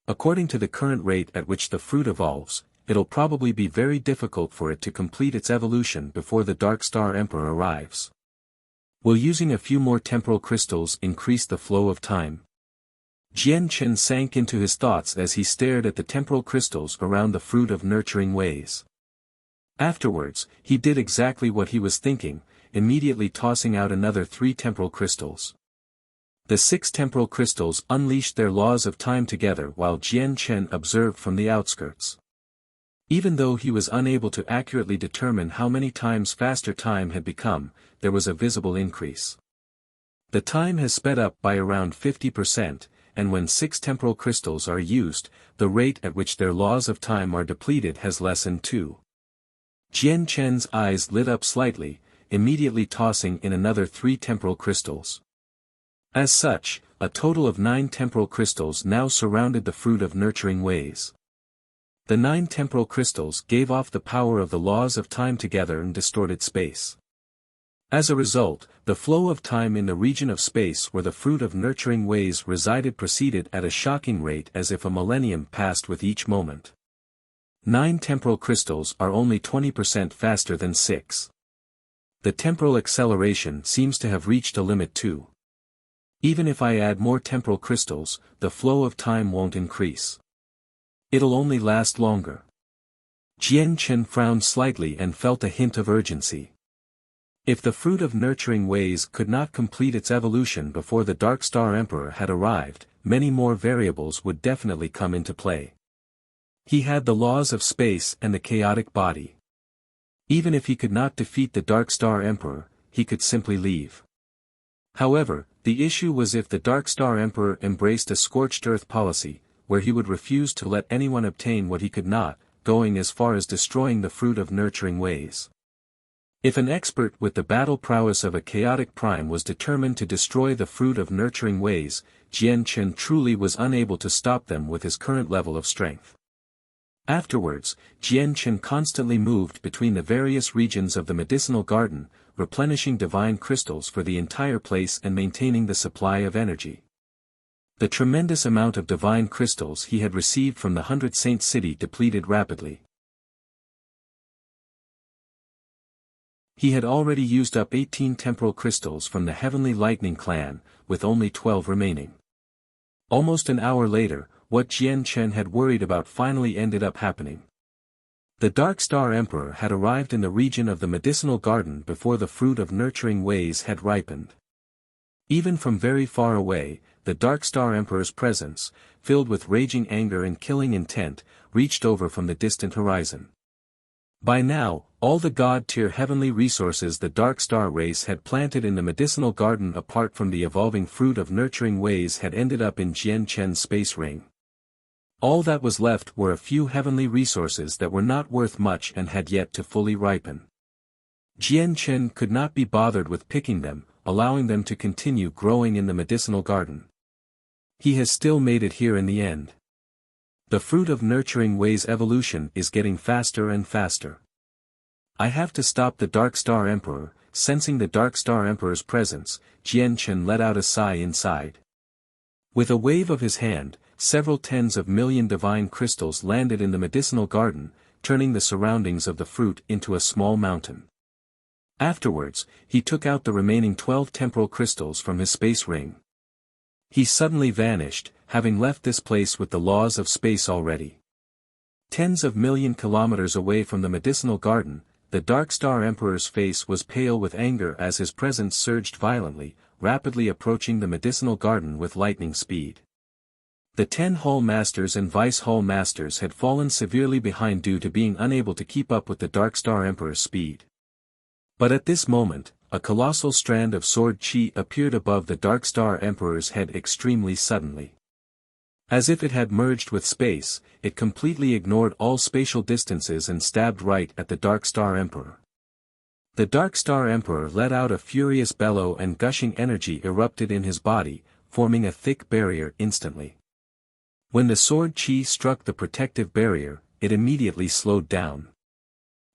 According to the current rate at which the fruit evolves, it'll probably be very difficult for it to complete its evolution before the Dark Star Emperor arrives. Will using a few more temporal crystals increase the flow of time? Jian Chen sank into his thoughts as he stared at the temporal crystals around the fruit of nurturing ways. Afterwards, he did exactly what he was thinking, immediately tossing out another 3 temporal crystals. The 6 temporal crystals unleashed their laws of time together while Jian Chen observed from the outskirts. Even though he was unable to accurately determine how many times faster time had become, there was a visible increase. The time has sped up by around 50%, and when 6 temporal crystals are used, the rate at which their laws of time are depleted has lessened too. Jian Chen's eyes lit up slightly, immediately tossing in another 3 temporal crystals. As such, a total of 9 temporal crystals now surrounded the fruit of nurturing ways. The 9 temporal crystals gave off the power of the laws of time together and distorted space. As a result, the flow of time in the region of space where the fruit of nurturing ways resided proceeded at a shocking rate as if a millennium passed with each moment. 9 temporal crystals are only 20% faster than 6. The temporal acceleration seems to have reached a limit too. Even if I add more temporal crystals, the flow of time won't increase. It'll only last longer. Jian Chen frowned slightly and felt a hint of urgency. If the fruit of nurturing ways could not complete its evolution before the Dark Star Emperor had arrived, many more variables would definitely come into play. He had the laws of space and the chaotic body. Even if he could not defeat the Dark Star Emperor, he could simply leave. However, the issue was if the Dark Star Emperor embraced a scorched earth policy, where he would refuse to let anyone obtain what he could not, going as far as destroying the fruit of nurturing ways. If an expert with the battle prowess of a chaotic prime was determined to destroy the fruit of nurturing ways, Jian Chen truly was unable to stop them with his current level of strength. Afterwards, Jian Chen constantly moved between the various regions of the medicinal garden, replenishing divine crystals for the entire place and maintaining the supply of energy. The tremendous amount of divine crystals he had received from the 100 Saint City depleted rapidly. He had already used up 18 temporal crystals from the Heavenly Lightning clan, with only 12 remaining. Almost an hour later, what Jian Chen had worried about finally ended up happening. The Dark Star Emperor had arrived in the region of the medicinal garden before the fruit of nurturing ways had ripened. Even from very far away, the Dark Star Emperor's presence, filled with raging anger and killing intent, reached over from the distant horizon. By now, all the god-tier heavenly resources the Dark Star race had planted in the medicinal garden apart from the evolving fruit of nurturing ways had ended up in Jian Chen's space ring. All that was left were a few heavenly resources that were not worth much and had yet to fully ripen. Jian Chen could not be bothered with picking them, allowing them to continue growing in the medicinal garden. He has still made it here in the end. The fruit of nurturing ways evolution is getting faster and faster. I have to stop the Dark Star Emperor. Sensing the Dark Star Emperor's presence, Jian Chen let out a sigh inside. With a wave of his hand, several tens of million divine crystals landed in the medicinal garden, turning the surroundings of the fruit into a small mountain. Afterwards, he took out the remaining 12 temporal crystals from his space ring. He suddenly vanished, having left this place with the laws of space already. Tens of million kilometers away from the medicinal garden, the Dark Star Emperor's face was pale with anger as his presence surged violently, rapidly approaching the medicinal garden with lightning speed. The 10 Hall Masters and Vice Hall Masters had fallen severely behind due to being unable to keep up with the Dark Star Emperor's speed. But at this moment, a colossal strand of sword chi appeared above the Dark Star Emperor's head extremely suddenly. As if it had merged with space, it completely ignored all spatial distances and stabbed right at the Dark Star Emperor. The Dark Star Emperor let out a furious bellow and gushing energy erupted in his body, forming a thick barrier instantly. When the sword chi struck the protective barrier, it immediately slowed down.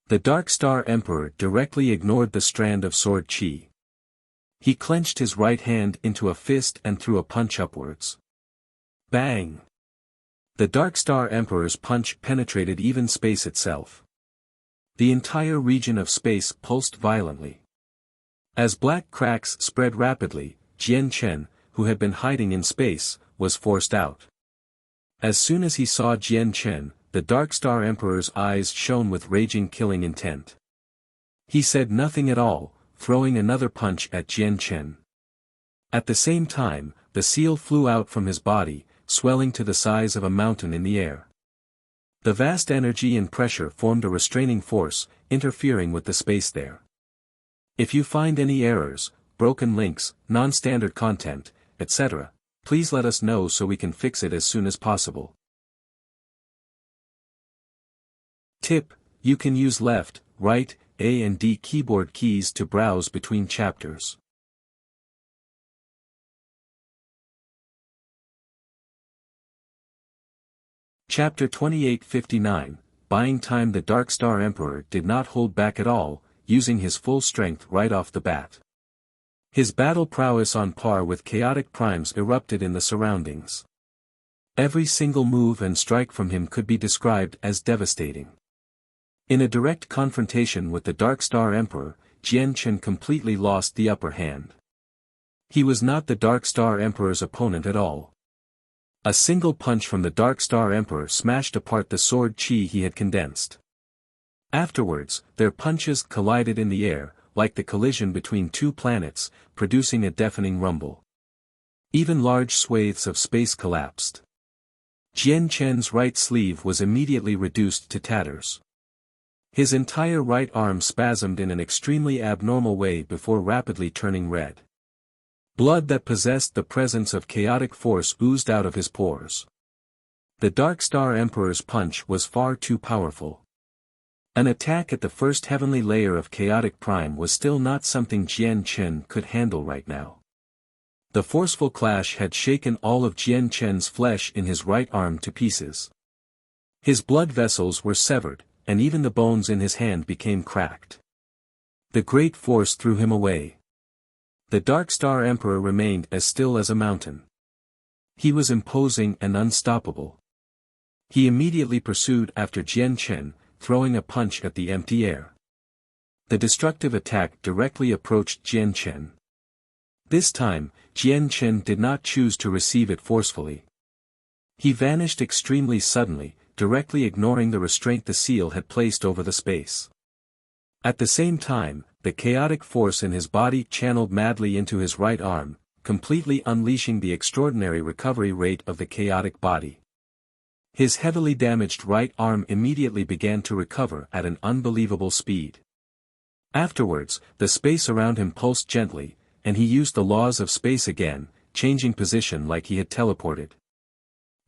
The Dark Star Emperor directly ignored the strand of sword chi. He clenched his right hand into a fist and threw a punch upwards. Bang! The Dark Star Emperor's punch penetrated even space itself. The entire region of space pulsed violently. As black cracks spread rapidly, Jian Chen, who had been hiding in space, was forced out. As soon as he saw Jian Chen, the Dark Star Emperor's eyes shone with raging killing intent. He said nothing at all, throwing another punch at Jian Chen. At the same time, the seal flew out from his body, swelling to the size of a mountain in the air. The vast energy and pressure formed a restraining force, interfering with the space there. If you find any errors, broken links, non-standard content, etc., please let us know so we can fix it as soon as possible. Tip: you can use left, right, A and D keyboard keys to browse between chapters. Chapter 2859, Buying Time. The Dark Star Emperor did not hold back at all, using his full strength right off the bat. His battle prowess on par with chaotic primes erupted in the surroundings. Every single move and strike from him could be described as devastating. In a direct confrontation with the Dark Star Emperor, Jian Chen completely lost the upper hand. He was not the Dark Star Emperor's opponent at all. A single punch from the Dark Star Emperor smashed apart the sword chi he had condensed. Afterwards, their punches collided in the air, like the collision between two planets, producing a deafening rumble. Even large swathes of space collapsed. Jian Chen's right sleeve was immediately reduced to tatters. His entire right arm spasmed in an extremely abnormal way before rapidly turning red. Blood that possessed the presence of chaotic force oozed out of his pores. The Dark Star Emperor's punch was far too powerful. An attack at the first heavenly layer of chaotic prime was still not something Jian Chen could handle right now. The forceful clash had shaken all of Jian Chen's flesh in his right arm to pieces. His blood vessels were severed, and even the bones in his hand became cracked. The great force threw him away. The Dark Star Emperor remained as still as a mountain. He was imposing and unstoppable. He immediately pursued after Jian Chen, throwing a punch at the empty air. The destructive attack directly approached Jian Chen. This time, Jian Chen did not choose to receive it forcefully. He vanished extremely suddenly, directly ignoring the restraint the seal had placed over the space. At the same time, the chaotic force in his body channeled madly into his right arm, completely unleashing the extraordinary recovery rate of the chaotic body. His heavily damaged right arm immediately began to recover at an unbelievable speed. Afterwards, the space around him pulsed gently, and he used the laws of space again, changing position like he had teleported.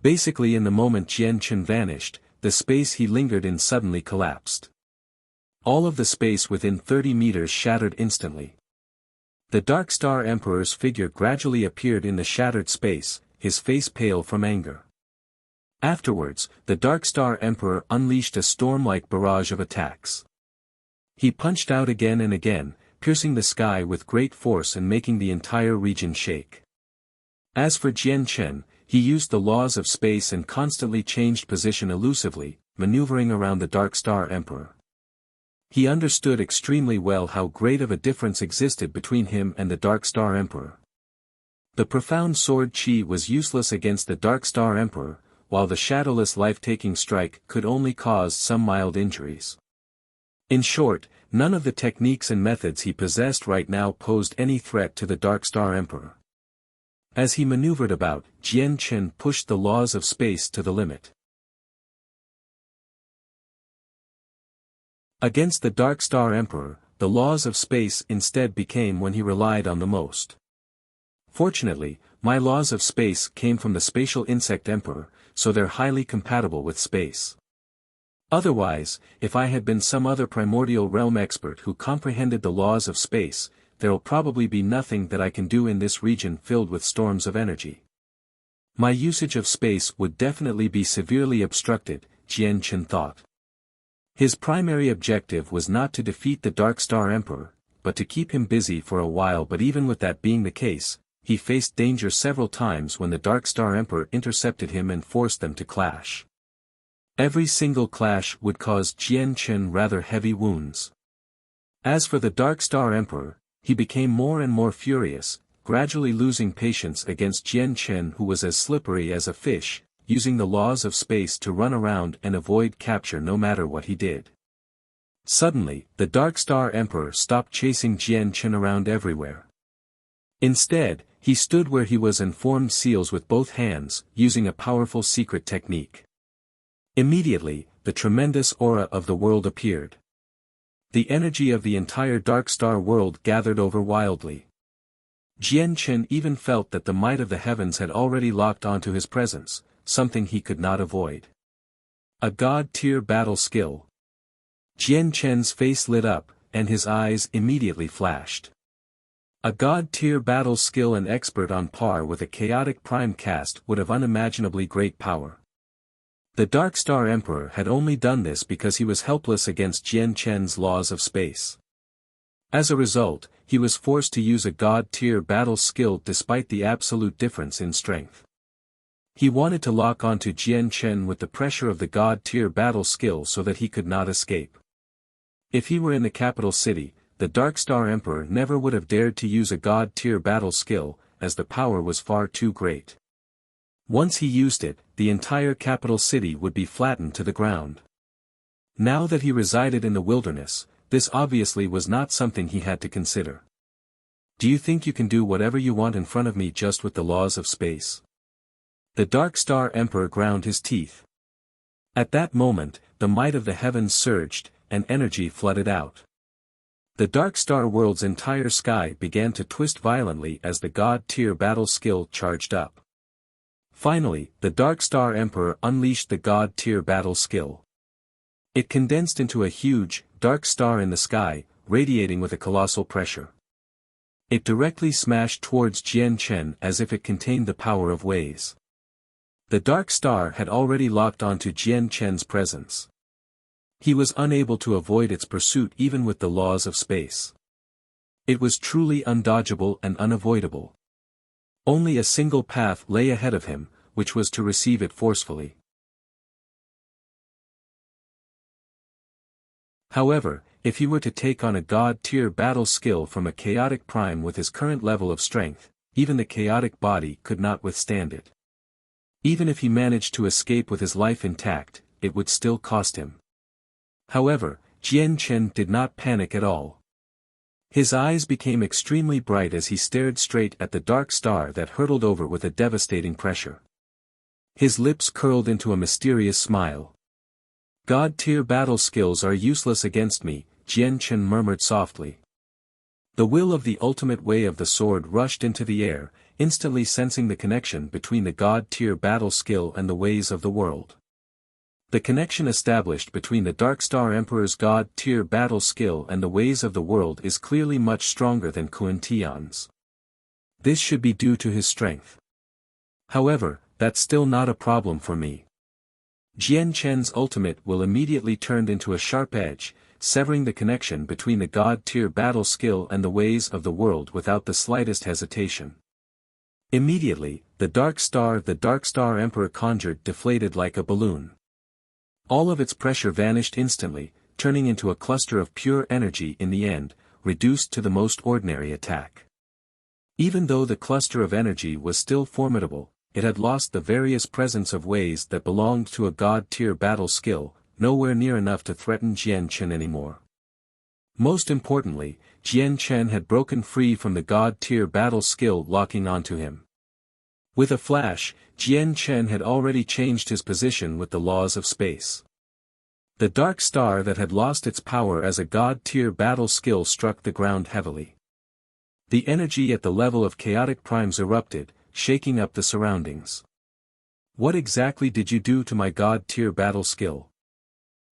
Basically, in the moment Jian Chen vanished, the space he lingered in suddenly collapsed. All of the space within 30 meters shattered instantly. The Dark Star Emperor's figure gradually appeared in the shattered space, his face pale from anger. Afterwards, the Dark Star Emperor unleashed a storm-like barrage of attacks. He punched out again and again, piercing the sky with great force and making the entire region shake. As for Jian Chen, he used the laws of space and constantly changed position elusively, maneuvering around the Dark Star Emperor. He understood extremely well how great of a difference existed between him and the Dark Star Emperor. The profound sword chi was useless against the Dark Star Emperor, while the shadowless life-taking strike could only cause some mild injuries. In short, none of the techniques and methods he possessed right now posed any threat to the Dark Star Emperor. As he maneuvered about, Jian Chen pushed the laws of space to the limit. Against the Dark Star Emperor, the laws of space instead became when he relied on the most. Fortunately, my laws of space came from the Spatial Insect Emperor, so they're highly compatible with space. Otherwise, if I had been some other primordial realm expert who comprehended the laws of space, there'll probably be nothing that I can do in this region filled with storms of energy. My usage of space would definitely be severely obstructed, Jian Chen thought. His primary objective was not to defeat the Dark Star Emperor, but to keep him busy for a while. But even with that being the case, he faced danger several times when the Dark Star Emperor intercepted him and forced them to clash. Every single clash would cause Jian Chen rather heavy wounds. As for the Dark Star Emperor, he became more and more furious, gradually losing patience against Jian Chen, who was as slippery as a fish, using the laws of space to run around and avoid capture no matter what he did. Suddenly, the Dark Star Emperor stopped chasing Jian Chen around everywhere. Instead, he stood where he was and formed seals with both hands, using a powerful secret technique. Immediately, the tremendous aura of the world appeared. The energy of the entire Dark Star world gathered over wildly. Jian Chen even felt that the might of the heavens had already locked onto his presence, something he could not avoid. A god-tier battle skill. Jian Chen's face lit up, and his eyes immediately flashed. A god-tier battle skill, an expert on par with a chaotic prime cast would have unimaginably great power. The Dark Star Emperor had only done this because he was helpless against Jian Chen's laws of space. As a result, he was forced to use a god-tier battle skill despite the absolute difference in strength. He wanted to lock onto Jian Chen with the pressure of the god-tier battle skill so that he could not escape. If he were in the capital city, the Dark Star Emperor never would have dared to use a god-tier battle skill, as the power was far too great. Once he used it, the entire capital city would be flattened to the ground. Now that he resided in the wilderness, this obviously was not something he had to consider. Do you think you can do whatever you want in front of me just with the laws of space? The Dark Star Emperor ground his teeth. At that moment, the might of the heavens surged, and energy flooded out. The Dark Star World's entire sky began to twist violently as the god-tier battle skill charged up. Finally, the Dark Star Emperor unleashed the god-tier battle skill. It condensed into a huge, dark star in the sky, radiating with a colossal pressure. It directly smashed towards Jian Chen as if it contained the power of waves. The dark star had already locked onto Jian Chen's presence. He was unable to avoid its pursuit even with the laws of space. It was truly undodgeable and unavoidable. Only a single path lay ahead of him, which was to receive it forcefully. However, if he were to take on a god-tier battle skill from a chaotic prime with his current level of strength, even the chaotic body could not withstand it. Even if he managed to escape with his life intact, it would still cost him. However, Jian Chen did not panic at all. His eyes became extremely bright as he stared straight at the dark star that hurtled over with a devastating pressure. His lips curled into a mysterious smile. God-tier battle skills are useless against me, Jian Chen murmured softly. The will of the ultimate way of the sword rushed into the air, instantly sensing the connection between the god-tier battle skill and the ways of the world. The connection established between the Dark Star Emperor's god-tier battle skill and the ways of the world is clearly much stronger than Kun Tian's. This should be due to his strength. However, that's still not a problem for me. Jian Chen's ultimate will immediately turned into a sharp edge, severing the connection between the god-tier battle skill and the ways of the world without the slightest hesitation. Immediately, the Dark Star Emperor conjured deflated like a balloon. All of its pressure vanished instantly, turning into a cluster of pure energy in the end, reduced to the most ordinary attack. Even though the cluster of energy was still formidable, it had lost the various presence of ways that belonged to a god-tier battle skill, nowhere near enough to threaten Jian Chen anymore. Most importantly, Jian Chen had broken free from the god-tier battle skill locking onto him. With a flash, Jian Chen had already changed his position with the laws of space. The dark star that had lost its power as a god-tier battle skill struck the ground heavily. The energy at the level of chaotic primes erupted, shaking up the surroundings. What exactly did you do to my god-tier battle skill?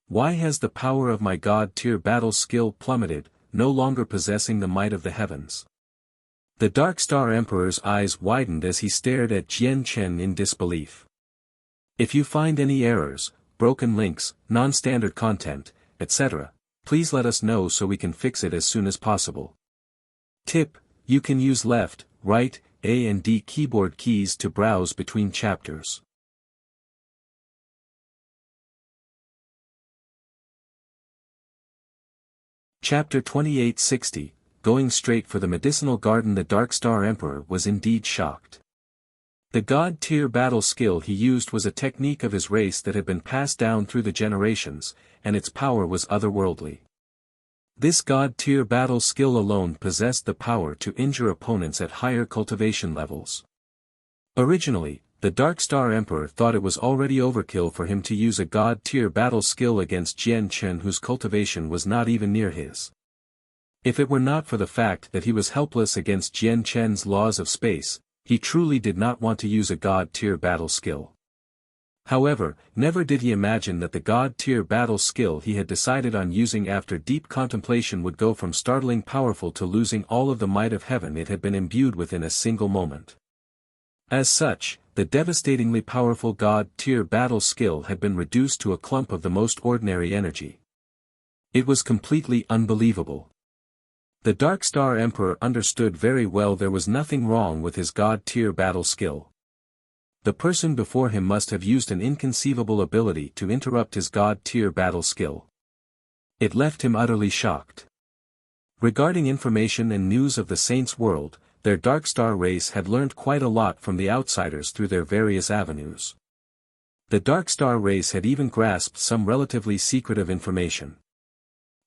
Why has the power of my god-tier battle skill plummeted, no longer possessing the might of the heavens? The Dark Star Emperor's eyes widened as he stared at Jian Chen in disbelief. If you find any errors, broken links, non-standard content, etc., please let us know so we can fix it as soon as possible. Tip: you can use left, right, A and D keyboard keys to browse between chapters. Chapter 2860, Going straight for the medicinal garden. The Dark Star Emperor was indeed shocked. The god-tier battle skill he used was a technique of his race that had been passed down through the generations, and its power was otherworldly. This god-tier battle skill alone possessed the power to injure opponents at higher cultivation levels. Originally, the Dark Star Emperor thought it was already overkill for him to use a god-tier battle skill against Jian Chen, whose cultivation was not even near his. If it were not for the fact that he was helpless against Jian Chen's laws of space, he truly did not want to use a god-tier battle skill. However, never did he imagine that the god-tier battle skill he had decided on using after deep contemplation would go from startling powerful to losing all of the might of heaven it had been imbued with in a single moment. As such, the devastatingly powerful God-tier battle skill had been reduced to a clump of the most ordinary energy. It was completely unbelievable. The Dark Star Emperor understood very well there was nothing wrong with his God-tier battle skill. The person before him must have used an inconceivable ability to interrupt his God-tier battle skill. It left him utterly shocked. Regarding information and news of the Saints' world, their Dark Star race had learned quite a lot from the outsiders through their various avenues. The Dark Star race had even grasped some relatively secretive information.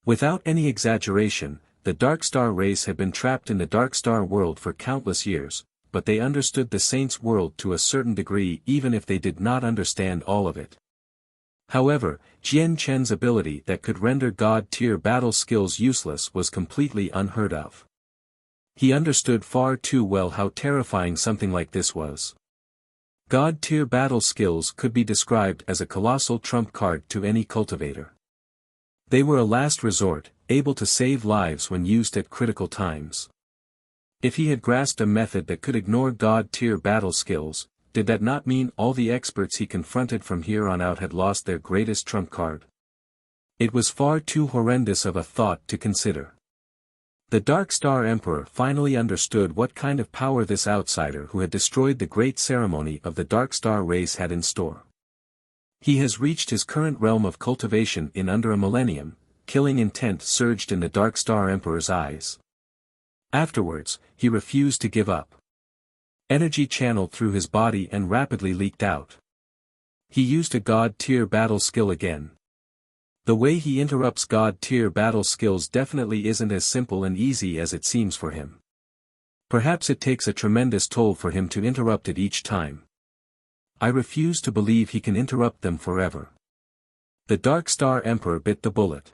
Without any exaggeration, the Dark Star race had been trapped in the Dark Star world for countless years, but they understood the Saints' world to a certain degree even if they did not understand all of it. However, Jian Chen's ability that could render God-tier battle skills useless was completely unheard of. He understood far too well how terrifying something like this was. God-tier battle skills could be described as a colossal trump card to any cultivator. They were a last resort, able to save lives when used at critical times. If he had grasped a method that could ignore God-tier battle skills, did that not mean all the experts he confronted from here on out had lost their greatest trump card? It was far too horrendous of a thought to consider. The Dark Star Emperor finally understood what kind of power this outsider who had destroyed the great ceremony of the Dark Star race had in store. He has reached his current realm of cultivation in under a millennium. Killing intent surged in the Dark Star Emperor's eyes. Afterwards, he refused to give up. Energy channeled through his body and rapidly leaked out. He used a God-tier battle skill again. The way he interrupts God-tier battle skills definitely isn't as simple and easy as it seems for him. Perhaps it takes a tremendous toll for him to interrupt it each time. I refuse to believe he can interrupt them forever. The Dark Star Emperor bit the bullet.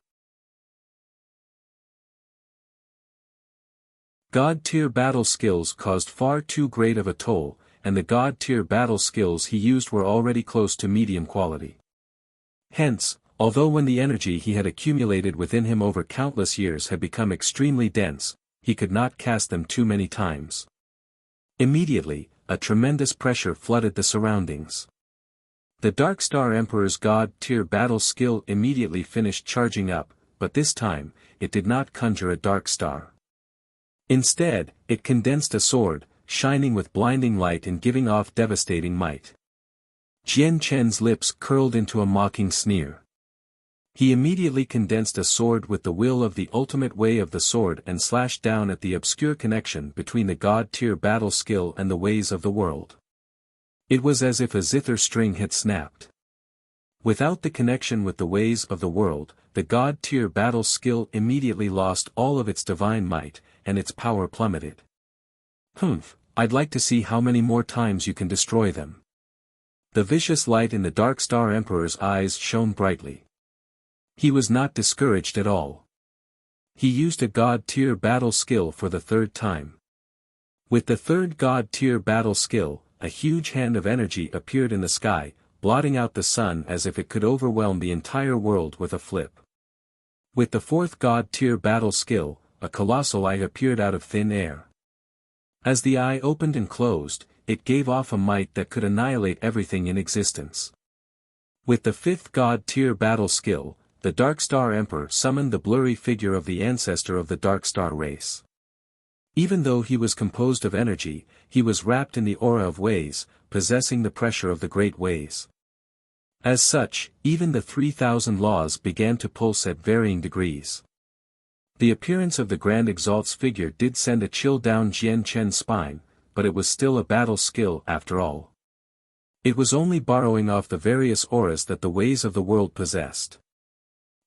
God-tier battle skills caused far too great of a toll, and the God-tier battle skills he used were already close to medium quality. Hence, although when the energy he had accumulated within him over countless years had become extremely dense, he could not cast them too many times. Immediately, a tremendous pressure flooded the surroundings. The Dark Star Emperor's God-tier battle skill immediately finished charging up, but this time, it did not conjure a dark star. Instead, it condensed a sword, shining with blinding light and giving off devastating might. Jian Chen's lips curled into a mocking sneer. He immediately condensed a sword with the will of the ultimate way of the sword and slashed down at the obscure connection between the God-tier battle skill and the ways of the world. It was as if a zither string had snapped. Without the connection with the ways of the world, the God-tier battle skill immediately lost all of its divine might, and its power plummeted. I'd like to see how many more times you can destroy them. The vicious light in the Dark Star Emperor's eyes shone brightly. He was not discouraged at all. He used a God-tier battle skill for the third time. With the third God-tier battle skill, a huge hand of energy appeared in the sky, blotting out the sun as if it could overwhelm the entire world with a flip. With the fourth God-tier battle skill, a colossal eye appeared out of thin air. As the eye opened and closed, it gave off a might that could annihilate everything in existence. With the fifth God-tier battle skill, the Dark Star Emperor summoned the blurry figure of the ancestor of the Dark Star race. Even though he was composed of energy, he was wrapped in the aura of ways, possessing the pressure of the great ways. As such, even the 3,000 laws began to pulse at varying degrees. The appearance of the Grand Exalt's figure did send a chill down Jian Chen's spine, but it was still a battle skill after all. It was only borrowing off the various auras that the ways of the world possessed.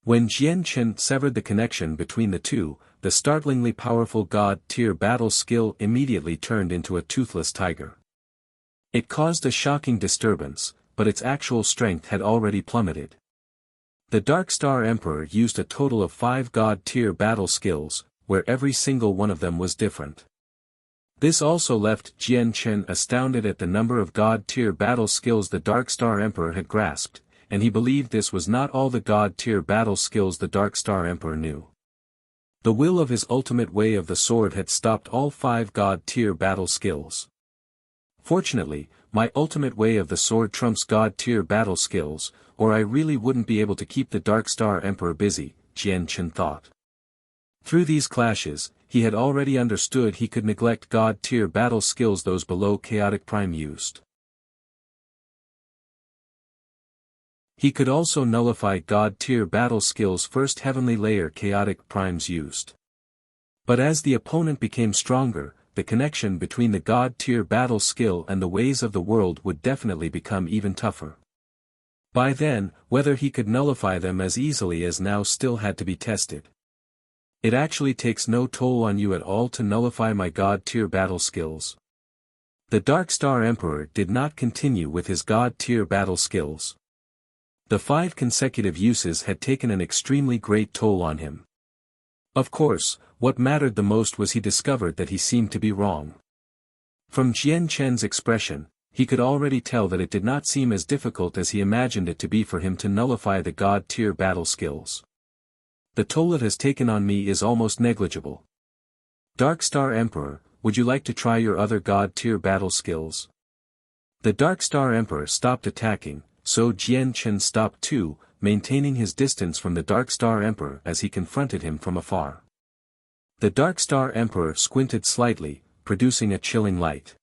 When Jian Chen severed the connection between the two, the startlingly powerful God-tier battle skill immediately turned into a toothless tiger. It caused a shocking disturbance, but its actual strength had already plummeted. The Dark Star Emperor used a total of 5 God-tier battle skills, where every single one of them was different. This also left Jian Chen astounded at the number of God-tier battle skills the Dark Star Emperor had grasped, and he believed this was not all the God-tier battle skills the Dark Star Emperor knew. The will of his ultimate way of the sword had stopped all 5 God-tier battle skills. Fortunately, my ultimate way of the sword trumps god-tier battle skills, or I really wouldn't be able to keep the Dark Star Emperor busy, Jian Chen thought. Through these clashes, he had already understood he could neglect god-tier battle skills those below Chaotic Prime used. He could also nullify god-tier battle skills first heavenly layer Chaotic Primes used. But as the opponent became stronger, the connection between the god-tier battle skill and the ways of the world would definitely become even tougher. By then, whether he could nullify them as easily as now still had to be tested. It actually takes no toll on you at all to nullify my god-tier battle skills. The Dark Star Emperor did not continue with his god-tier battle skills. The 5 consecutive uses had taken an extremely great toll on him. Of course, what mattered the most was he discovered that he seemed to be wrong. From Jian Chen's expression, he could already tell that it did not seem as difficult as he imagined it to be for him to nullify the god-tier battle skills. The toll it has taken on me is almost negligible. Dark Star Emperor, would you like to try your other god-tier battle skills? The Dark Star Emperor stopped attacking, so Jian Chen stopped too, maintaining his distance from the Dark Star Emperor as he confronted him from afar. The Dark Star Emperor squinted slightly, producing a chilling light.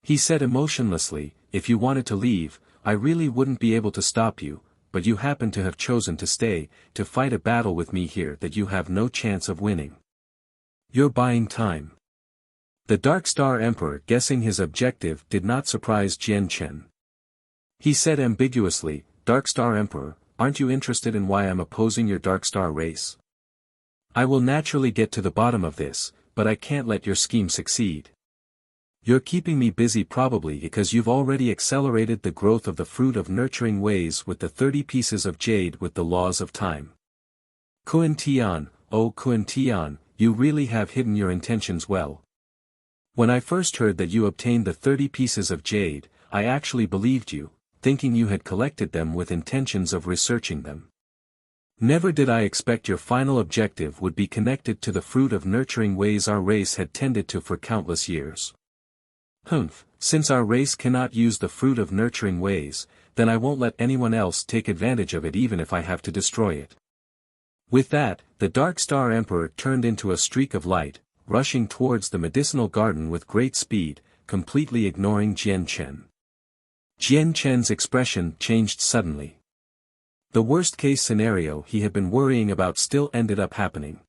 He said emotionlessly, "If you wanted to leave, I really wouldn't be able to stop you, but you happen to have chosen to stay, to fight a battle with me here that you have no chance of winning. You're buying time." The Dark Star Emperor, guessing his objective, did not surprise Jian Chen. He said ambiguously, "Dark Star Emperor, aren't you interested in why I'm opposing your Dark Star race? I will naturally get to the bottom of this, but I can't let your scheme succeed. You're keeping me busy probably because you've already accelerated the growth of the fruit of nurturing ways with the 30 pieces of jade with the laws of time. Kun Tian, oh Kun Tian, you really have hidden your intentions well. When I first heard that you obtained the 30 pieces of jade, I actually believed you, thinking you had collected them with intentions of researching them. Never did I expect your final objective would be connected to the fruit of nurturing ways our race had tended to for countless years. Since our race cannot use the fruit of nurturing ways, then I won't let anyone else take advantage of it even if I have to destroy it." With that, the Dark Star Emperor turned into a streak of light, rushing towards the medicinal garden with great speed, completely ignoring Jian Chen. Jian Chen's expression changed suddenly. The worst-case scenario he had been worrying about still ended up happening.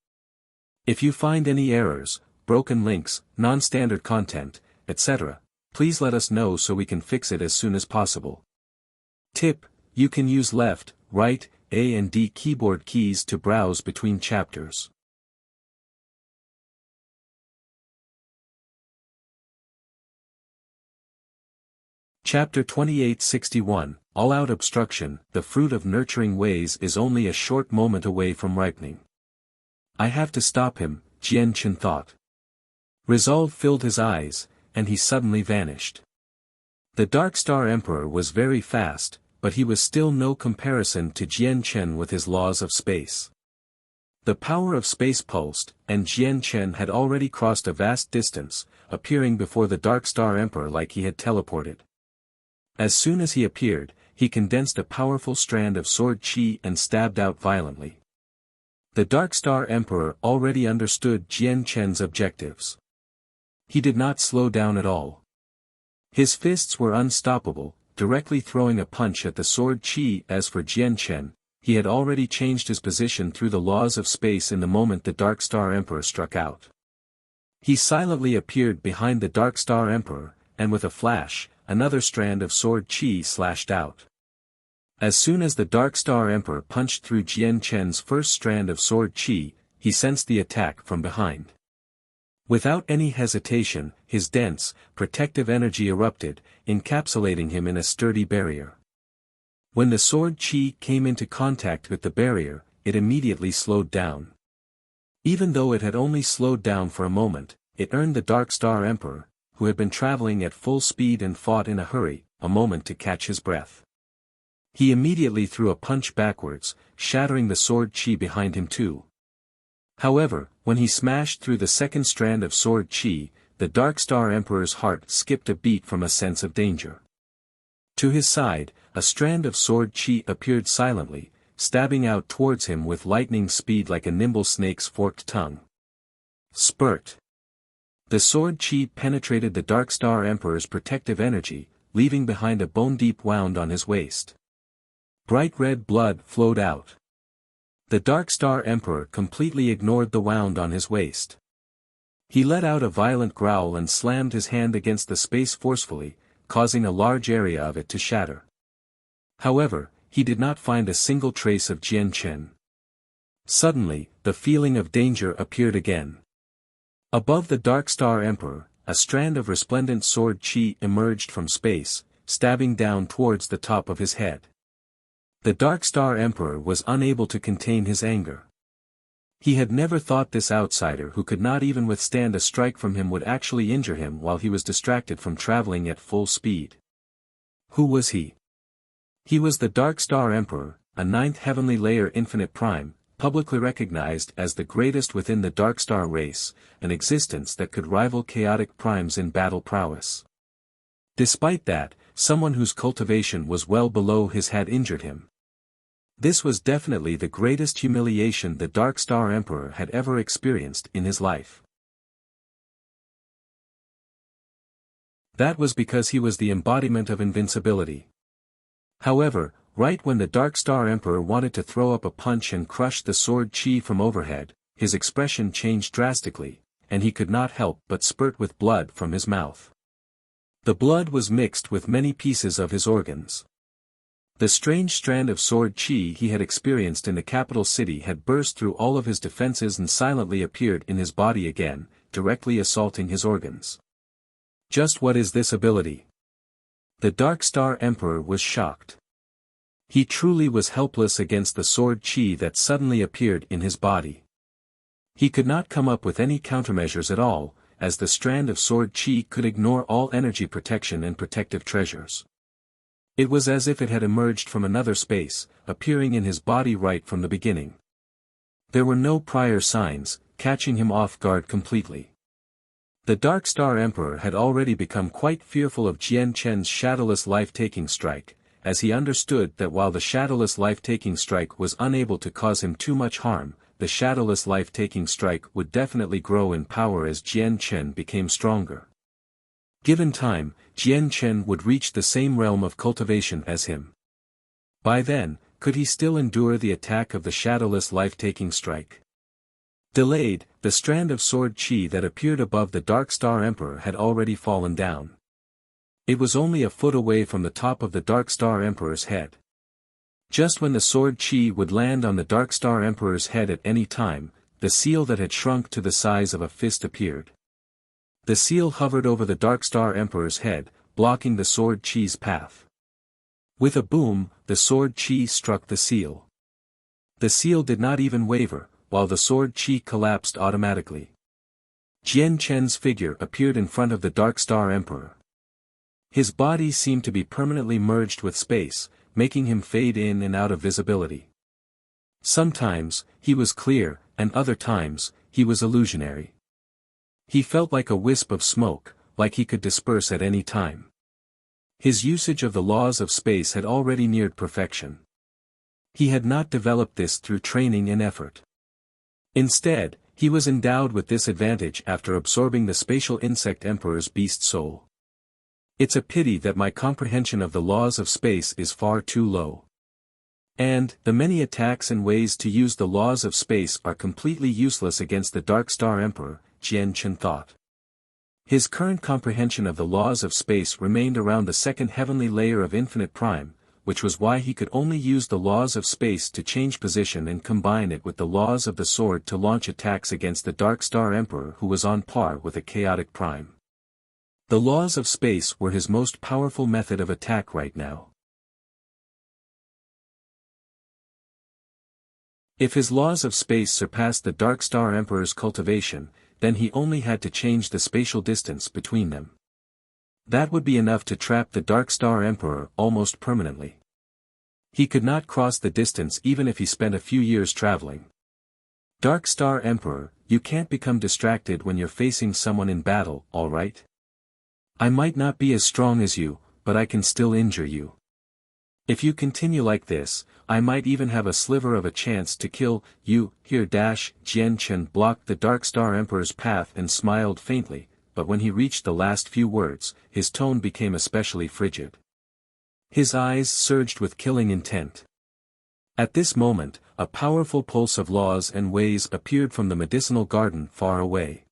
If you find any errors, broken links, non-standard content, etc., please let us know so we can fix it as soon as possible. Tip: you can use left, right, A and D keyboard keys to browse between chapters. Chapter 2861, All-Out Obstruction. The fruit of nurturing ways is only a short moment away from ripening. I have to stop him, Jian Chen thought. Resolve filled his eyes, and he suddenly vanished. The Dark Star Emperor was very fast, but he was still no comparison to Jian Chen with his laws of space. The power of space pulsed, and Jian Chen had already crossed a vast distance, appearing before the Dark Star Emperor like he had teleported. As soon as he appeared, he condensed a powerful strand of sword chi and stabbed out violently. The Dark Star Emperor already understood Jian Chen's objectives. He did not slow down at all. His fists were unstoppable, directly throwing a punch at the sword chi. As for Jian Chen, he had already changed his position through the laws of space in the moment the Dark Star Emperor struck out. He silently appeared behind the Dark Star Emperor, and with a flash, another strand of sword chi slashed out. As soon as the Dark Star Emperor punched through Jian Chen's first strand of sword chi, he sensed the attack from behind. Without any hesitation, his dense, protective energy erupted, encapsulating him in a sturdy barrier. When the sword chi came into contact with the barrier, it immediately slowed down. Even though it had only slowed down for a moment, it earned the Dark Star Emperor, who had been traveling at full speed and fought in a hurry, a moment to catch his breath. He immediately threw a punch backwards, shattering the sword chi behind him too. However, when he smashed through the second strand of sword chi, the Dark Star Emperor's heart skipped a beat from a sense of danger. To his side, a strand of sword chi appeared silently, stabbing out towards him with lightning speed like a nimble snake's forked tongue. Spurt! The sword chi penetrated the Dark Star Emperor's protective energy, leaving behind a bone-deep wound on his waist. Bright red blood flowed out. The Dark Star Emperor completely ignored the wound on his waist. He let out a violent growl and slammed his hand against the space forcefully, causing a large area of it to shatter. However, he did not find a single trace of Jian Chen. Suddenly, the feeling of danger appeared again. Above the Dark Star Emperor, a strand of resplendent sword chi emerged from space, stabbing down towards the top of his head. The Dark Star Emperor was unable to contain his anger. He had never thought this outsider who could not even withstand a strike from him would actually injure him while he was distracted from traveling at full speed. Who was he? He was the Dark Star Emperor, a 9th heavenly layer infinite prime, publicly recognized as the greatest within the Dark Star race, an existence that could rival chaotic primes in battle prowess. Despite that, someone whose cultivation was well below his had injured him. This was definitely the greatest humiliation the Dark Star Emperor had ever experienced in his life. That was because he was the embodiment of invincibility. However, right when the Dark Star Emperor wanted to throw up a punch and crush the sword chi from overhead, his expression changed drastically, and he could not help but spurt with blood from his mouth. The blood was mixed with many pieces of his organs. The strange strand of sword chi he had experienced in the capital city had burst through all of his defenses and silently appeared in his body again, directly assaulting his organs. Just what is this ability? The Dark Star Emperor was shocked. He truly was helpless against the sword chi that suddenly appeared in his body. He could not come up with any countermeasures at all, as the strand of sword chi could ignore all energy protection and protective treasures. It was as if it had emerged from another space, appearing in his body right from the beginning. There were no prior signs, catching him off guard completely. The Dark Star Emperor had already become quite fearful of Jian Chen's shadowless life-taking strike, as he understood that while the shadowless life-taking strike was unable to cause him too much harm, the shadowless life-taking strike would definitely grow in power as Jian Chen became stronger. Given time, Jian Chen would reach the same realm of cultivation as him. By then, could he still endure the attack of the shadowless life-taking strike? Delayed, the strand of sword chi that appeared above the Dark Star Emperor had already fallen down. It was only a foot away from the top of the Dark Star Emperor's head. Just when the sword chi would land on the Dark Star Emperor's head at any time, the seal that had shrunk to the size of a fist appeared. The seal hovered over the Dark Star Emperor's head, blocking the sword chi's path. With a boom, the sword chi struck the seal. The seal did not even waver, while the sword chi collapsed automatically. Jian Chen's figure appeared in front of the Dark Star Emperor. His body seemed to be permanently merged with space, making him fade in and out of visibility. Sometimes, he was clear, and other times, he was illusionary. He felt like a wisp of smoke, like he could disperse at any time. His usage of the laws of space had already neared perfection. He had not developed this through training and effort. Instead, he was endowed with this advantage after absorbing the spatial insect emperor's beast soul. It's a pity that my comprehension of the laws of space is far too low. And, the many attacks and ways to use the laws of space are completely useless against the Dark Star Emperor, Jian Chen thought. His current comprehension of the laws of space remained around the second heavenly layer of infinite prime, which was why he could only use the laws of space to change position and combine it with the laws of the sword to launch attacks against the Dark Star Emperor who was on par with a chaotic prime. The laws of space were his most powerful method of attack right now. If his laws of space surpassed the Dark Star Emperor's cultivation, then he only had to change the spatial distance between them. That would be enough to trap the Dark Star Emperor almost permanently. He could not cross the distance even if he spent a few years traveling. Dark Star Emperor, you can't become distracted when you're facing someone in battle, alright? I might not be as strong as you, but I can still injure you. If you continue like this, I might even have a sliver of a chance to kill you. Here Jian Chen blocked the Dark Star Emperor's path and smiled faintly, but when he reached the last few words, his tone became especially frigid. His eyes surged with killing intent. At this moment, a powerful pulse of laws and ways appeared from the medicinal garden far away.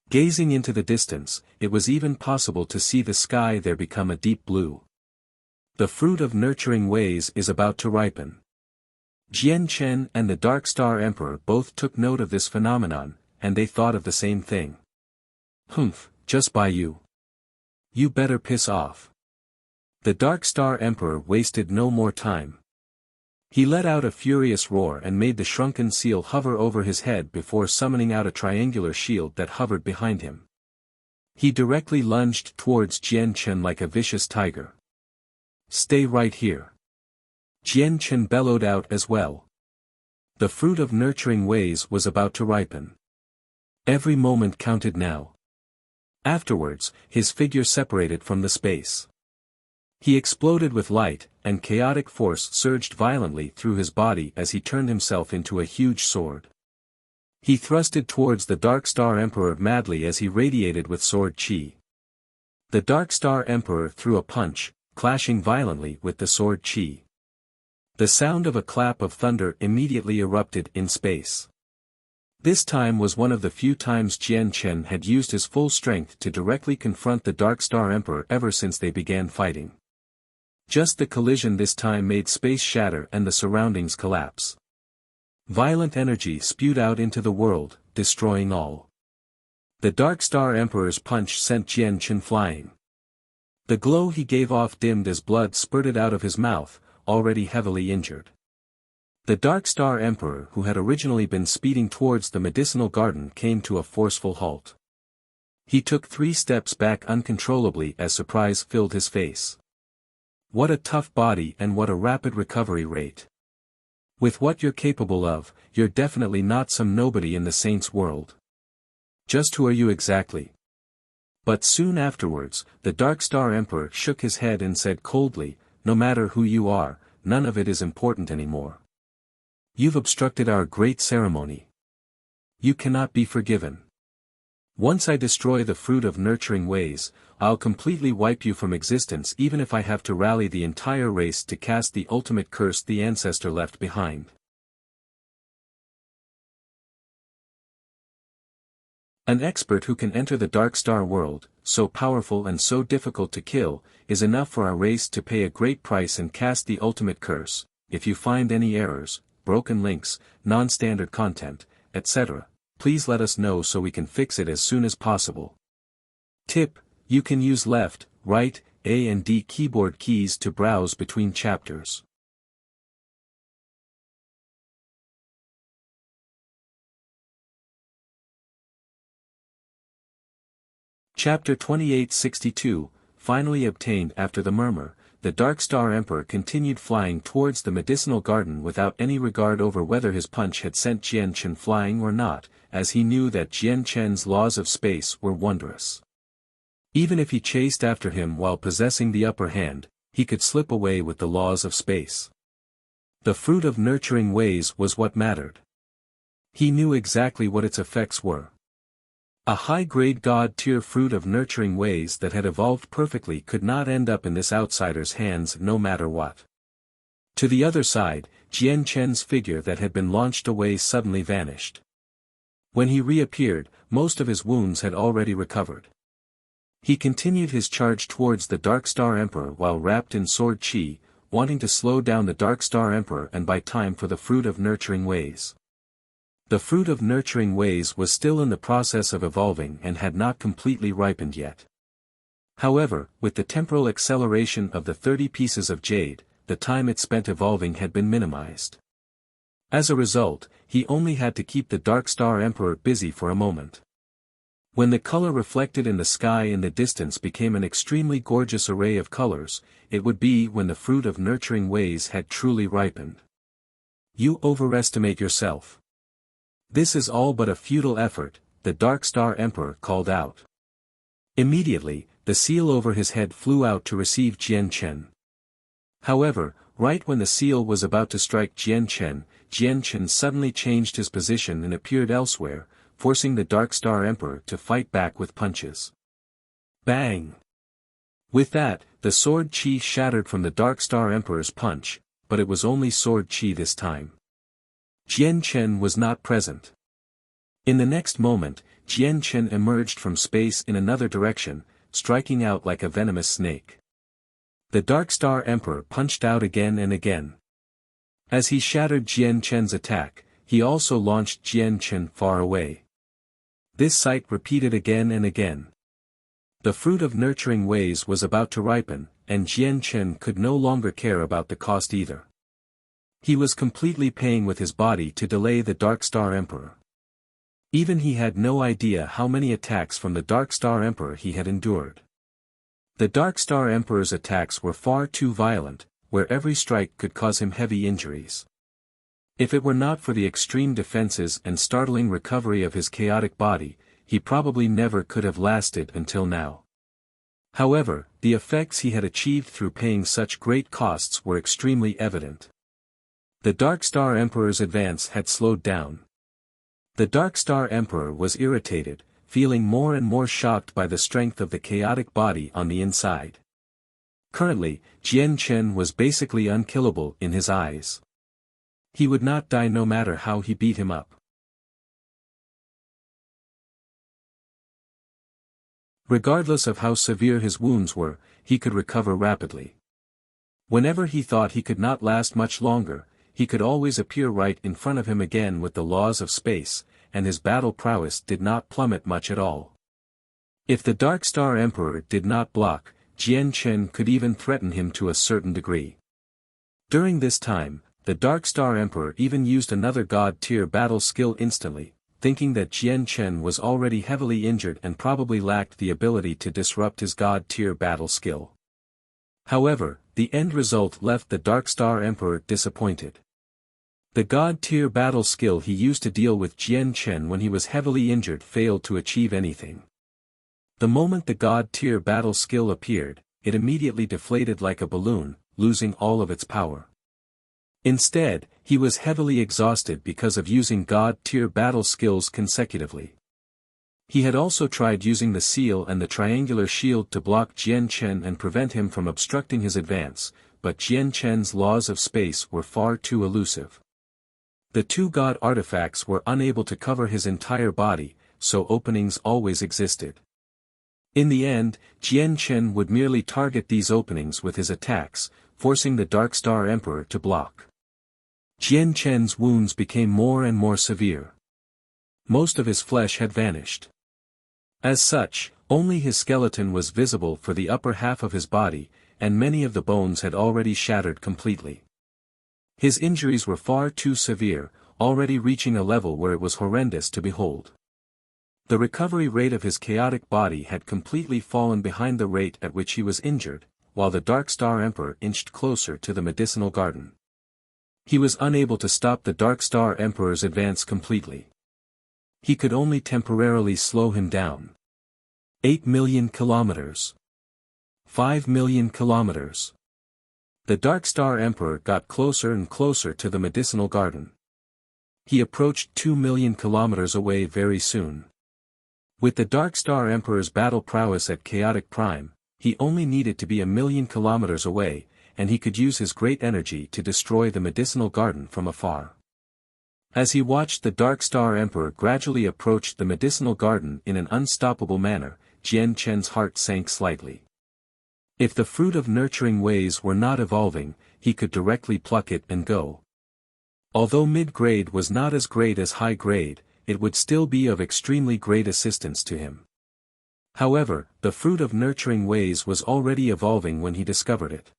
Gazing into the distance, it was even possible to see the sky there become a deep blue. The fruit of nurturing ways is about to ripen. Jian Chen and the Dark Star Emperor both took note of this phenomenon, and they thought of the same thing. Humph, just by you. You better piss off. The Dark Star Emperor wasted no more time. He let out a furious roar and made the shrunken seal hover over his head before summoning out a triangular shield that hovered behind him. He directly lunged towards Jian Chen like a vicious tiger. Stay right here. Jian Chen bellowed out as well. The fruit of nurturing ways was about to ripen. Every moment counted now. Afterwards, his figure separated from the space. He exploded with light, and chaotic force surged violently through his body as he turned himself into a huge sword. He thrusted towards the Dark Star Emperor madly as he radiated with sword chi. The Dark Star Emperor threw a punch, clashing violently with the sword chi. The sound of a clap of thunder immediately erupted in space. This time was one of the few times Jian Chen had used his full strength to directly confront the Dark Star Emperor ever since they began fighting. Just the collision this time made space shatter and the surroundings collapse. Violent energy spewed out into the world, destroying all. The Dark Star Emperor's punch sent Jian Chen flying. The glow he gave off dimmed as blood spurted out of his mouth, already heavily injured. The Dark Star Emperor who had originally been speeding towards the medicinal garden came to a forceful halt. He took 3 steps back uncontrollably as surprise filled his face. What a tough body and what a rapid recovery rate. With what you're capable of, you're definitely not some nobody in the saints' world. Just who are you exactly? But soon afterwards, the Dark Star Emperor shook his head and said coldly, no matter who you are, none of it is important anymore. You've obstructed our great ceremony. You cannot be forgiven. Once I destroy the fruit of nurturing ways, I'll completely wipe you from existence even if I have to rally the entire race to cast the ultimate curse the ancestor left behind. An expert who can enter the Dark Star world, so powerful and so difficult to kill, is enough for our race to pay a great price and cast the ultimate curse. If you find any errors, broken links, non-standard content, etc., please let us know so we can fix it as soon as possible. Tip: you can use left, right, A and D keyboard keys to browse between chapters. Chapter 2862, finally obtained. After the murmur, the Dark Star Emperor continued flying towards the medicinal garden without any regard over whether his punch had sent Jian Chen flying or not, as he knew that Jian Chen's laws of space were wondrous. Even if he chased after him while possessing the upper hand, he could slip away with the laws of space. The fruit of nurturing ways was what mattered. He knew exactly what its effects were. A high-grade god-tier fruit of nurturing ways that had evolved perfectly could not end up in this outsider's hands no matter what. To the other side, Jian Chen's figure that had been launched away suddenly vanished. When he reappeared, most of his wounds had already recovered. He continued his charge towards the Dark Star Emperor while wrapped in sword chi, wanting to slow down the Dark Star Emperor and buy time for the fruit of nurturing ways. The fruit of nurturing ways was still in the process of evolving and had not completely ripened yet. However, with the temporal acceleration of the 30 pieces of jade, the time it spent evolving had been minimized. As a result, he only had to keep the Dark Star Emperor busy for a moment. When the color reflected in the sky in the distance became an extremely gorgeous array of colors, it would be when the fruit of nurturing ways had truly ripened. You overestimate yourself. "This is all but a futile effort," the Dark Star Emperor called out. Immediately, the seal over his head flew out to receive Jian Chen. However, right when the seal was about to strike Jian Chen suddenly changed his position and appeared elsewhere, forcing the Dark Star Emperor to fight back with punches. Bang! With that, the sword chi shattered from the Dark Star Emperor's punch, but it was only sword chi this time. Jian Chen was not present. In the next moment, Jian Chen emerged from space in another direction, striking out like a venomous snake. The Dark Star Emperor punched out again and again. As he shattered Jian Chen's attack, he also launched Jian Chen far away. This sight repeated again and again. The fruit of nurturing ways was about to ripen, and Jian Chen could no longer care about the cost either. He was completely paying with his body to delay the Dark Star Emperor. Even he had no idea how many attacks from the Dark Star Emperor he had endured. The Dark Star Emperor's attacks were far too violent, where every strike could cause him heavy injuries. If it were not for the extreme defenses and startling recovery of his chaotic body, he probably never could have lasted until now. However, the effects he had achieved through paying such great costs were extremely evident. The Dark Star Emperor's advance had slowed down. The Dark Star Emperor was irritated, feeling more and more shocked by the strength of the chaotic body on the inside. Currently, Jian Chen was basically unkillable in his eyes. He would not die no matter how he beat him up. Regardless of how severe his wounds were, he could recover rapidly. Whenever he thought he could not last much longer, he could always appear right in front of him again with the laws of space, and his battle prowess did not plummet much at all. If the Dark Star Emperor did not block, Jian Chen could even threaten him to a certain degree. During this time, the Dark Star Emperor even used another God-tier battle skill instantly, thinking that Jian Chen was already heavily injured and probably lacked the ability to disrupt his God-tier battle skill. However, the end result left the Dark Star Emperor disappointed. The God-tier battle skill he used to deal with Jian Chen when he was heavily injured failed to achieve anything. The moment the God-tier battle skill appeared, it immediately deflated like a balloon, losing all of its power. Instead, he was heavily exhausted because of using God-tier battle skills consecutively. He had also tried using the seal and the triangular shield to block Jian Chen and prevent him from obstructing his advance, but Jian Chen's laws of space were far too elusive. The two God artifacts were unable to cover his entire body, so openings always existed. In the end, Jian Chen would merely target these openings with his attacks, forcing the Dark Star Emperor to block. Jian Chen's wounds became more and more severe. Most of his flesh had vanished. As such, only his skeleton was visible for the upper half of his body, and many of the bones had already shattered completely. His injuries were far too severe, already reaching a level where it was horrendous to behold. The recovery rate of his chaotic body had completely fallen behind the rate at which he was injured, while the Dark Star Emperor inched closer to the medicinal garden. He was unable to stop the Dark Star Emperor's advance completely. He could only temporarily slow him down. 8 million kilometers. 5 million kilometers. The Dark Star Emperor got closer and closer to the medicinal garden. He approached 2 million kilometers away very soon. With the Dark Star Emperor's battle prowess at chaotic prime, he only needed to be 1 million kilometers away, and he could use his great energy to destroy the medicinal garden from afar. As he watched the Dark Star Emperor gradually approach the medicinal garden in an unstoppable manner, Jian Chen's heart sank slightly. If the fruit of nurturing ways were not evolving, he could directly pluck it and go. Although mid-grade was not as great as high-grade, it would still be of extremely great assistance to him. However, the fruit of nurturing ways was already evolving when he discovered it.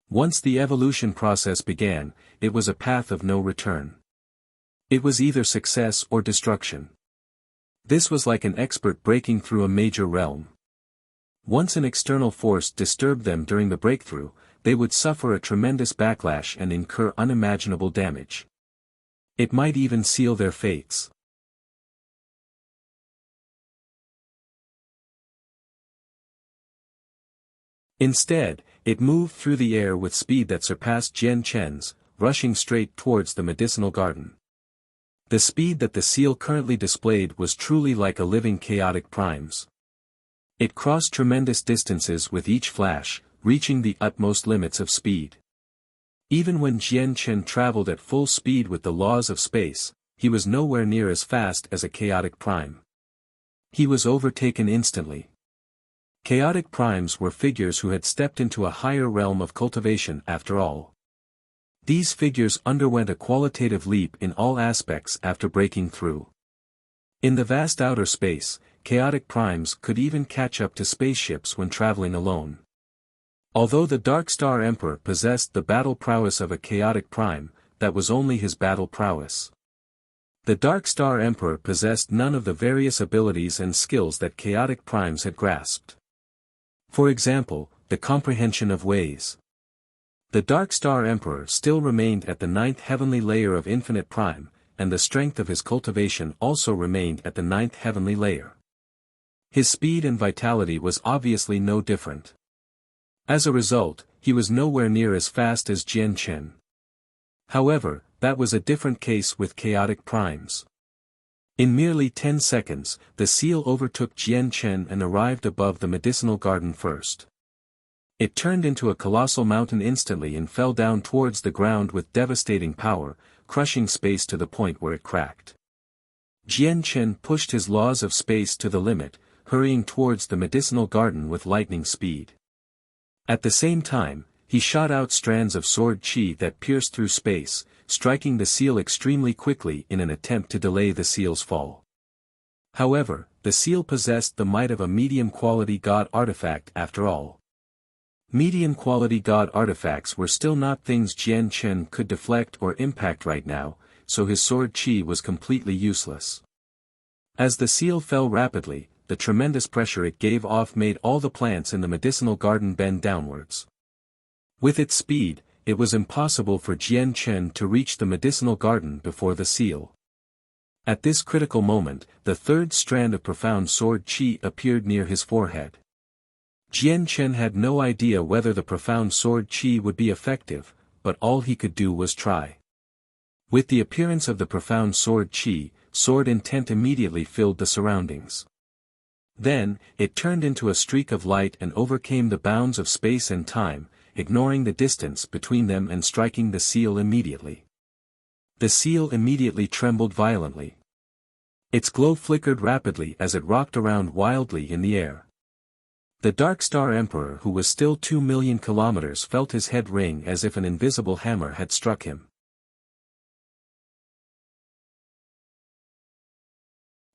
Once the evolution process began, it was a path of no return. It was either success or destruction. This was like an expert breaking through a major realm. Once an external force disturbed them during the breakthrough, they would suffer a tremendous backlash and incur unimaginable damage. It might even seal their fates. Instead, it moved through the air with speed that surpassed Jian Chen's, rushing straight towards the medicinal garden. The speed that the seal currently displayed was truly like a living chaotic prime's. It crossed tremendous distances with each flash, reaching the utmost limits of speed. Even when Jian Chen traveled at full speed with the laws of space, he was nowhere near as fast as a chaotic prime. He was overtaken instantly. Chaotic primes were figures who had stepped into a higher realm of cultivation after all. These figures underwent a qualitative leap in all aspects after breaking through. In the vast outer space, chaotic primes could even catch up to spaceships when traveling alone. Although the Dark Star Emperor possessed the battle prowess of a chaotic prime, that was only his battle prowess. The Dark Star Emperor possessed none of the various abilities and skills that chaotic primes had grasped. For example, the comprehension of ways. The Dark Star Emperor still remained at the 9th heavenly layer of infinite prime, and the strength of his cultivation also remained at the 9th heavenly layer. His speed and vitality was obviously no different. As a result, he was nowhere near as fast as Jian Chen. However, that was a different case with chaotic primes. In merely 10 seconds, the seal overtook Jian Chen and arrived above the medicinal garden first. It turned into a colossal mountain instantly and fell down towards the ground with devastating power, crushing space to the point where it cracked. Jian Chen pushed his laws of space to the limit, hurrying towards the medicinal garden with lightning speed. At the same time, he shot out strands of sword qi that pierced through space, striking the seal extremely quickly in an attempt to delay the seal's fall. However, the seal possessed the might of a medium-quality god artifact after all. Medium-quality god artifacts were still not things Jian Chen could deflect or impact right now, so his sword qi was completely useless. As the seal fell rapidly, the tremendous pressure it gave off made all the plants in the medicinal garden bend downwards. With its speed, it was impossible for Jian Chen to reach the medicinal garden before the seal. At this critical moment, the third strand of profound sword qi appeared near his forehead. Jian Chen had no idea whether the profound sword qi would be effective, but all he could do was try. With the appearance of the profound sword qi, sword intent immediately filled the surroundings. Then, it turned into a streak of light and overcame the bounds of space and time, ignoring the distance between them and striking the seal immediately. The seal immediately trembled violently. Its glow flickered rapidly as it rocked around wildly in the air. The Dark Star Emperor, who was still 2 million kilometers, felt his head ring as if an invisible hammer had struck him.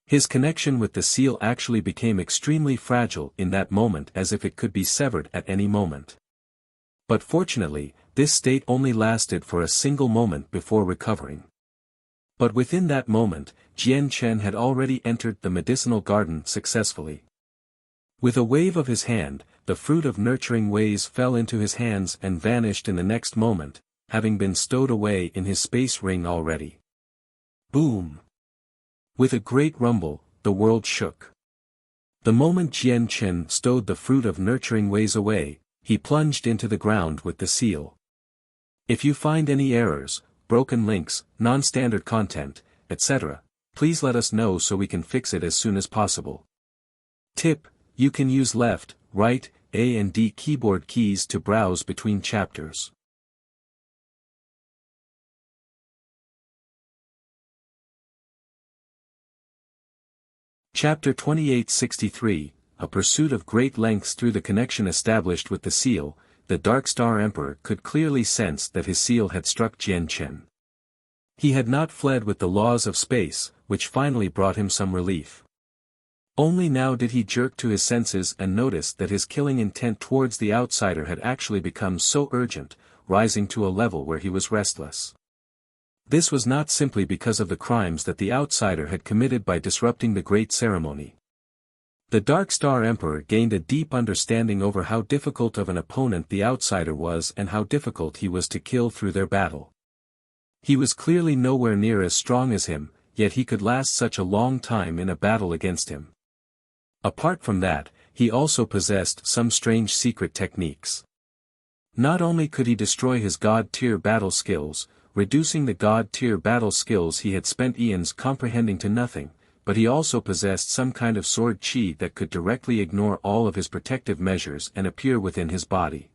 His connection with the seal actually became extremely fragile in that moment, as if it could be severed at any moment. But fortunately, this state only lasted for a single moment before recovering. But within that moment, Jian Chen had already entered the medicinal garden successfully. With a wave of his hand, the fruit of nurturing ways fell into his hands and vanished in the next moment, having been stowed away in his space ring already. Boom! With a great rumble, the world shook. The moment Jian Chen stowed the fruit of nurturing ways away, he plunged into the ground with the seal. If you find any errors, broken links, non-standard content, etc., please let us know so we can fix it as soon as possible. Tip: you can use left, right, A and D keyboard keys to browse between chapters. Chapter 2863, A Pursuit of Great Lengths. Through the connection established with the seal, the Dark Star Emperor could clearly sense that his seal had struck Jian Chen. He had not fled with the laws of space, which finally brought him some relief. Only now did he jerk to his senses and notice that his killing intent towards the outsider had actually become so urgent, rising to a level where he was restless. This was not simply because of the crimes that the outsider had committed by disrupting the great ceremony. The Dark Star Emperor gained a deep understanding over how difficult of an opponent the outsider was and how difficult he was to kill through their battle. He was clearly nowhere near as strong as him, yet he could last such a long time in a battle against him. Apart from that, he also possessed some strange secret techniques. Not only could he destroy his God-tier battle skills, reducing the God-tier battle skills he had spent eons comprehending to nothing, but he also possessed some kind of sword chi that could directly ignore all of his protective measures and appear within his body.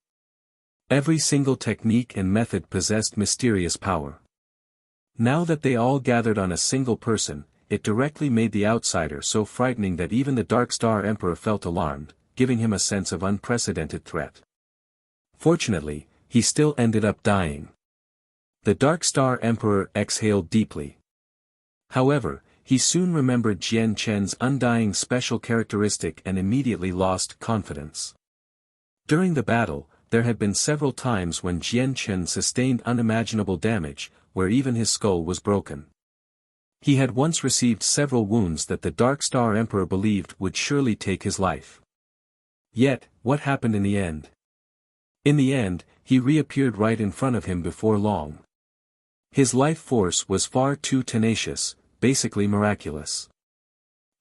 Every single technique and method possessed mysterious power. Now that they all gathered on a single person, it directly made the outsider so frightening that even the Dark Star Emperor felt alarmed, giving him a sense of unprecedented threat. Fortunately, he still ended up dying. The Dark Star Emperor exhaled deeply. However, he soon remembered Jian Chen's undying special characteristic and immediately lost confidence. During the battle, there had been several times when Jian Chen sustained unimaginable damage, where even his skull was broken. He had once received several wounds that the Dark Star Emperor believed would surely take his life. Yet, what happened in the end? In the end, he reappeared right in front of him before long. His life force was far too tenacious, basically miraculous.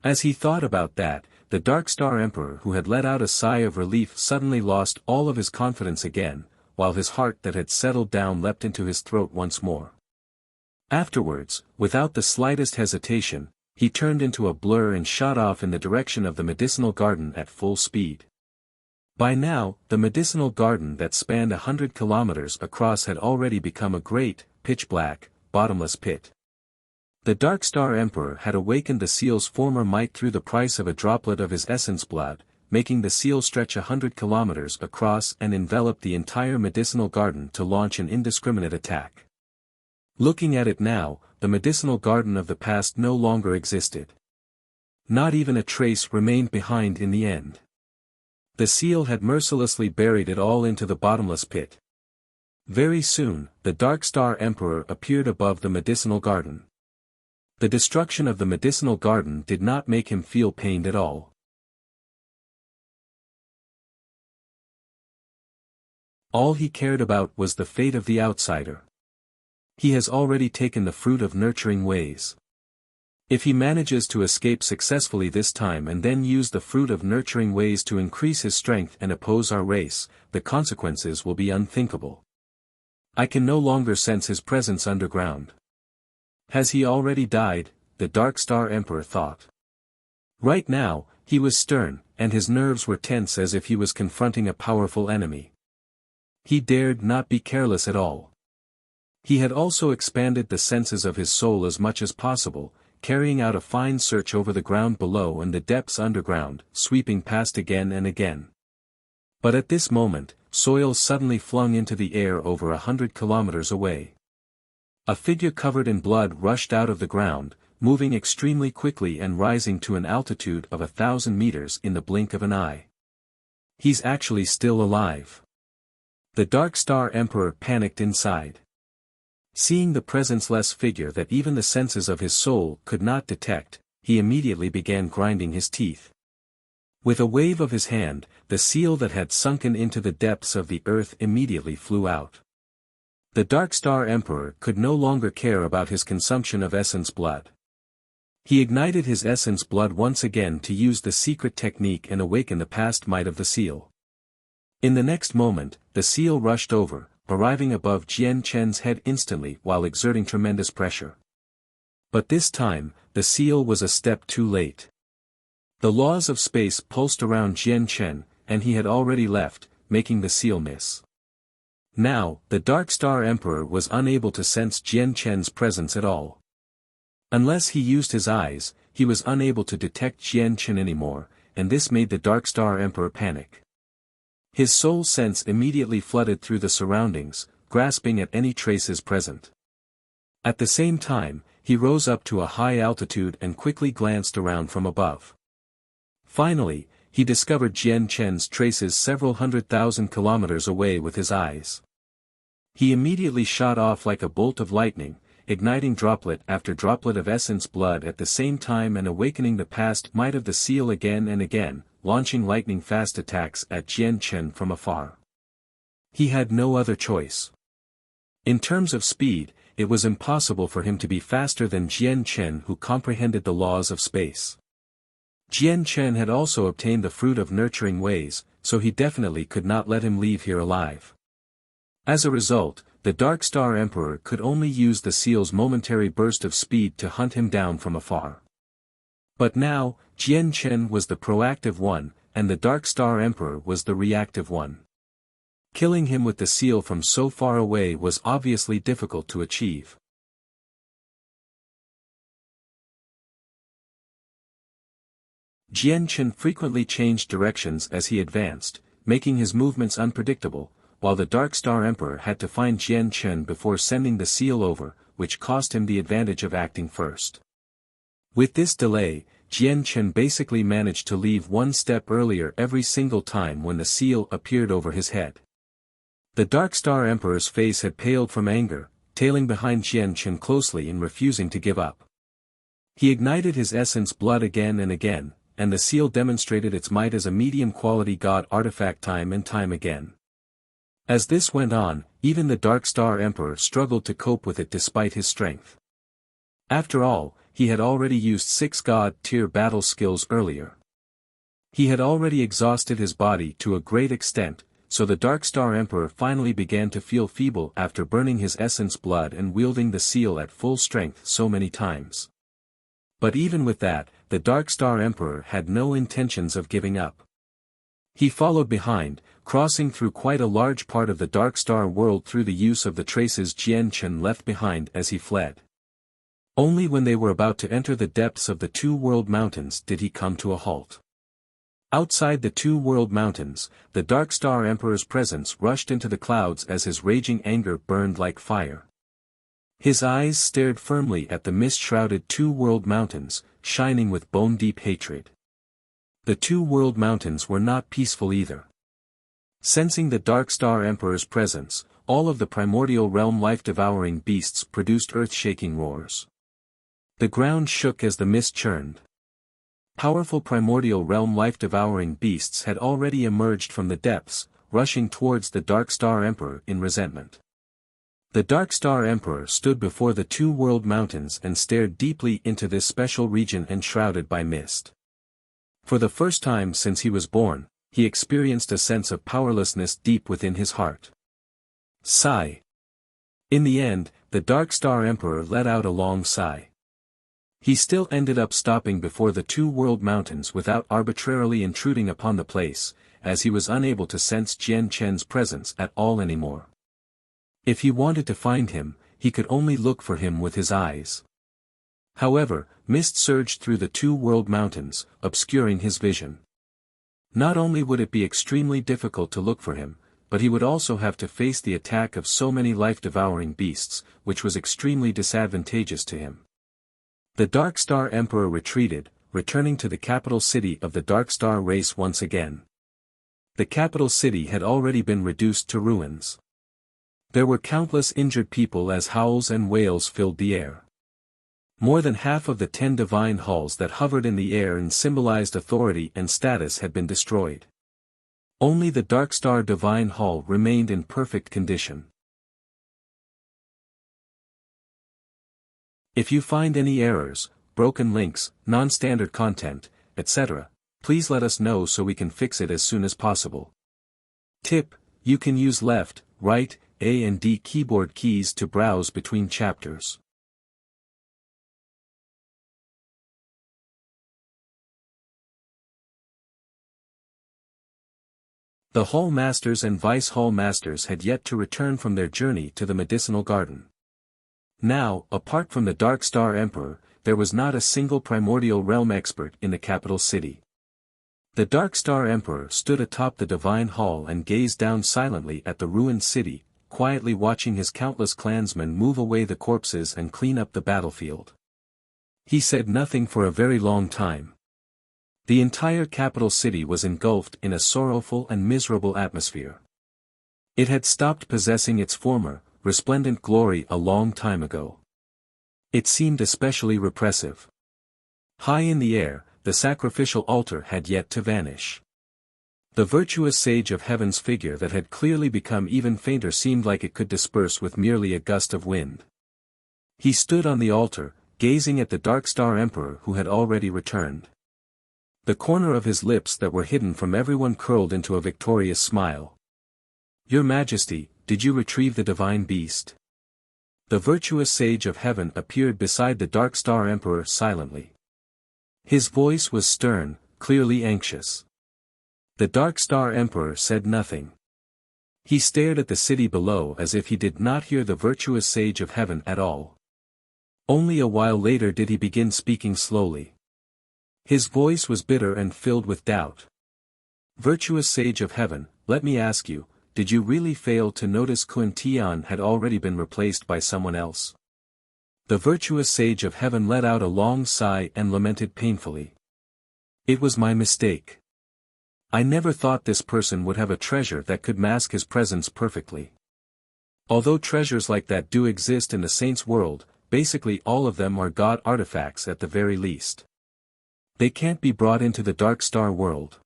As he thought about that, the Dark Star Emperor who had let out a sigh of relief suddenly lost all of his confidence again, while his heart that had settled down leapt into his throat once more. Afterwards, without the slightest hesitation, he turned into a blur and shot off in the direction of the medicinal garden at full speed. By now, the medicinal garden that spanned 100 kilometers across had already become a great, pitch-black, bottomless pit. The Dark Star Emperor had awakened the seal's former might through the price of a droplet of his essence blood, making the seal stretch 100 kilometers across and envelop the entire medicinal garden to launch an indiscriminate attack. Looking at it now, the medicinal garden of the past no longer existed. Not even a trace remained behind in the end. The seal had mercilessly buried it all into the bottomless pit. Very soon, the Dark Star Emperor appeared above the medicinal garden. The destruction of the medicinal garden did not make him feel pained at all. All he cared about was the fate of the outsider. He has already taken the fruit of nurturing ways. If he manages to escape successfully this time and then use the fruit of nurturing ways to increase his strength and oppose our race, the consequences will be unthinkable. I can no longer sense his presence underground. Has he already died? The Dark Star Emperor thought. Right now, he was stern, and his nerves were tense as if he was confronting a powerful enemy. He dared not be careless at all. He had also expanded the senses of his soul as much as possible, carrying out a fine search over the ground below and the depths underground, sweeping past again and again. But at this moment, soil suddenly flung into the air over 100 kilometers away. A figure covered in blood rushed out of the ground, moving extremely quickly and rising to an altitude of 1,000 meters in the blink of an eye. He's actually still alive. The Dark Star Emperor panicked inside. Seeing the presence-less figure that even the senses of his soul could not detect, he immediately began grinding his teeth. With a wave of his hand, the seal that had sunken into the depths of the earth immediately flew out. The Dark Star Emperor could no longer care about his consumption of essence blood. He ignited his essence blood once again to use the secret technique and awaken the past might of the seal. In the next moment, the seal rushed over, arriving above Jian Chen's head instantly while exerting tremendous pressure. But this time, the seal was a step too late. The laws of space pulsed around Jian Chen, and he had already left, making the seal miss. Now, the Dark Star Emperor was unable to sense Jian Chen's presence at all. Unless he used his eyes, he was unable to detect Jian Chen anymore, and this made the Dark Star Emperor panic. His soul sense immediately flooded through the surroundings, grasping at any traces present. At the same time, he rose up to a high altitude and quickly glanced around from above. Finally, he discovered Jian Chen's traces several 100,000 kilometers away with his eyes. He immediately shot off like a bolt of lightning, igniting droplet after droplet of essence blood at the same time and awakening the past might of the seal again and again, launching lightning-fast attacks at Jian Chen from afar. He had no other choice. In terms of speed, it was impossible for him to be faster than Jian Chen, who comprehended the laws of space. Jian Chen had also obtained the fruit of nurturing ways, so he definitely could not let him leave here alive. As a result, the Dark Star Emperor could only use the seal's momentary burst of speed to hunt him down from afar. But now, Jian Chen was the proactive one, and the Dark Star Emperor was the reactive one. Killing him with the seal from so far away was obviously difficult to achieve. Jian Chen frequently changed directions as he advanced, making his movements unpredictable, while the Dark Star Emperor had to find Jian Chen before sending the seal over, which cost him the advantage of acting first. With this delay, Jian Chen basically managed to leave one step earlier every single time when the seal appeared over his head. The Dark Star Emperor's face had paled from anger, tailing behind Jian Chen closely and refusing to give up. He ignited his essence blood again and again, and the seal demonstrated its might as a medium-quality god artifact time and time again. As this went on, even the Dark Star Emperor struggled to cope with it despite his strength. After all, he had already used 6 god-tier battle skills earlier. He had already exhausted his body to a great extent, so the Dark Star Emperor finally began to feel feeble after burning his essence blood and wielding the seal at full strength so many times. But even with that, the Dark Star Emperor had no intentions of giving up. He followed behind, crossing through quite a large part of the Dark Star world through the use of the traces Jian Chen left behind as he fled. Only when they were about to enter the depths of the Two World Mountains did he come to a halt. Outside the Two World Mountains, the Dark Star Emperor's presence rushed into the clouds as his raging anger burned like fire. His eyes stared firmly at the mist-shrouded Two World Mountains, shining with bone-deep hatred. The Two World Mountains were not peaceful either. Sensing the Dark Star Emperor's presence, all of the primordial realm life-devouring beasts produced earth-shaking roars. The ground shook as the mist churned. Powerful primordial realm life-devouring beasts had already emerged from the depths, rushing towards the Dark Star Emperor in resentment. The Dark Star Emperor stood before the Two World Mountains and stared deeply into this special region enshrouded by mist. For the first time since he was born, he experienced a sense of powerlessness deep within his heart. Sigh. In the end, the Dark Star Emperor let out a long sigh. He still ended up stopping before the Two World Mountains without arbitrarily intruding upon the place, as he was unable to sense Jian Chen's presence at all anymore. If he wanted to find him, he could only look for him with his eyes. However, mist surged through the Two World Mountains, obscuring his vision. Not only would it be extremely difficult to look for him, but he would also have to face the attack of so many life-devouring beasts, which was extremely disadvantageous to him. The Dark Star Emperor retreated, returning to the capital city of the Dark Star race once again. The capital city had already been reduced to ruins. There were countless injured people as howls and wails filled the air. More than half of the 10 divine halls that hovered in the air and symbolized authority and status had been destroyed. Only the Dark Star Divine Hall remained in perfect condition. If you find any errors, broken links, non-standard content, etc., please let us know so we can fix it as soon as possible. Tip: you can use left, right, A and D keyboard keys to browse between chapters. The Hall Masters and Vice Hall Masters had yet to return from their journey to the medicinal garden. Now, apart from the Dark Star Emperor, there was not a single primordial realm expert in the capital city. The Dark Star Emperor stood atop the Divine Hall and gazed down silently at the ruined city, quietly watching his countless clansmen move away the corpses and clean up the battlefield. He said nothing for a very long time. The entire capital city was engulfed in a sorrowful and miserable atmosphere. It had stopped possessing its former, resplendent glory a long time ago. It seemed especially repressive. High in the air, the sacrificial altar had yet to vanish. The virtuous sage of heaven's figure that had clearly become even fainter seemed like it could disperse with merely a gust of wind. He stood on the altar, gazing at the Dark Star Emperor who had already returned. The corner of his lips that were hidden from everyone curled into a victorious smile. "Your Majesty, did you retrieve the divine beast?" The virtuous sage of heaven appeared beside the Dark Star Emperor silently. His voice was stern, clearly anxious. The Dark Star Emperor said nothing. He stared at the city below as if he did not hear the virtuous sage of heaven at all. Only a while later did he begin speaking slowly. His voice was bitter and filled with doubt. "Virtuous sage of heaven, let me ask you, did you really fail to notice Kun Tian had already been replaced by someone else?" The virtuous sage of heaven let out a long sigh and lamented painfully. "It was my mistake. I never thought this person would have a treasure that could mask his presence perfectly. Although treasures like that do exist in the saints' world, basically all of them are god artifacts at the very least. They can't be brought into the Dark Star world.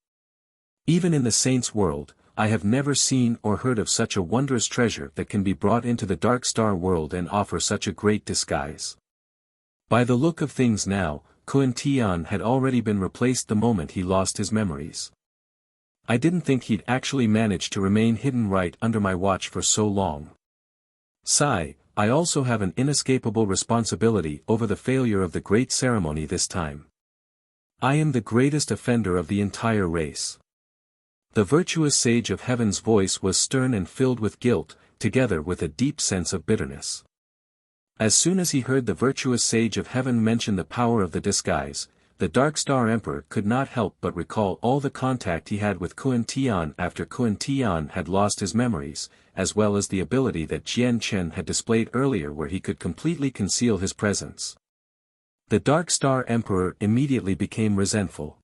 Even in the saints' world, I have never seen or heard of such a wondrous treasure that can be brought into the Dark Star world and offer such a great disguise. By the look of things now, Kun Tian had already been replaced the moment he lost his memories. I didn't think he'd actually manage to remain hidden right under my watch for so long. Sigh, I also have an inescapable responsibility over the failure of the great ceremony this time. I am the greatest offender of the entire race." The virtuous sage of heaven's voice was stern and filled with guilt, together with a deep sense of bitterness. As soon as he heard the virtuous sage of heaven mention the power of the disguise, the Dark Star Emperor could not help but recall all the contact he had with Kun Tian after Kun Tian had lost his memories, as well as the ability that Jian Chen had displayed earlier where he could completely conceal his presence. The Dark Star Emperor immediately became resentful.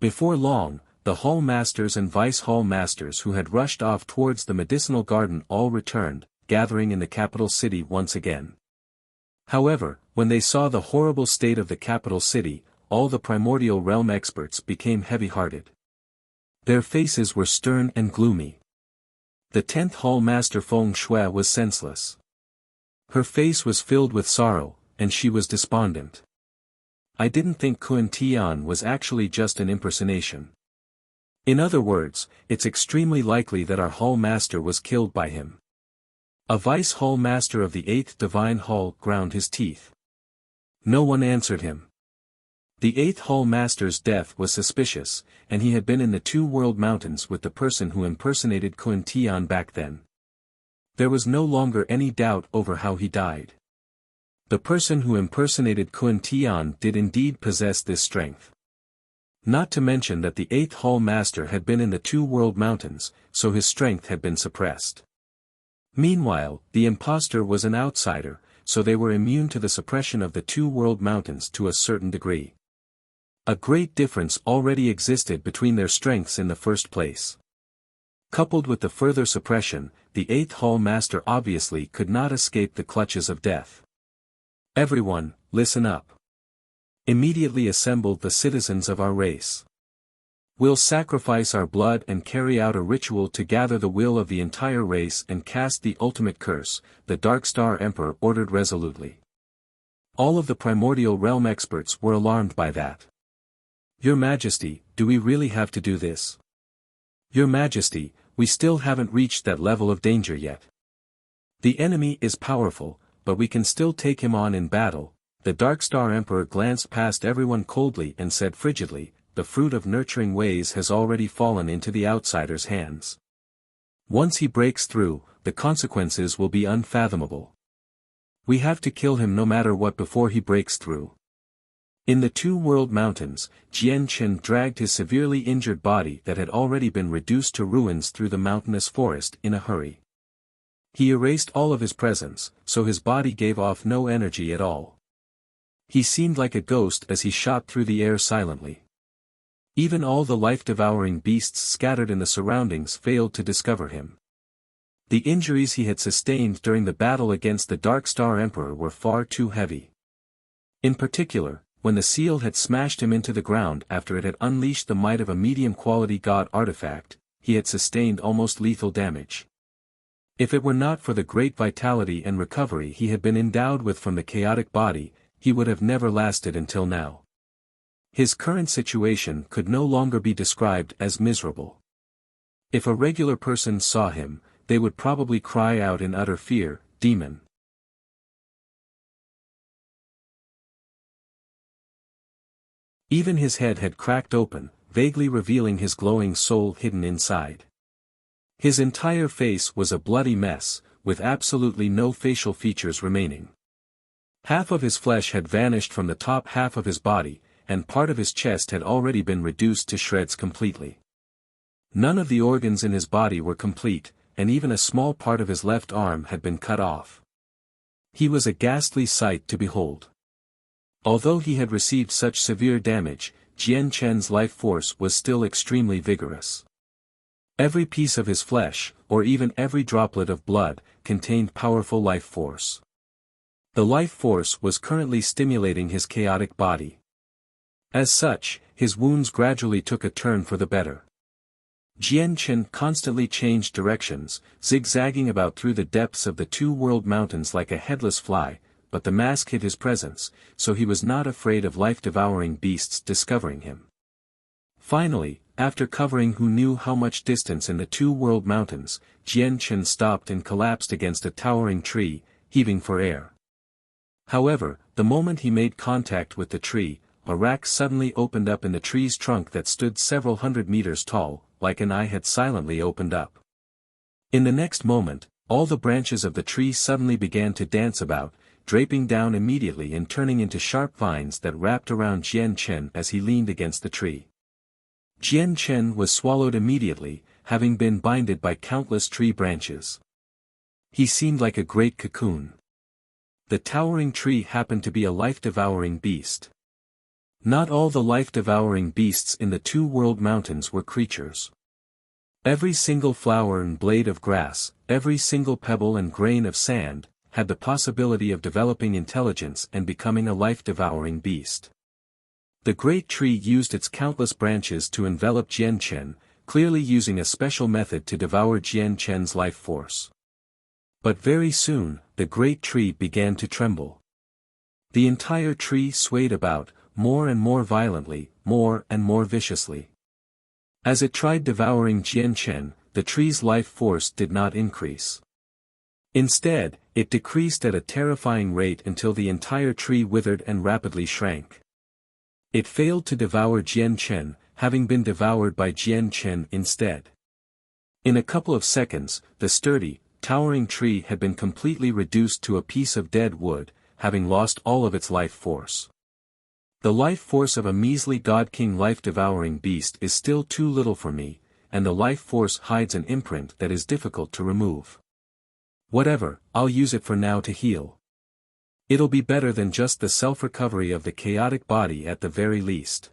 Before long, the Hall Masters and Vice Hall Masters who had rushed off towards the medicinal garden all returned, gathering in the capital city once again. However, when they saw the horrible state of the capital city, all the primordial realm experts became heavy-hearted. Their faces were stern and gloomy. The 10th Hall Master Feng Shui was senseless. Her face was filled with sorrow, and she was despondent. "I didn't think Kun Tian was actually just an impersonation. In other words, it's extremely likely that our Hall Master was killed by him." A Vice Hall Master of the 8th Divine Hall ground his teeth. No one answered him. The 8th Hall Master's death was suspicious, and he had been in the Two World Mountains with the person who impersonated Kun Tian back then. There was no longer any doubt over how he died. The person who impersonated Kun Tian did indeed possess this strength. Not to mention that the 8th Hall Master had been in the Two World Mountains, so his strength had been suppressed. Meanwhile, the impostor was an outsider, so they were immune to the suppression of the Two World Mountains to a certain degree. A great difference already existed between their strengths in the first place. Coupled with the further suppression, the 8th Hall Master obviously could not escape the clutches of death. "Everyone, listen up. Immediately assembled the citizens of our race. We'll sacrifice our blood and carry out a ritual to gather the will of the entire race and cast the ultimate curse," the Dark Star Emperor ordered resolutely. All of the primordial realm experts were alarmed by that. "Your Majesty, do we really have to do this?" "Your Majesty, we still haven't reached that level of danger yet. The enemy is powerful, but we can still take him on in battle." The Dark Star Emperor glanced past everyone coldly and said frigidly, "The fruit of nurturing ways has already fallen into the outsider's hands. Once he breaks through, the consequences will be unfathomable. We have to kill him no matter what before he breaks through." In the Two World Mountains, Jian Chen dragged his severely injured body that had already been reduced to ruins through the mountainous forest in a hurry. He erased all of his presence, so his body gave off no energy at all. He seemed like a ghost as he shot through the air silently. Even all the life-devouring beasts scattered in the surroundings failed to discover him. The injuries he had sustained during the battle against the Dark Star Emperor were far too heavy. In particular, when the seal had smashed him into the ground after it had unleashed the might of a medium-quality god artifact, he had sustained almost lethal damage. If it were not for the great vitality and recovery he had been endowed with from the chaotic body, he would have never lasted until now. His current situation could no longer be described as miserable. If a regular person saw him, they would probably cry out in utter fear, "Demon." Even his head had cracked open, vaguely revealing his glowing soul hidden inside. His entire face was a bloody mess, with absolutely no facial features remaining. Half of his flesh had vanished from the top half of his body, and part of his chest had already been reduced to shreds completely. None of the organs in his body were complete, and even a small part of his left arm had been cut off. He was a ghastly sight to behold. Although he had received such severe damage, Jian Chen's life force was still extremely vigorous. Every piece of his flesh, or even every droplet of blood, contained powerful life force. The life force was currently stimulating his chaotic body. As such, his wounds gradually took a turn for the better. Jian Chen constantly changed directions, zigzagging about through the depths of the two-world mountains like a headless fly, but the mask hid his presence, so he was not afraid of life-devouring beasts discovering him. Finally, after covering who knew how much distance in the two-world mountains, Jian Chen stopped and collapsed against a towering tree, heaving for air. However, the moment he made contact with the tree, a rack suddenly opened up in the tree's trunk that stood several hundred meters tall, like an eye had silently opened up. In the next moment, all the branches of the tree suddenly began to dance about, draping down immediately and turning into sharp vines that wrapped around Jian Chen as he leaned against the tree. Jian Chen was swallowed immediately, having been binded by countless tree branches. He seemed like a great cocoon. The towering tree happened to be a life-devouring beast. Not all the life-devouring beasts in the two-world mountains were creatures. Every single flower and blade of grass, every single pebble and grain of sand, had the possibility of developing intelligence and becoming a life-devouring beast. The great tree used its countless branches to envelop Jian Chen, clearly using a special method to devour Jian Chen's life force. But very soon, the great tree began to tremble. The entire tree swayed about, more and more violently, more and more viciously. As it tried devouring Jian Chen, the tree's life force did not increase. Instead, it decreased at a terrifying rate until the entire tree withered and rapidly shrank. It failed to devour Jian Chen, having been devoured by Jian Chen instead. In a couple of seconds, the sturdy, towering tree had been completely reduced to a piece of dead wood, having lost all of its life force. The life force of a measly God-King life-devouring beast is still too little for me, and the life force hides an imprint that is difficult to remove. Whatever, I'll use it for now to heal. It'll be better than just the self-recovery of the chaotic body at the very least.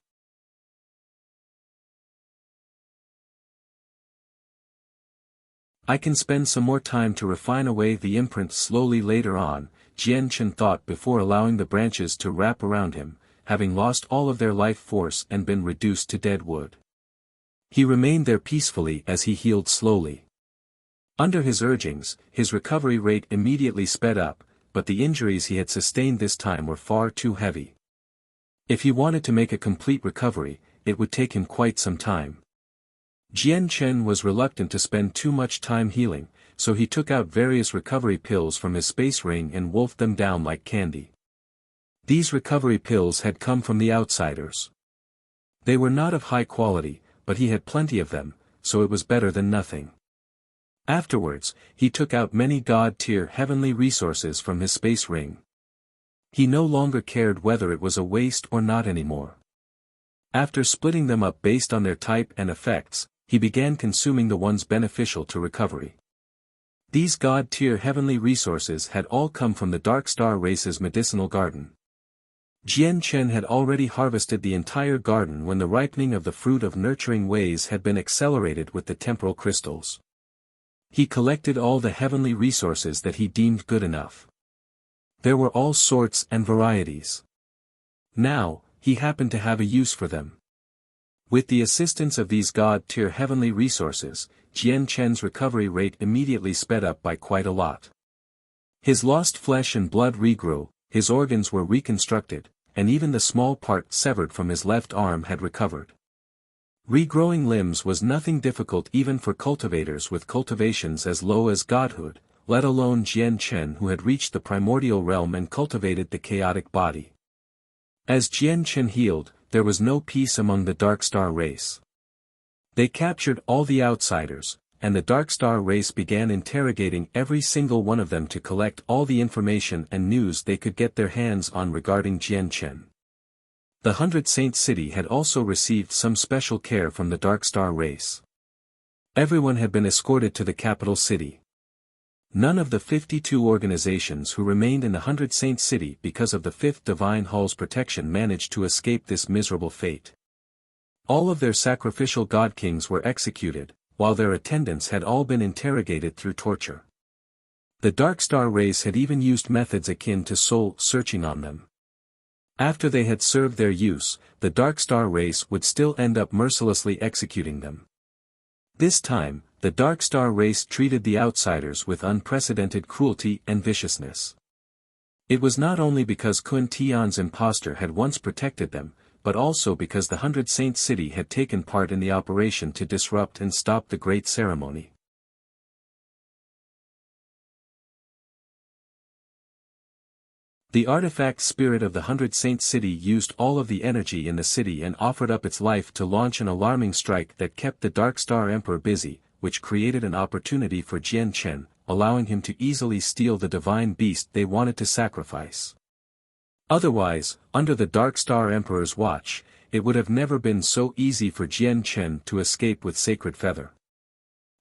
I can spend some more time to refine away the imprint slowly later on, Jian Chen thought before allowing the branches to wrap around him, having lost all of their life force and been reduced to dead wood. He remained there peacefully as he healed slowly. Under his urgings, his recovery rate immediately sped up, but the injuries he had sustained this time were far too heavy. If he wanted to make a complete recovery, it would take him quite some time. Jian Chen was reluctant to spend too much time healing, so he took out various recovery pills from his space ring and wolfed them down like candy. These recovery pills had come from the outsiders. They were not of high quality, but he had plenty of them, so it was better than nothing. Afterwards, he took out many God-tier heavenly resources from his space ring. He no longer cared whether it was a waste or not anymore. After splitting them up based on their type and effects, he began consuming the ones beneficial to recovery. These God-tier heavenly resources had all come from the Dark Star race's medicinal garden. Jian Chen had already harvested the entire garden when the ripening of the fruit of nurturing ways had been accelerated with the temporal crystals. He collected all the heavenly resources that he deemed good enough. There were all sorts and varieties. Now, he happened to have a use for them. With the assistance of these god-tier heavenly resources, Jian Chen's recovery rate immediately sped up by quite a lot. His lost flesh and blood regrew, his organs were reconstructed, and even the small part severed from his left arm had recovered. Regrowing limbs was nothing difficult even for cultivators with cultivations as low as godhood, let alone Jian Chen who had reached the primordial realm and cultivated the chaotic body. As Jian Chen healed, there was no peace among the Dark Star race. They captured all the outsiders, and the Dark Star race began interrogating every single one of them to collect all the information and news they could get their hands on regarding Jian Chen. The 100 Saint City had also received some special care from the Dark Star race. Everyone had been escorted to the capital city. None of the 52 organizations who remained in the 100 Saint City because of the 5th Divine Hall's protection managed to escape this miserable fate. All of their sacrificial god kings were executed, while their attendants had all been interrogated through torture. The Dark Star race had even used methods akin to soul searching on them. After they had served their use, the Dark Star race would still end up mercilessly executing them. This time, the Dark Star race treated the outsiders with unprecedented cruelty and viciousness. It was not only because Kun Tian's impostor had once protected them, but also because the 100 Saint City had taken part in the operation to disrupt and stop the great ceremony. The artifact spirit of the 100 Saint City used all of the energy in the city and offered up its life to launch an alarming strike that kept the Dark Star Emperor busy, which created an opportunity for Jian Chen, allowing him to easily steal the divine beast they wanted to sacrifice. Otherwise, under the Dark Star Emperor's watch, it would have never been so easy for Jian Chen to escape with Sacred Feather.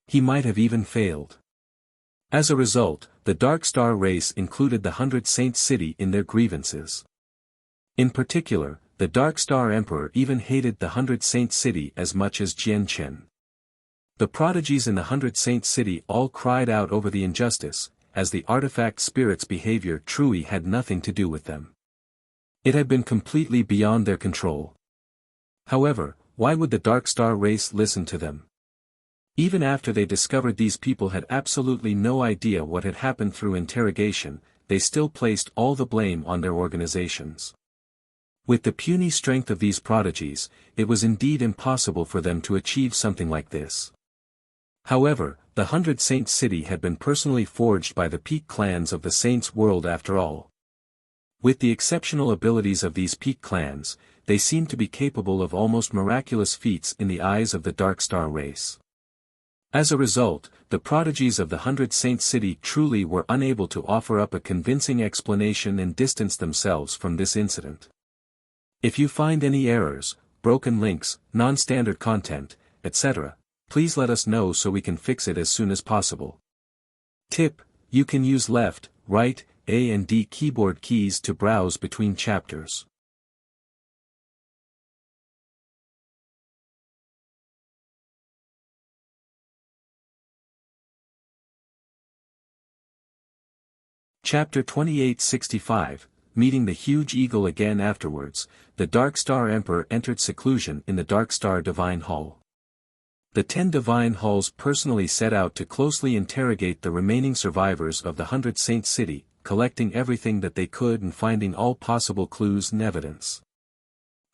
He might have even failed. As a result, the Dark Star race included the 100 Saint City in their grievances. In particular, the Dark Star Emperor even hated the 100 Saint City as much as Jian Chen. The prodigies in the 100 Saint City all cried out over the injustice, as the artifact spirit's behavior truly had nothing to do with them. It had been completely beyond their control. However, why would the Dark Star race listen to them? Even after they discovered these people had absolutely no idea what had happened through interrogation, they still placed all the blame on their organizations. With the puny strength of these prodigies, it was indeed impossible for them to achieve something like this. However, the 100 Saint City had been personally forged by the peak clans of the Saints' world after all. With the exceptional abilities of these peak clans, they seemed to be capable of almost miraculous feats in the eyes of the Dark Star race. As a result, the prodigies of the 100 Saint City truly were unable to offer up a convincing explanation and distance themselves from this incident. If you find any errors, broken links, non-standard content, etc., please let us know so we can fix it as soon as possible. Tip: you can use left, right, A and D keyboard keys to browse between chapters. Chapter 2865, Meeting the Huge Eagle again. Afterwards, the Dark Star Emperor entered seclusion in the Dark Star Divine Hall. The 10 Divine Halls personally set out to closely interrogate the remaining survivors of the 100 Saint City, collecting everything that they could and finding all possible clues and evidence.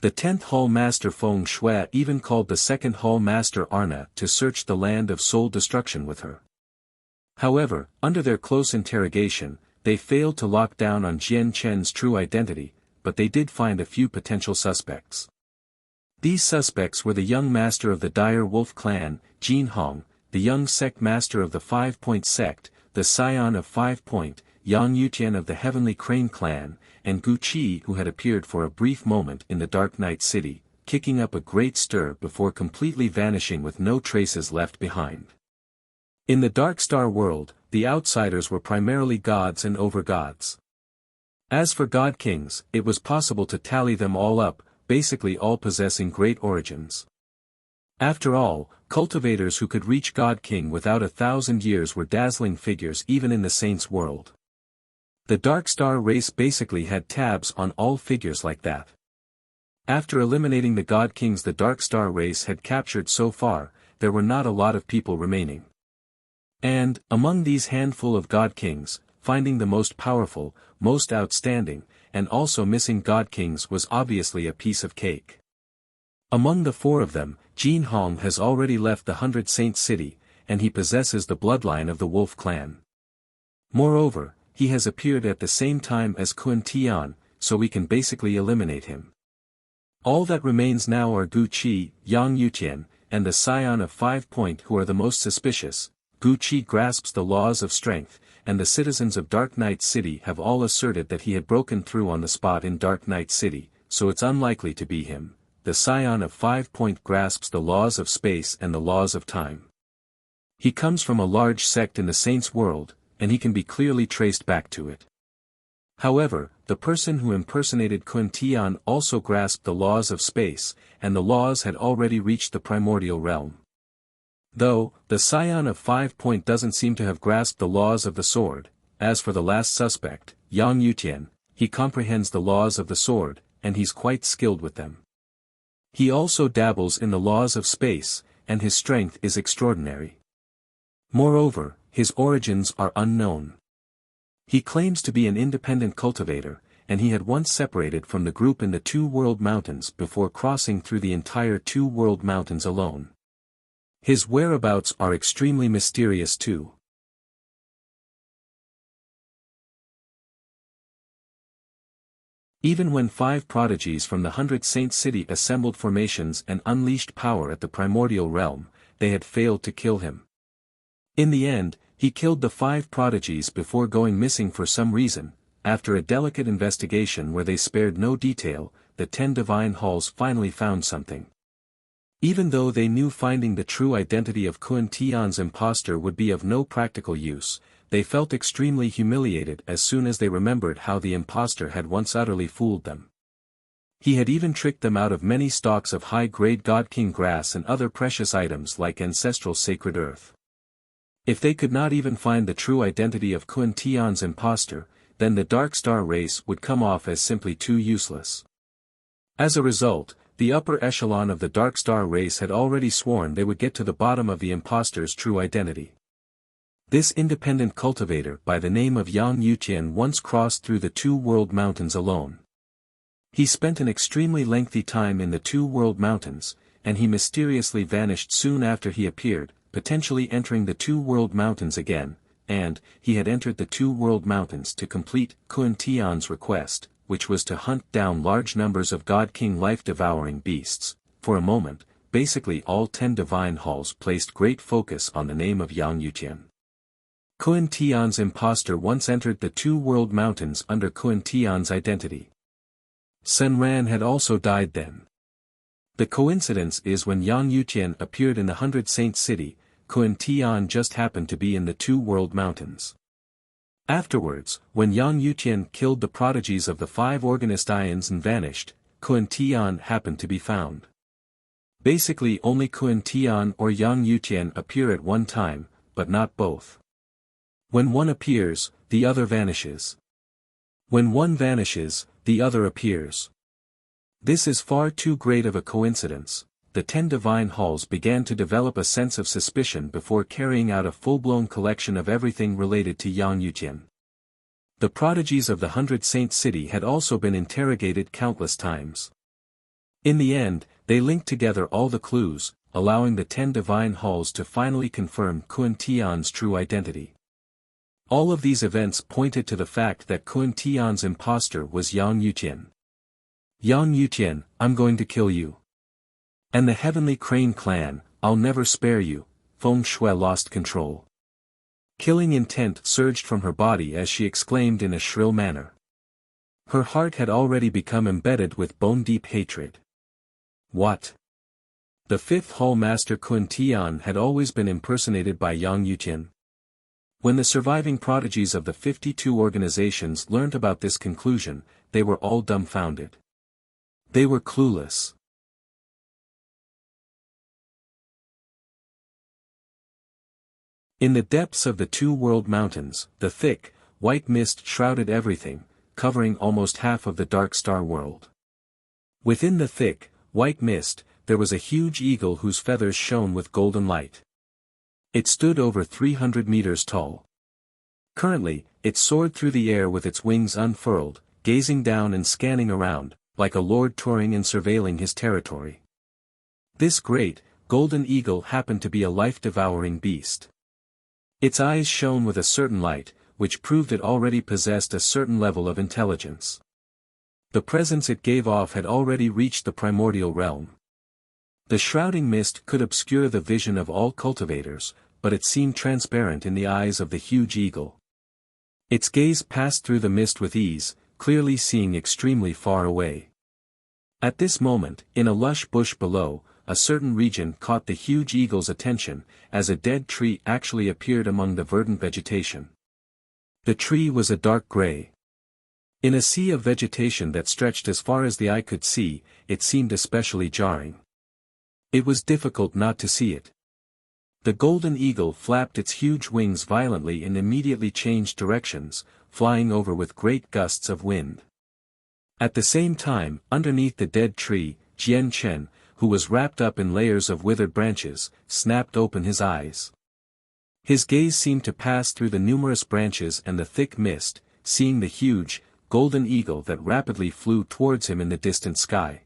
The 10th Hall Master Feng Shui even called the 2nd Hall Master Arna to search the land of soul destruction with her. However, under their close interrogation, they failed to lock down on Jian Chen's true identity, but they did find a few potential suspects. These suspects were the young master of the Dire Wolf clan, Jin Hong, the young sect master of the 5-Point sect, the scion of 5-Point, Yang Yutian of the Heavenly Crane clan, and Gu Qi, who had appeared for a brief moment in the Dark Night City, kicking up a great stir before completely vanishing with no traces left behind. In the Dark Star world, the outsiders were primarily gods and overgods. As for god kings, it was possible to tally them all up, basically all possessing great origins. After all, cultivators who could reach God King without 1,000 years were dazzling figures even in the Saints' world. The Dark Star race basically had tabs on all figures like that. After eliminating the God Kings the Dark Star race had captured so far, there were not a lot of people remaining. And, among these handful of God Kings, finding the most powerful, most outstanding, and also missing God Kings was obviously a piece of cake. Among the four of them, Jin Hong has already left the 100 Saint City, and he possesses the bloodline of the Wolf clan. Moreover, he has appeared at the same time as Kun Tian, so we can basically eliminate him. All that remains now are Gu Qi, Yang Yutian, and the Scion of 5 Point who are the most suspicious. Gu Qi grasps the laws of strength, and the citizens of Dark Knight City have all asserted that he had broken through on the spot in Dark Knight City, so it's unlikely to be him. The Scion of 5 Point grasps the laws of space and the laws of time. He comes from a large sect in the Saints' world, and he can be clearly traced back to it. However, the person who impersonated Kun Tian also grasped the laws of space, and the laws had already reached the primordial realm. Though, the Scion of 5 Point doesn't seem to have grasped the laws of the sword. As for the last suspect, Yang Yutian, he comprehends the laws of the sword, and he's quite skilled with them. He also dabbles in the laws of space, and his strength is extraordinary. Moreover, his origins are unknown. He claims to be an independent cultivator, and he had once separated from the group in the Two World Mountains before crossing through the entire Two World Mountains alone. His whereabouts are extremely mysterious too. Even when 5 prodigies from the 100 Saint City assembled formations and unleashed power at the primordial realm, they had failed to kill him. In the end, he killed the 5 prodigies before going missing for some reason. After a delicate investigation where they spared no detail, the 10 divine halls finally found something. Even though they knew finding the true identity of Kun Tian's impostor would be of no practical use, they felt extremely humiliated as soon as they remembered how the impostor had once utterly fooled them. He had even tricked them out of many stalks of high-grade God King grass and other precious items like ancestral sacred earth. If they could not even find the true identity of Kun Tian's impostor, then the Dark Star race would come off as simply too useless. As a result, the upper echelon of the Dark Star race had already sworn they would get to the bottom of the impostor's true identity. This independent cultivator by the name of Yang Yutian once crossed through the Two World Mountains alone. He spent an extremely lengthy time in the Two World Mountains, and he mysteriously vanished soon after he appeared, potentially entering the Two World Mountains again, and he had entered the Two World Mountains to complete Kun Tian's request, which was to hunt down large numbers of God King life-devouring beasts. For a moment, basically all 10 divine halls placed great focus on the name of Yang Yutian. Kun Tian's impostor once entered the Two World Mountains under Kun Tian's identity. Sen Ran had also died then. The coincidence is when Yang Yutian appeared in the 100 Saint City, Kun Tian just happened to be in the Two World Mountains. Afterwards, when Yang Yutian killed the prodigies of the 5 organist ions and vanished, Kun Tian happened to be found. Basically only Kun Tian or Yang Yutian appear at one time, but not both. When one appears, the other vanishes. When one vanishes, the other appears. This is far too great of a coincidence. The 10 divine halls began to develop a sense of suspicion before carrying out a full-blown collection of everything related to Yang Yutian. The prodigies of the 100 Saint City had also been interrogated countless times. In the end, they linked together all the clues, allowing the 10 divine halls to finally confirm Kun Tian's true identity. All of these events pointed to the fact that Kun Tian's impostor was Yang Yutian. Yang Yutian, I'm going to kill you. And the Heavenly Crane clan, I'll never spare you. Feng Shui lost control. Killing intent surged from her body as she exclaimed in a shrill manner. Her heart had already become embedded with bone-deep hatred. What? The 5th Hall Master Kun Tian had always been impersonated by Yang Yutian. When the surviving prodigies of the 52 organizations learned about this conclusion, they were all dumbfounded. They were clueless. In the depths of the Two World Mountains, the thick, white mist shrouded everything, covering almost half of the Dark Star world. Within the thick, white mist, there was a huge eagle whose feathers shone with golden light. It stood over 300 meters tall. Currently, it soared through the air with its wings unfurled, gazing down and scanning around, like a lord touring and surveilling his territory. This great, golden eagle happened to be a life-devouring beast. Its eyes shone with a certain light, which proved it already possessed a certain level of intelligence. The presence it gave off had already reached the primordial realm. The shrouding mist could obscure the vision of all cultivators, but it seemed transparent in the eyes of the huge eagle. Its gaze passed through the mist with ease, clearly seeing extremely far away. At this moment, in a lush bush below, a certain region caught the huge eagle's attention, as a dead tree actually appeared among the verdant vegetation. The tree was a dark gray. In a sea of vegetation that stretched as far as the eye could see, it seemed especially jarring. It was difficult not to see it. The golden eagle flapped its huge wings violently and immediately changed directions, flying over with great gusts of wind. At the same time, underneath the dead tree, Jian Chen, who was wrapped up in layers of withered branches, snapped open his eyes. His gaze seemed to pass through the numerous branches and the thick mist, seeing the huge, golden eagle that rapidly flew towards him in the distant sky.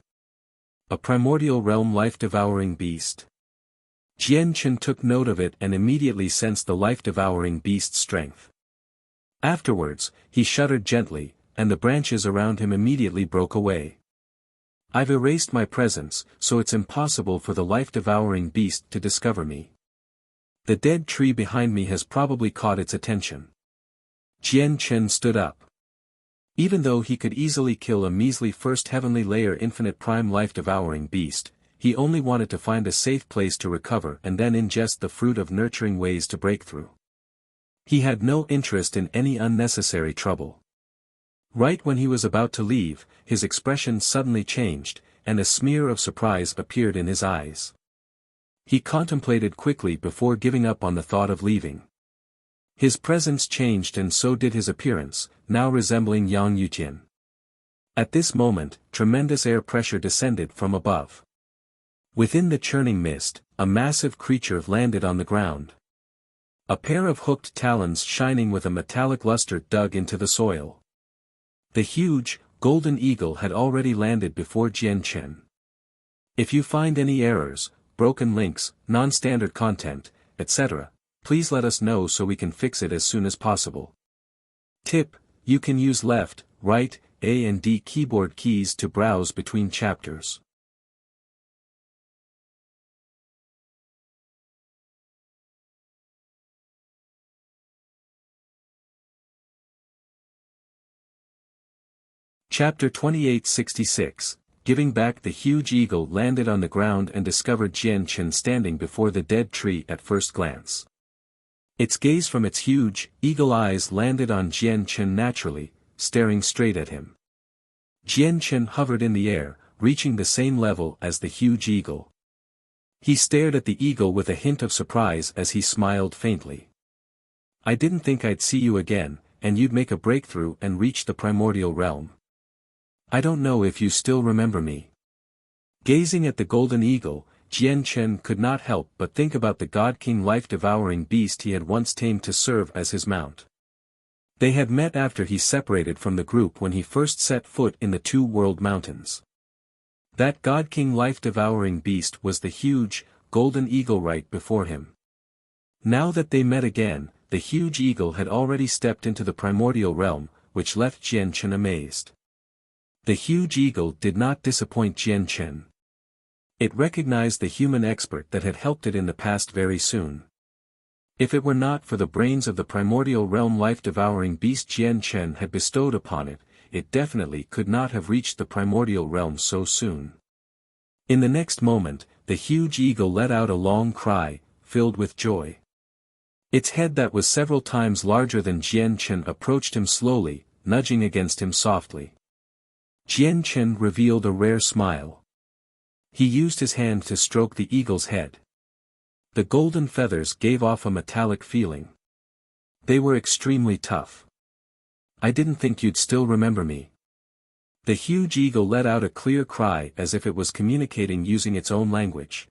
A primordial realm life-devouring beast. Jian Chen took note of it and immediately sensed the life-devouring beast's strength. Afterwards, he shuddered gently, and the branches around him immediately broke away. I've erased my presence, so it's impossible for the life-devouring beast to discover me. The dead tree behind me has probably caught its attention. Jian Chen stood up. Even though he could easily kill a measly first heavenly layer infinite prime life-devouring beast, he only wanted to find a safe place to recover and then ingest the fruit of nurturing ways to break through. He had no interest in any unnecessary trouble. Right when he was about to leave, his expression suddenly changed, and a smear of surprise appeared in his eyes. He contemplated quickly before giving up on the thought of leaving. His presence changed and so did his appearance, now resembling Yang Yutian. At this moment, tremendous air pressure descended from above. Within the churning mist, a massive creature landed on the ground. A pair of hooked talons shining with a metallic luster dug into the soil. The huge, golden eagle had already landed before Jian Chen. If you find any errors, broken links, non-standard content, etc., please let us know so we can fix it as soon as possible. Tip: you can use left, right, A and D keyboard keys to browse between chapters. Chapter 2866, Giving Back. The huge eagle landed on the ground and discovered Jian Chen standing before the dead tree at first glance. Its gaze from its huge, eagle eyes landed on Jian Chen naturally, staring straight at him. Jian Chen hovered in the air, reaching the same level as the huge eagle. He stared at the eagle with a hint of surprise as he smiled faintly. I didn't think I'd see you again, and you'd make a breakthrough and reach the primordial realm. I don't know if you still remember me. Gazing at the golden eagle, Jian Chen could not help but think about the God King life-devouring beast he had once tamed to serve as his mount. They had met after he separated from the group when he first set foot in the Two World Mountains. That God King life-devouring beast was the huge, golden eagle right before him. Now that they met again, the huge eagle had already stepped into the primordial realm, which left Jian Chen amazed. The huge eagle did not disappoint Jian Chen. It recognized the human expert that had helped it in the past very soon. If it were not for the brains of the primordial realm life-devouring beast Jian Chen had bestowed upon it, it definitely could not have reached the primordial realm so soon. In the next moment, the huge eagle let out a long cry, filled with joy. Its head that was several times larger than Jian Chen approached him slowly, nudging against him softly. Jian Chen revealed a rare smile. He used his hand to stroke the eagle's head. The golden feathers gave off a metallic feeling. They were extremely tough. I didn't think you'd still remember me. The huge eagle let out a clear cry as if it was communicating using its own language.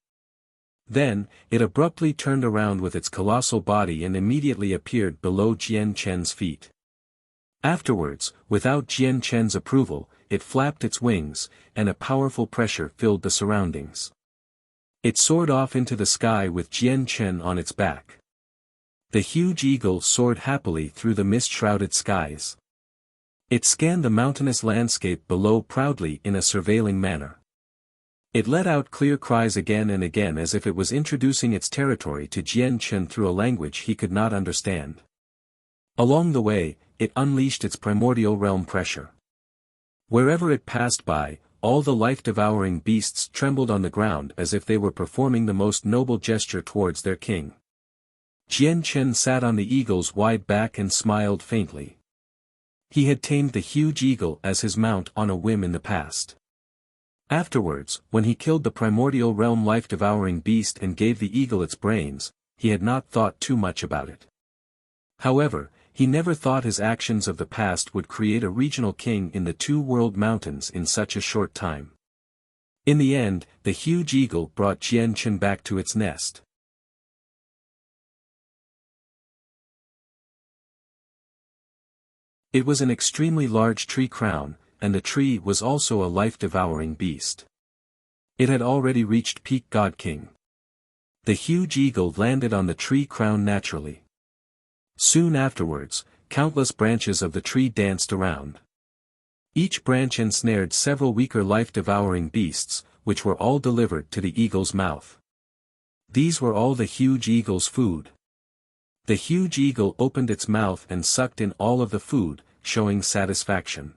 Then, it abruptly turned around with its colossal body and immediately appeared below Jian Chen's feet. Afterwards, without Jian Chen's approval, it flapped its wings, and a powerful pressure filled the surroundings. It soared off into the sky with Jian Chen on its back. The huge eagle soared happily through the mist-shrouded skies. It scanned the mountainous landscape below proudly in a surveilling manner. It let out clear cries again and again as if it was introducing its territory to Jian Chen through a language he could not understand. Along the way, it unleashed its primordial realm pressure. Wherever it passed by, all the life-devouring beasts trembled on the ground as if they were performing the most noble gesture towards their king. Jian Chen sat on the eagle's wide back and smiled faintly. He had tamed the huge eagle as his mount on a whim in the past. Afterwards, when he killed the primordial realm life-devouring beast and gave the eagle its brains, he had not thought too much about it. However, he never thought his actions of the past would create a regional king in the two-world mountains in such a short time. In the end, the huge eagle brought Jian Chen back to its nest. It was an extremely large tree crown, and the tree was also a life-devouring beast. It had already reached peak God King. The huge eagle landed on the tree crown naturally. Soon afterwards, countless branches of the tree danced around. Each branch ensnared several weaker life-devouring beasts, which were all delivered to the eagle's mouth. These were all the huge eagle's food. The huge eagle opened its mouth and sucked in all of the food, showing satisfaction.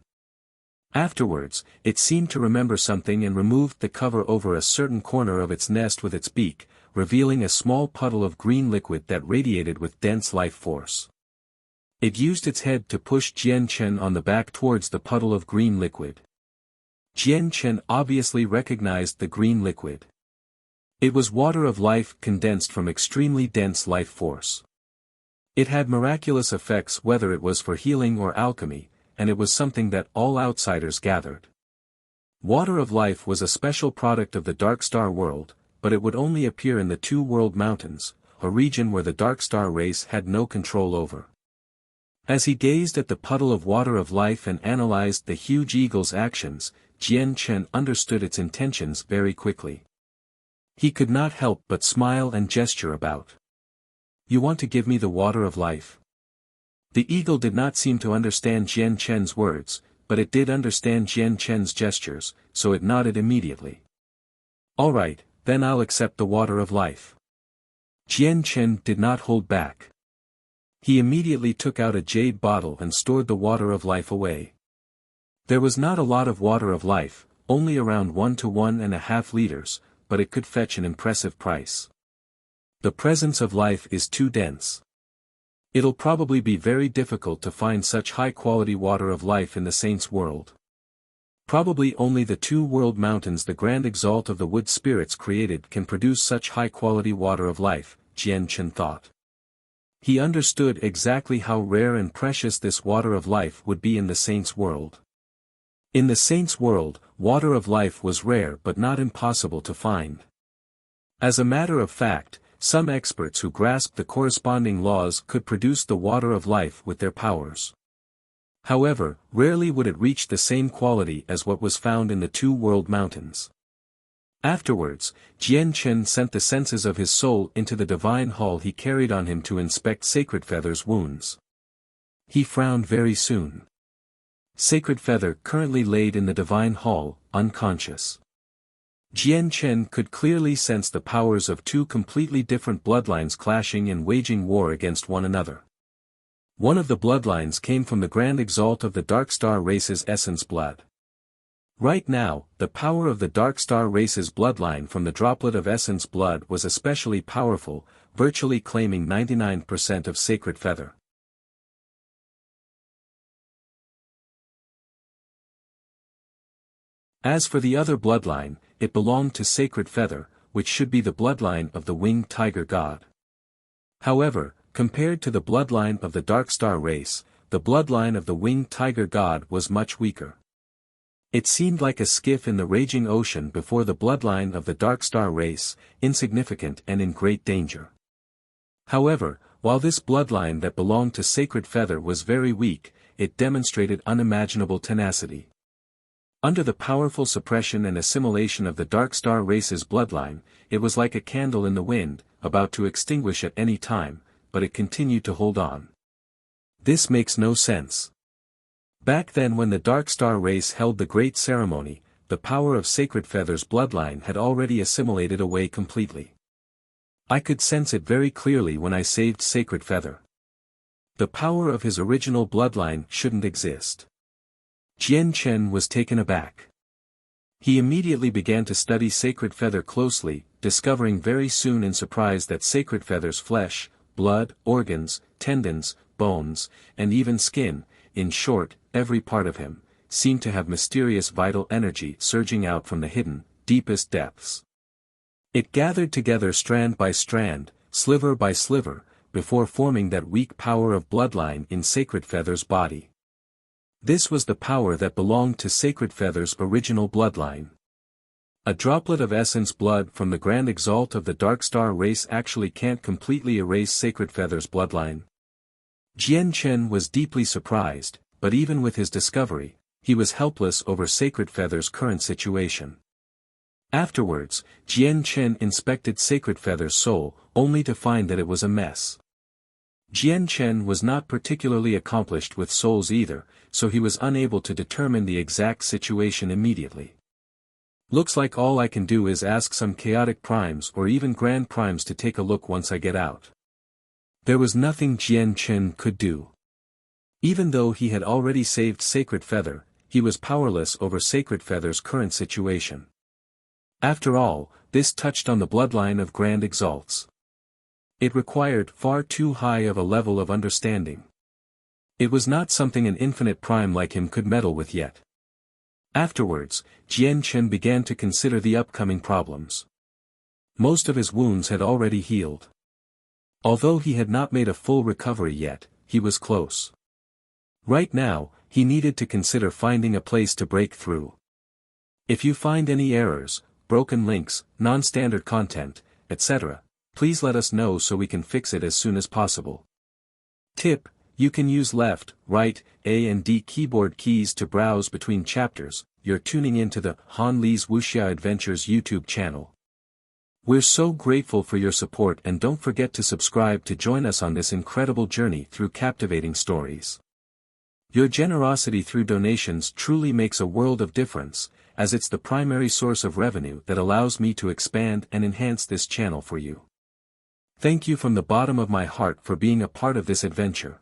Afterwards, it seemed to remember something and removed the cover over a certain corner of its nest with its beak, revealing a small puddle of green liquid that radiated with dense life force. It used its head to push Jian Chen on the back towards the puddle of green liquid. Jian Chen obviously recognized the green liquid. It was water of life condensed from extremely dense life force. It had miraculous effects whether it was for healing or alchemy, and it was something that all outsiders gathered. Water of life was a special product of the Dark Star world, but it would only appear in the Two-World Mountains, a region where the Dark Star race had no control over. As he gazed at the puddle of water of life and analyzed the huge eagle's actions, Jian Chen understood its intentions very quickly. He could not help but smile and gesture about. "You want to give me the water of life?" The eagle did not seem to understand Jian Chen's words, but it did understand Jian Chen's gestures, so it nodded immediately. "All right, then I'll accept the water of life." Jian Chen did not hold back. He immediately took out a jade bottle and stored the water of life away. There was not a lot of water of life, only around 1 to 1.5 liters, but it could fetch an impressive price. The presence of life is too dense. It'll probably be very difficult to find such high-quality water of life in the Saints' world. Probably only the Two-World Mountains the Grand Exalt of the Wood Spirits created can produce such high-quality water of life, Jian Chen thought. He understood exactly how rare and precious this water of life would be in the Saints' world. In the Saints' world, water of life was rare but not impossible to find. As a matter of fact, some experts who grasped the corresponding laws could produce the water of life with their powers. However, rarely would it reach the same quality as what was found in the Two-World Mountains. Afterwards, Jian Chen sent the senses of his soul into the divine hall he carried on him to inspect Sacred Feather's wounds. He frowned very soon. Sacred Feather currently laid in the divine hall, unconscious. Jian Chen could clearly sense the powers of two completely different bloodlines clashing and waging war against one another. One of the bloodlines came from the Grand Exalt of the Dark Star race's essence blood. Right now, the power of the Dark Star race's bloodline from the droplet of essence blood was especially powerful, virtually claiming 99% of Sacred Feather. As for the other bloodline, it belonged to Sacred Feather, which should be the bloodline of the Winged Tiger God. However, compared to the bloodline of the Dark Star race, the bloodline of the Winged Tiger God was much weaker. It seemed like a skiff in the raging ocean before the bloodline of the Dark Star race, insignificant and in great danger. However, while this bloodline that belonged to Sacred Feather was very weak, it demonstrated unimaginable tenacity. Under the powerful suppression and assimilation of the Dark Star race's bloodline, it was like a candle in the wind, about to extinguish at any time, but it continued to hold on. This makes no sense. Back then when the Dark Star race held the great ceremony, the power of Sacred Feather's bloodline had already assimilated away completely. I could sense it very clearly when I saved Sacred Feather. The power of his original bloodline shouldn't exist. Jian Chen was taken aback. He immediately began to study Sacred Feather closely, discovering very soon in surprise that Sacred Feather's flesh, blood, organs, tendons, bones, and even skin, in short, every part of him, seemed to have mysterious vital energy surging out from the hidden, deepest depths. It gathered together strand by strand, sliver by sliver, before forming that weak power of bloodline in Sacred Feather's body. This was the power that belonged to Sacred Feather's original bloodline. A droplet of essence blood from the Grand Exalt of the Dark Star race actually can't completely erase Sacred Feather's bloodline. Jian Chen was deeply surprised, but even with his discovery, he was helpless over Sacred Feather's current situation. Afterwards, Jian Chen inspected Sacred Feather's soul, only to find that it was a mess. Jian Chen was not particularly accomplished with souls either, so he was unable to determine the exact situation immediately. Looks like all I can do is ask some chaotic primes or even grand primes to take a look once I get out. There was nothing Jian Chen could do. Even though he had already saved Sacred Feather, he was powerless over Sacred Feather's current situation. After all, this touched on the bloodline of Grand Exalts. It required far too high of a level of understanding. It was not something an infinite prime like him could meddle with yet. Afterwards, Jian Chen began to consider the upcoming problems. Most of his wounds had already healed. Although he had not made a full recovery yet, he was close. Right now, he needed to consider finding a place to break through. If you find any errors, broken links, non-standard content, etc., please let us know so we can fix it as soon as possible. Tip: you can use left, right, A and D keyboard keys to browse between chapters. You're tuning into the Han Li's Wuxia Adventures YouTube channel. We're so grateful for your support, and don't forget to subscribe to join us on this incredible journey through captivating stories. Your generosity through donations truly makes a world of difference, as it's the primary source of revenue that allows me to expand and enhance this channel for you. Thank you from the bottom of my heart for being a part of this adventure.